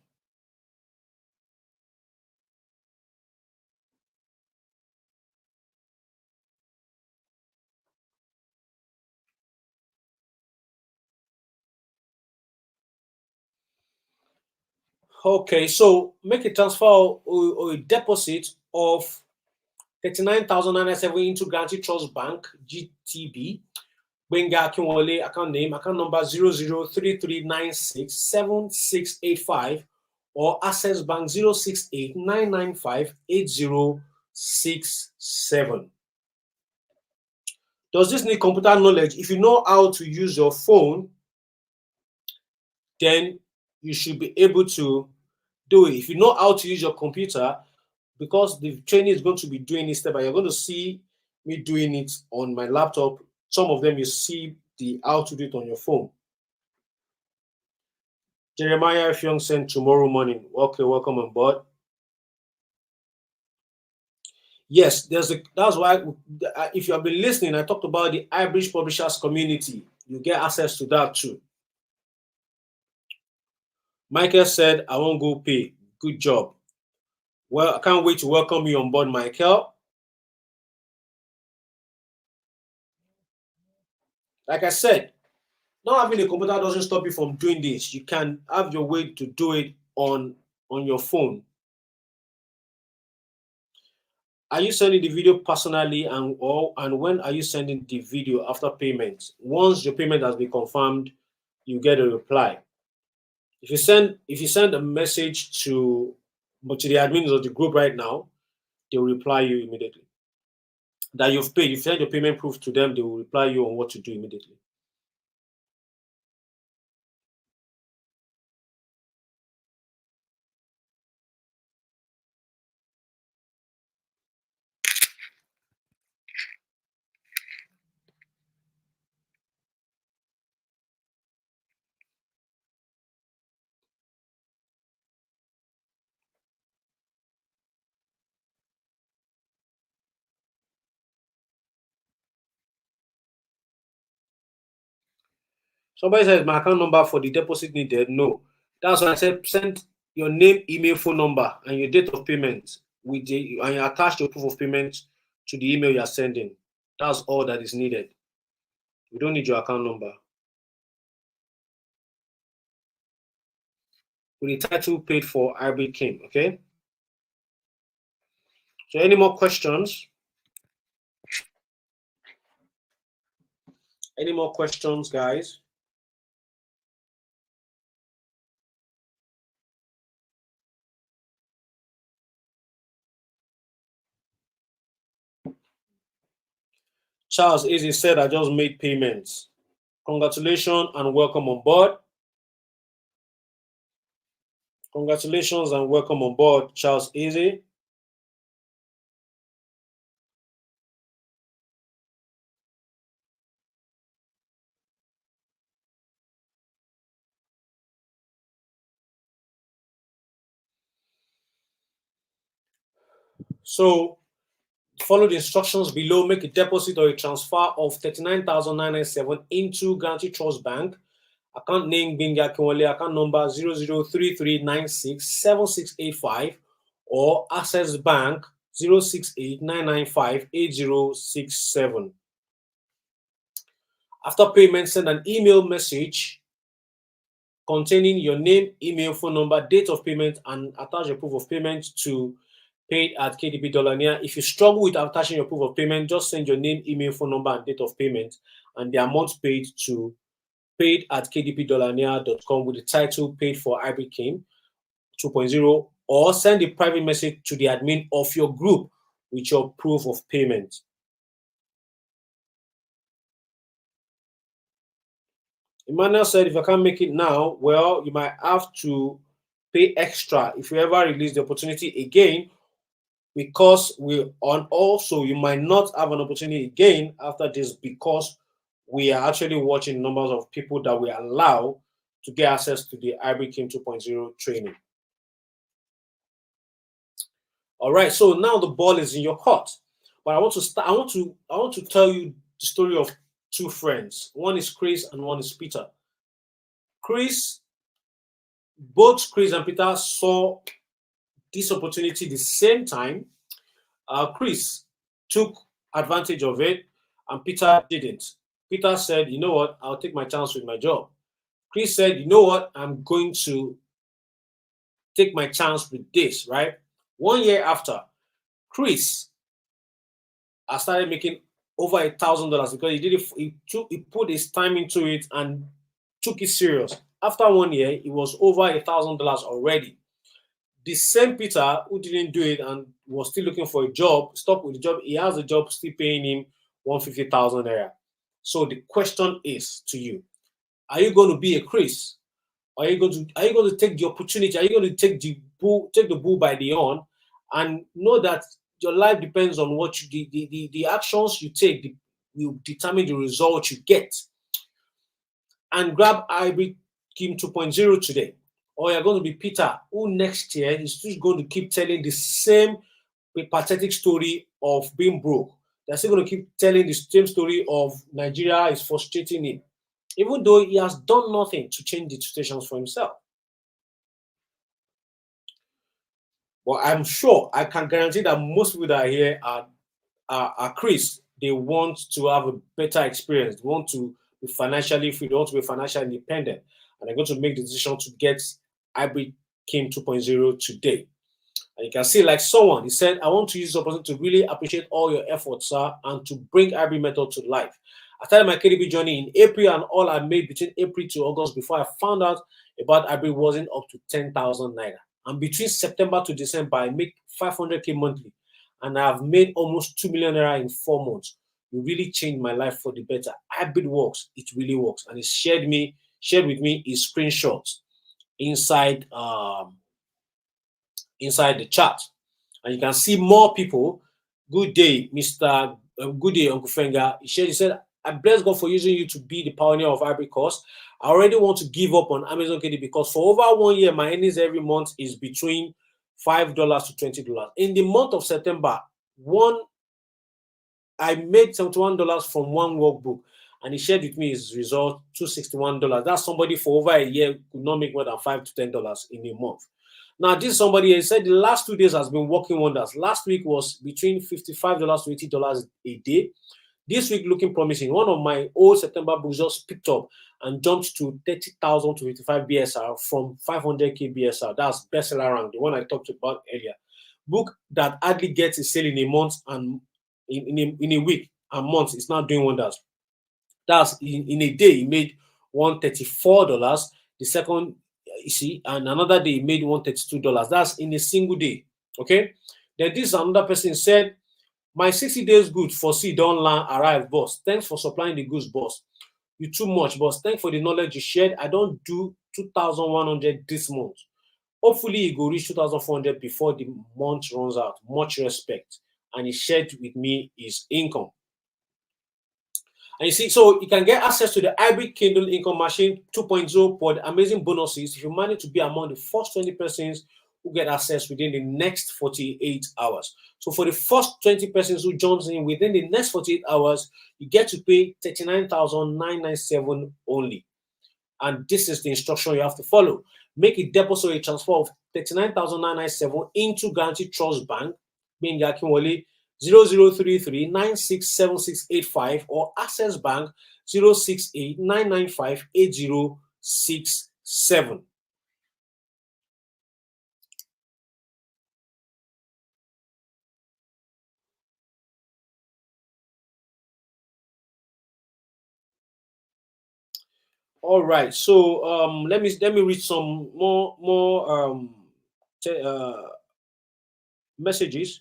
Okay, so make a transfer or a deposit of 39,997 into Guaranty Trust Bank, GTB. Benga Kinwole, account name, account number 0033967685 or Access Bank 068-995-8067. Does this need computer knowledge? If you know how to use your phone, then you should be able to do it. If you know how to use your computer, because the training is going to be doing this step, and you're going to see me doing it on my laptop. Some of them you see the how to do it on your phone. Jeremiah F. Young sent tomorrow morning. Okay, welcome on board. Yes, that's why if you have been listening, I talked about the iBridge Publishers community. You get access to that too. Michael said, I won't go pay. Good job. Well, I can't wait to welcome you on board, Michael. Like I said, not having a computer doesn't stop you from doing this. You can have your way to do it on your phone. Are you sending the video personally, and when are you sending the video after payment? Once your payment has been confirmed, you get a reply. If you send a message to the admins of the group right now, they will reply you immediately. That you've paid. If you send your payment proof to them, they will reply you on what to do immediately. Somebody says my account number for the deposit needed. No. That's why I said send your name, email, phone number, and your date of payment and you attach your proof of payment to the email you are sending. That's all that is needed. We don't need your account number. with the title paid for hybrid came. Okay. So any more questions? Any more questions, guys? Charles Easy said, I just made payments. Congratulations and welcome on board. Congratulations and welcome on board, Charles Easy. So follow the instructions below. Make a deposit or a transfer of 39,997 into Guarantee Trust Bank. Account name Binga Kiwale, account number 0033967685 or Access Bank 06899588067. After payment, send an email message containing your name, email, phone number, date of payment, and attach your proof of payment to paid@kdp.near. If you struggle with attaching your proof of payment, just send your name, email, phone number, and date of payment, and the amount paid to paid@kdp.near.com with the title paid for hybrid came 2.0, or send a private message to the admin of your group with your proof of payment. Emmanuel said, if I can't make it now, well, you might have to pay extra if you ever release the opportunity again, because also you might not have an opportunity again after this, because we are actually watching numbers of people that we allow to get access to the hybrid came 2.0 training. All right, so now the ball is in your court. But I want to tell you the story of two friends. One is Chris and one is Peter. Both Chris and Peter saw this opportunity the same time. Chris took advantage of it and Peter didn't. Peter said, you know what, I'll take my chance with my job. Chris said, you know what, I'm going to take my chance with this, right? 1 year after, Chris started making over $1,000 because he did it. He put his time into it and took it serious. After 1 year, it was over $1,000 already. The same Peter who didn't do it and was still looking for a job, stopped with the job. He has a job still paying him 150,000 naira. So the question is to you: are you going to be a Chris? Are you going to take the opportunity? Are you going to take the bull by the horn and know that your life depends on what the actions you take will determine the result you get? And grab hybrid Kim 2.0 today. Or you're going to be Peter, who next year is still going to keep telling the same pathetic story of being broke. They're still going to keep telling the same story of Nigeria is frustrating him, even though he has done nothing to change the situations for himself. But I'm sure, I can guarantee that most people that are here are Chris. They want to have a better experience. They want to be financially free. They want to be financially independent. And they're going to make the decision to get hybrid Kim 2.0 today. And you can see, like someone, he said, I want to use this opportunity to really appreciate all your efforts, sir, and to bring hybrid method to life. I started my KDB journey in April, and all I made between April to August before I found out about hybrid wasn't up to 10,000 naira. And between September to December, I make 500K monthly. And I have made almost 2 million naira in 4 months. It really changed my life for the better. Hybrid works. It really works. And he shared with me his screenshots inside the chat. And you can see more people. Good day, Mr. Good day, Uncle Fenga. He said, I bless God for using you to be the pioneer of hybrid course. I already want to give up on Amazon KD because for over 1 year, my earnings every month is between $5 to $20. In the month of September, I made $71 from one workbook, and he shared with me his result, $261. That's somebody for over a year could not make more than $5 to $10 in a month. Now, this somebody, he said the last 2 days has been working wonders. Last week was between $55 to $80 a day. This week looking promising. One of my old September books just picked up and jumped to 30,000 to 55 BSR from 500k BSR. That's bestseller rank, the one I talked about earlier. Book that hardly gets a sale in a month and in a week and month, it's not doing wonders. That's in a day, he made $134. The second, you see, and another day he made $132. That's in a single day. Okay. Then this another person said, my 60 days good for see don't land arrive, boss. Thanks for supplying the goods, boss. You too much, boss. Thanks for the knowledge you shared. I don't do 2,100 this month. Hopefully, he go reach 2,400 before the month runs out. Much respect. And he shared with me his income. And you see, so you can get access to the hybrid Kindle income machine 2.0 for the amazing bonuses if you manage to be among the first 20 persons who get access within the next 48 hours. So for the first 20 persons who jumps in within the next 48 hours, you get to pay 39,997 only. And this is the instruction you have to follow. Make a deposit or a transfer of 39,997 into Guaranteed Trust Bank, being Akinwole 0033967685 or Access Bank 068-995-8067. All right, so let me read some more messages.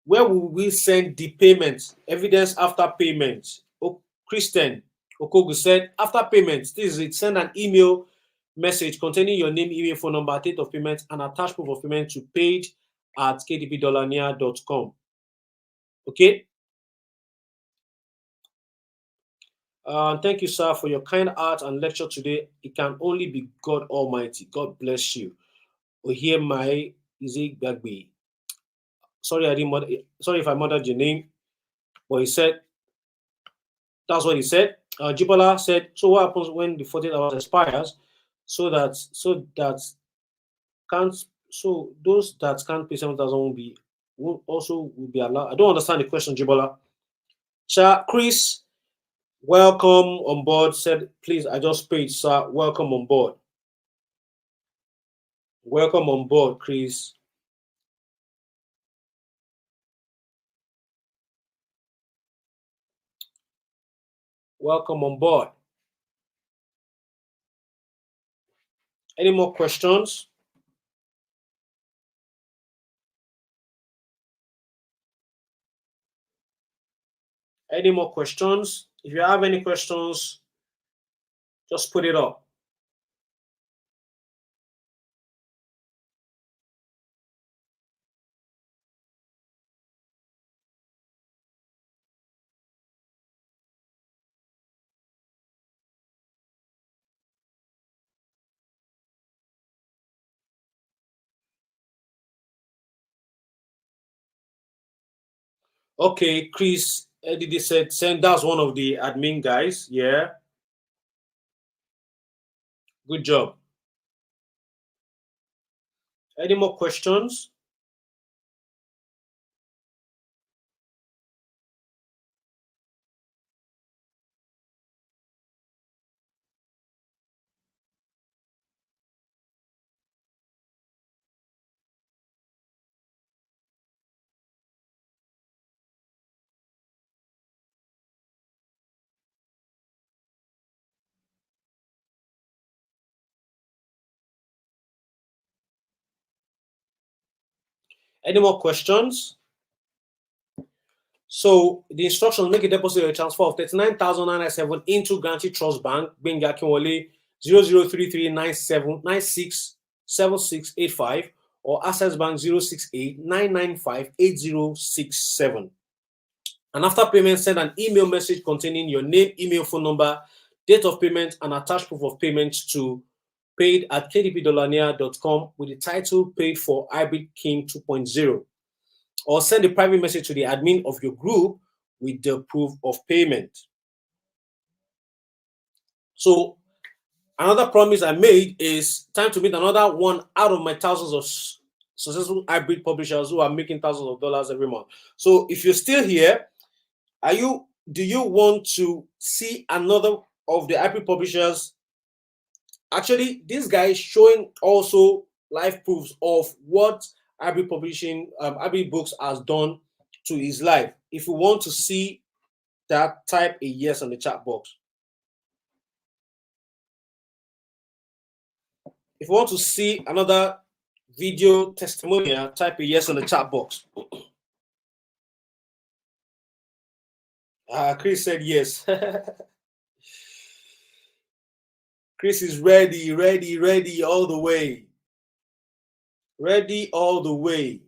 Where will we send the payment? Evidence after payment. Oh, Christian Okogu said, after payment, this is it. Send an email message containing your name, email, phone number, date of payment, and attach proof of payment to page@kdpdollania.com. Okay. Thank you, sir, for your kind heart and lecture today. It can only be God Almighty. God bless you. We hear my Izzy Bagby. Sorry, sorry if I murdered your name, but he said that's what he said. Jibola said, so what happens when the 48 hours expires? So those that can't pay 7,000 will be allowed. I don't understand the question, Jibola. Chris, welcome on board. Said, please, I just paid, sir. Welcome on board. Welcome on board, Chris. Welcome on board. Any more questions? Any more questions? If you have any questions, just put it up. Okay, Chris Eddie said, that's one of the admin guys. Yeah. Good job. Any more questions? Any more questions? So the instructions: make a deposit or a transfer of 39,997 into Guaranteed Trust Bank, Benga Akinwole 003397967685 or Access Bank 068-995-8067. And after payment, send an email message containing your name, email, phone number, date of payment, and attached proof of payment to paid@kdpdollania.com with the title paid for Hybrid King 2.0. Or send a private message to the admin of your group with the proof of payment. So another promise I made is time to meet another one out of my thousands of successful hybrid publishers who are making thousands of dollars every month. So if you're still here, do you want to see another of the hybrid publishers? Actually, this guy is showing also live proofs of what hybrid publishing, hybrid books has done to his life. If you want to see that, type a yes on the chat box. If you want to see another video testimonial, type a yes on the chat box. Chris said yes. Chris is ready all the way. Ready all the way.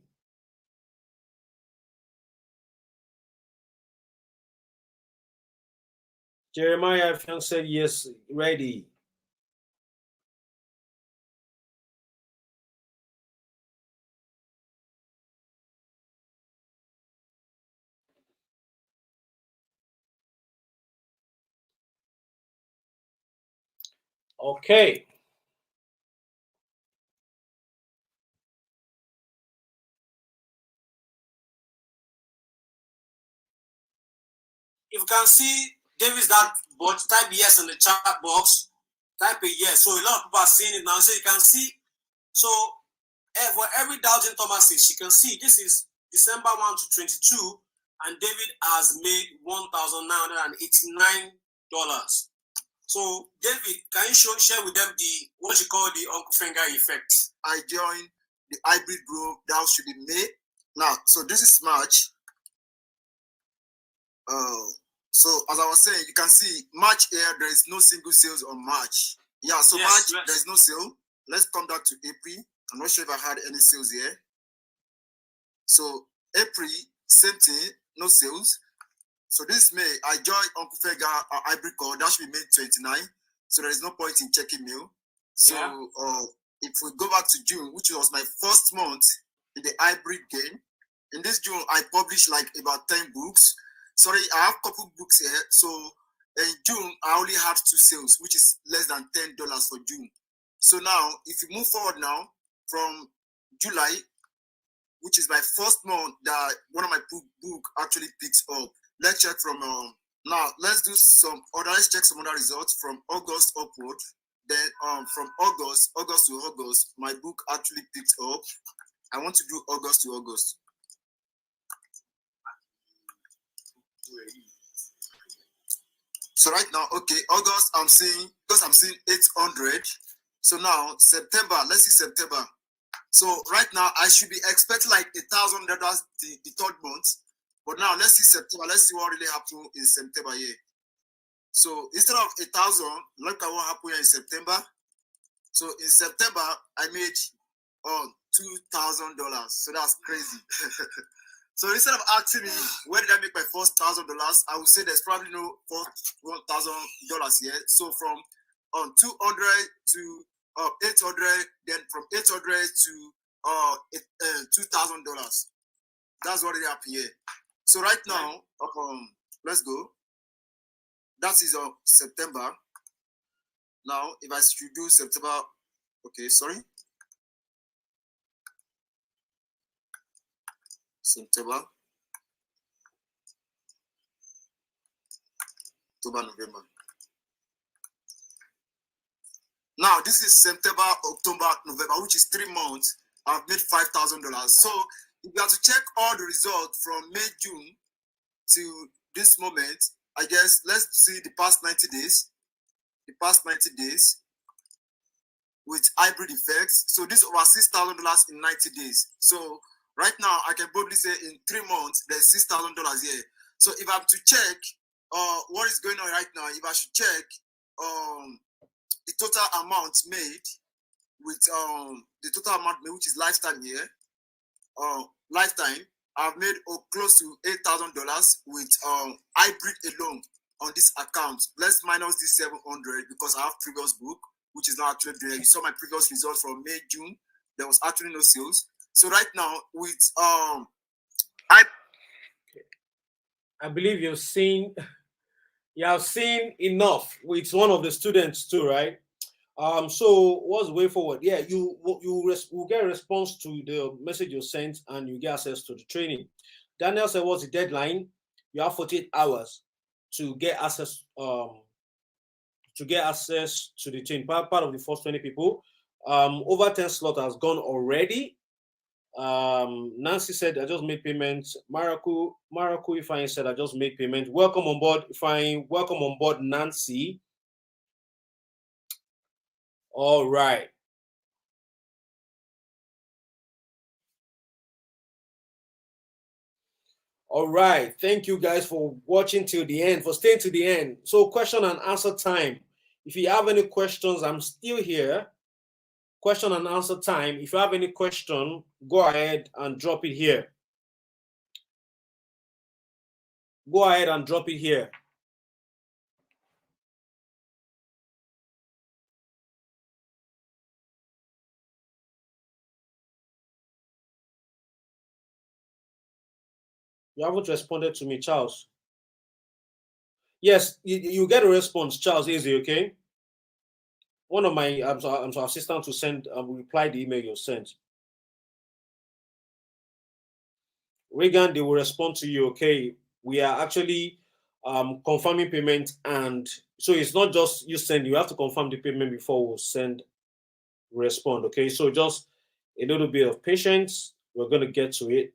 Jeremiah Fion said yes, ready. Okay. If you can see David's that but type yes in the chat box. Type a yes. So a lot of people are seeing it now. So you can see. So for every doubting Thomases, you can see this is December 1 to 22, and David has made $1,989. So David, can you share with them the what you call the Uncle Finger effect? I joined the hybrid group that should be made now. So this is March. So as I was saying, you can see March here, there is no single sales on March. Yeah, so yes, March, yes. There's no sale. Let's come back to April. I'm not sure if I had any sales here. So April, same thing, no sales. So this May, I joined Uncle Fega hybrid call. That should be May 29. So there is no point in checking mail. So if we go back to June, which was my first month in the hybrid game, in this June, I published like about 10 books. Sorry, I have a couple books here. So in June, I only have 2 sales, which is less than $10 for June. So now, if you move forward now, from July, which is my first month that one of my book actually picks up. Let's check from now. Let's do some other. Let's check some other results from August upward. Then from August to August, my book actually picked up. I want to do August to August. So right now, okay, August I'm seeing 800. So now September, let's see September. So right now I should be expecting like $1,000 the third month. But now let's see September. Let's see what really happened in September here. So instead of 1,000, look at what happened here in September. So in September I made $2,000. So that's crazy. So instead of asking me where did I make my first $1,000, I would say there's probably no $1,000 here. So from 200 to 800, then from 800 to $2,000. That's what it happened here. So right now, let's go. That is September. Now, if I should do September, okay, sorry. September, October, November. Now, this is September, October, November, which is 3 months. I've made $5,000. So, if you have to check all the results from May, June to this moment, I guess let's see the past 90 days. The past 90 days with hybrid effects. So, this is over $6,000 in 90 days. So, right now, I can probably say in 3 months, there's $6,000 here. So, if I'm to check what is going on right now, if I should check the total amount made with the total amount made, which is lifetime here, lifetime, I've made close to $8,000 with hybrid alone on this account. Let's minus this 700 because I have previous book, which is not actually there. You saw my previous results from May, June. There was actually no sales. So right now with I believe you have seen enough with one of the students too, right? So what's the way forward? Yeah, will get a response to the message you sent, and you get access to the training. Daniel said, "What's the deadline?" You have 48 hours to get access. To get access to the training. Part of the first 20 people. Over 10 slot has gone already. Nancy said, "I just made payments." Maraku Ifeanyi said, "I just made payment." Welcome on board, Ifeanyi. Welcome on board, Nancy. All right. All right. Thank you guys for watching till the end, for staying to the end. So question and answer time. If you have any questions, I'm still here. Question and answer time. If you have any question, go ahead and drop it here. Go ahead and drop it here. You haven't responded to me, Charles. Yes, you get a response, Charles. Easy, okay? One of my assistants to send reply the email you sent. Regan, they will respond to you, okay? We are actually confirming payment, and so it's not just you send, you have to confirm the payment before we'll send respond, okay? So just a little bit of patience. We're going to get to it.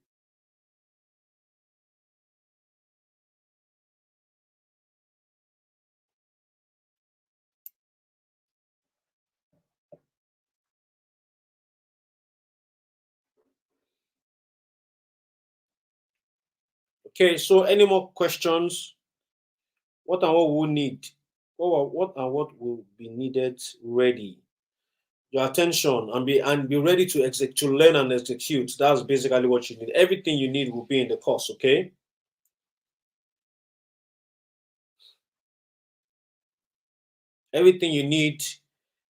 Okay, so any more questions? What and what we'll need? What and what will be needed ready? Your attention, and be ready to execute, to learn and execute. That's basically what you need. Everything you need will be in the course, okay? Everything you need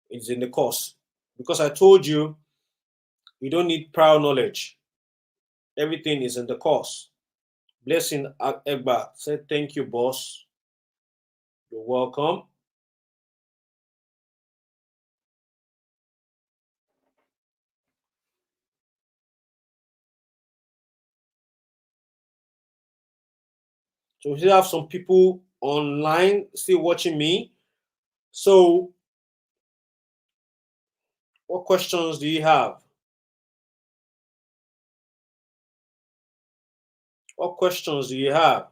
is in the course. Because I told you, you don't need prior knowledge. Everything is in the course. Blessing Egba said, "Thank you, boss. You're welcome." So we still have some people online still watching me. So what questions do you have? What questions do you have?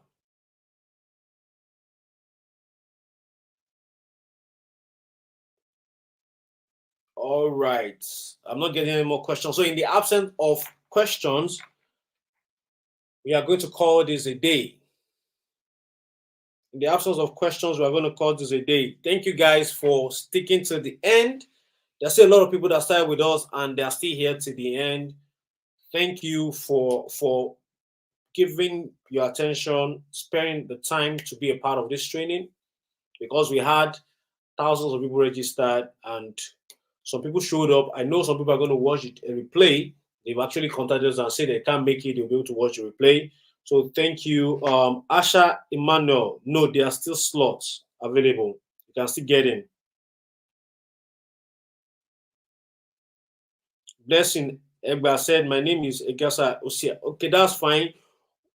All right. I'm not getting any more questions. So in the absence of questions, we are going to call this a day. In the absence of questions, we are going to call this a day. Thank you guys for sticking to the end. There's still a lot of people that started with us and they are still here to the end. Thank you for giving your attention, sparing the time to be a part of this training, because we had thousands of people registered and some people showed up. I know some people are going to watch it a replay. They've actually contacted us and said they can't make it, they'll be able to watch the replay. So thank you. Asha Emmanuel, no, there are still slots available. You can still get in. Blessing Egba said, "My name is Egasa Osia." Okay, that's fine.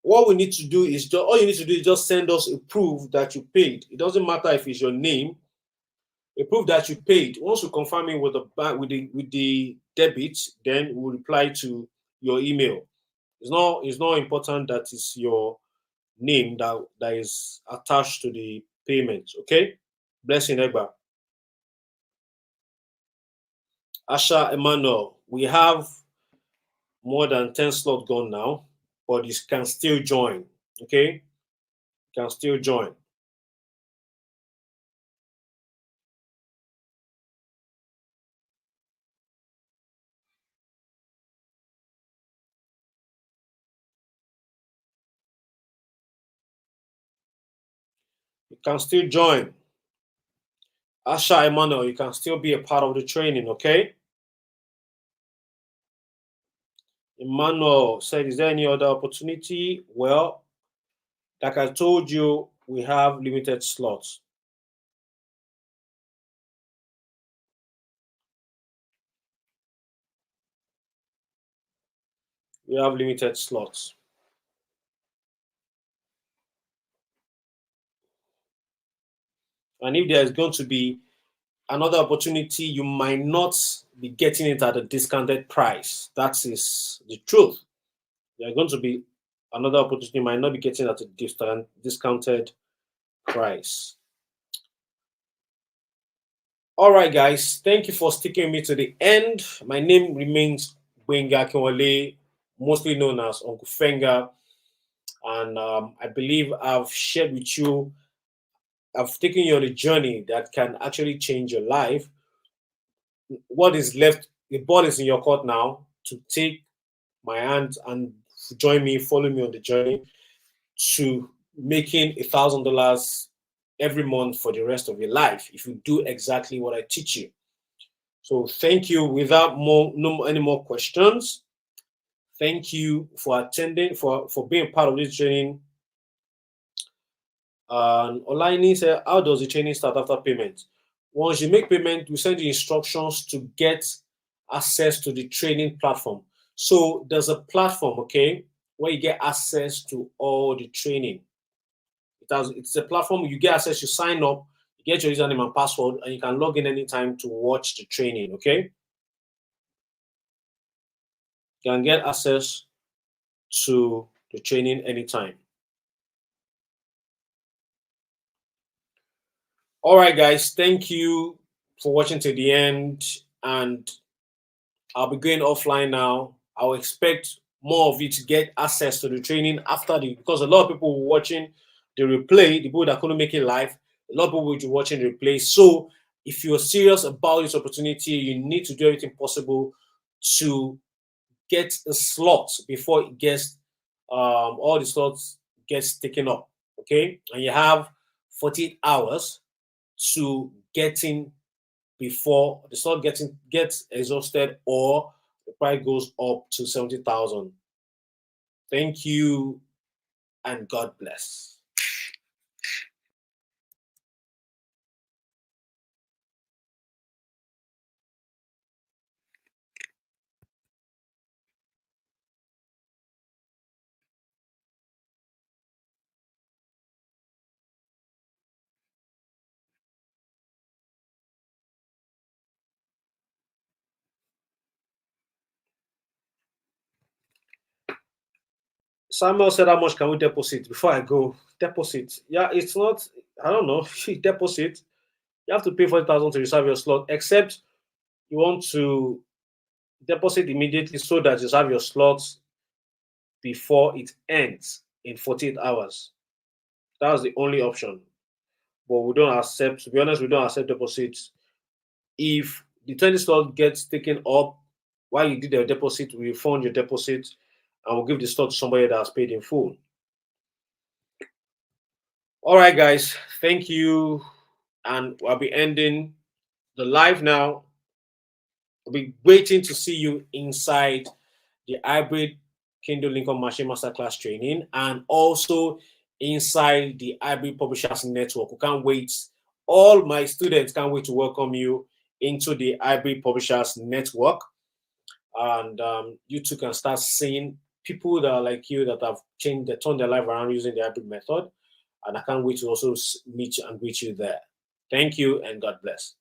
What we need to do is all you need to do is just send us a proof that you paid. It doesn't matter if it's your name. A proof that you paid. Once we confirm it with the bank with the debit, then we'll reply to your email. It's not important that it's your name that is attached to the payment. Okay. Blessing Egba. Asha Emmanuel, we have more than 10 slots gone now, but you can still join. Okay. You can still join. You can still join. Asha Emmanuel, you can still be a part of the training, okay? Emmanuel said, "Is there any other opportunity?" Well, like I told you, we have limited slots. We have limited slots. And if there is going to be another opportunity, you might not be getting it at a discounted price. That is the truth. There's going to be another opportunity, you might not be getting at a discounted price. All right, guys. Thank you for sticking with me to the end. My name remains Wenga Kinwale, mostly known as Uncle Fenga. And I believe I've shared with you, I've taken you on a journey that can actually change your life. What is left, the ball is in your court now to take my hand and join me, follow me on the journey to making $1,000 every month for the rest of your life if you do exactly what I teach you. So thank you. Without any more questions, thank you for attending, for being part of this training. Olaini said, how does the training start after payment? Once you make payment, we send you instructions to get access to the training platform. So there's a platform, okay, where you get access to all the training. It's a platform you get access, you sign up, you get your username and password, and you can log in anytime to watch the training, okay? You can get access to the training anytime. All right, guys, thank you for watching to the end, and I'll be going offline now. I'll expect more of you to get access to the training after because a lot of people were watching the replay, the people that couldn't make it live, a lot of people will be watching the replay. So if you're serious about this opportunity, you need to do everything possible to get a slot before it gets all the slots gets taken up. Okay, and you have 48 hours to get in before the slot gets exhausted or the price goes up to 70,000. Thank you and God bless. Samuel said, how much can we deposit? Before I go, deposit. Yeah, it's not, I don't know, deposit. You have to pay 40,000 to reserve your slot, except you want to deposit immediately so that you reserve your slots before it ends in 48 hours. That's the only option. But we don't accept, to be honest, we don't accept deposits. If the 20 slot gets taken up while you did the deposit, we refund your deposit and we'll give the slot to somebody that has paid in full. All right, guys, thank you. And I'll be ending the live now. I'll be waiting to see you inside the hybrid Kindle Lincoln Machine Masterclass training and also inside the hybrid Publishers Network. We can't wait. All my students can't wait to welcome you into the hybrid Publishers Network. And you too can start seeing people that are like you that have changed, that turned their life around using the hybrid method. And I can't wait to also meet you and greet you there. Thank you and God bless.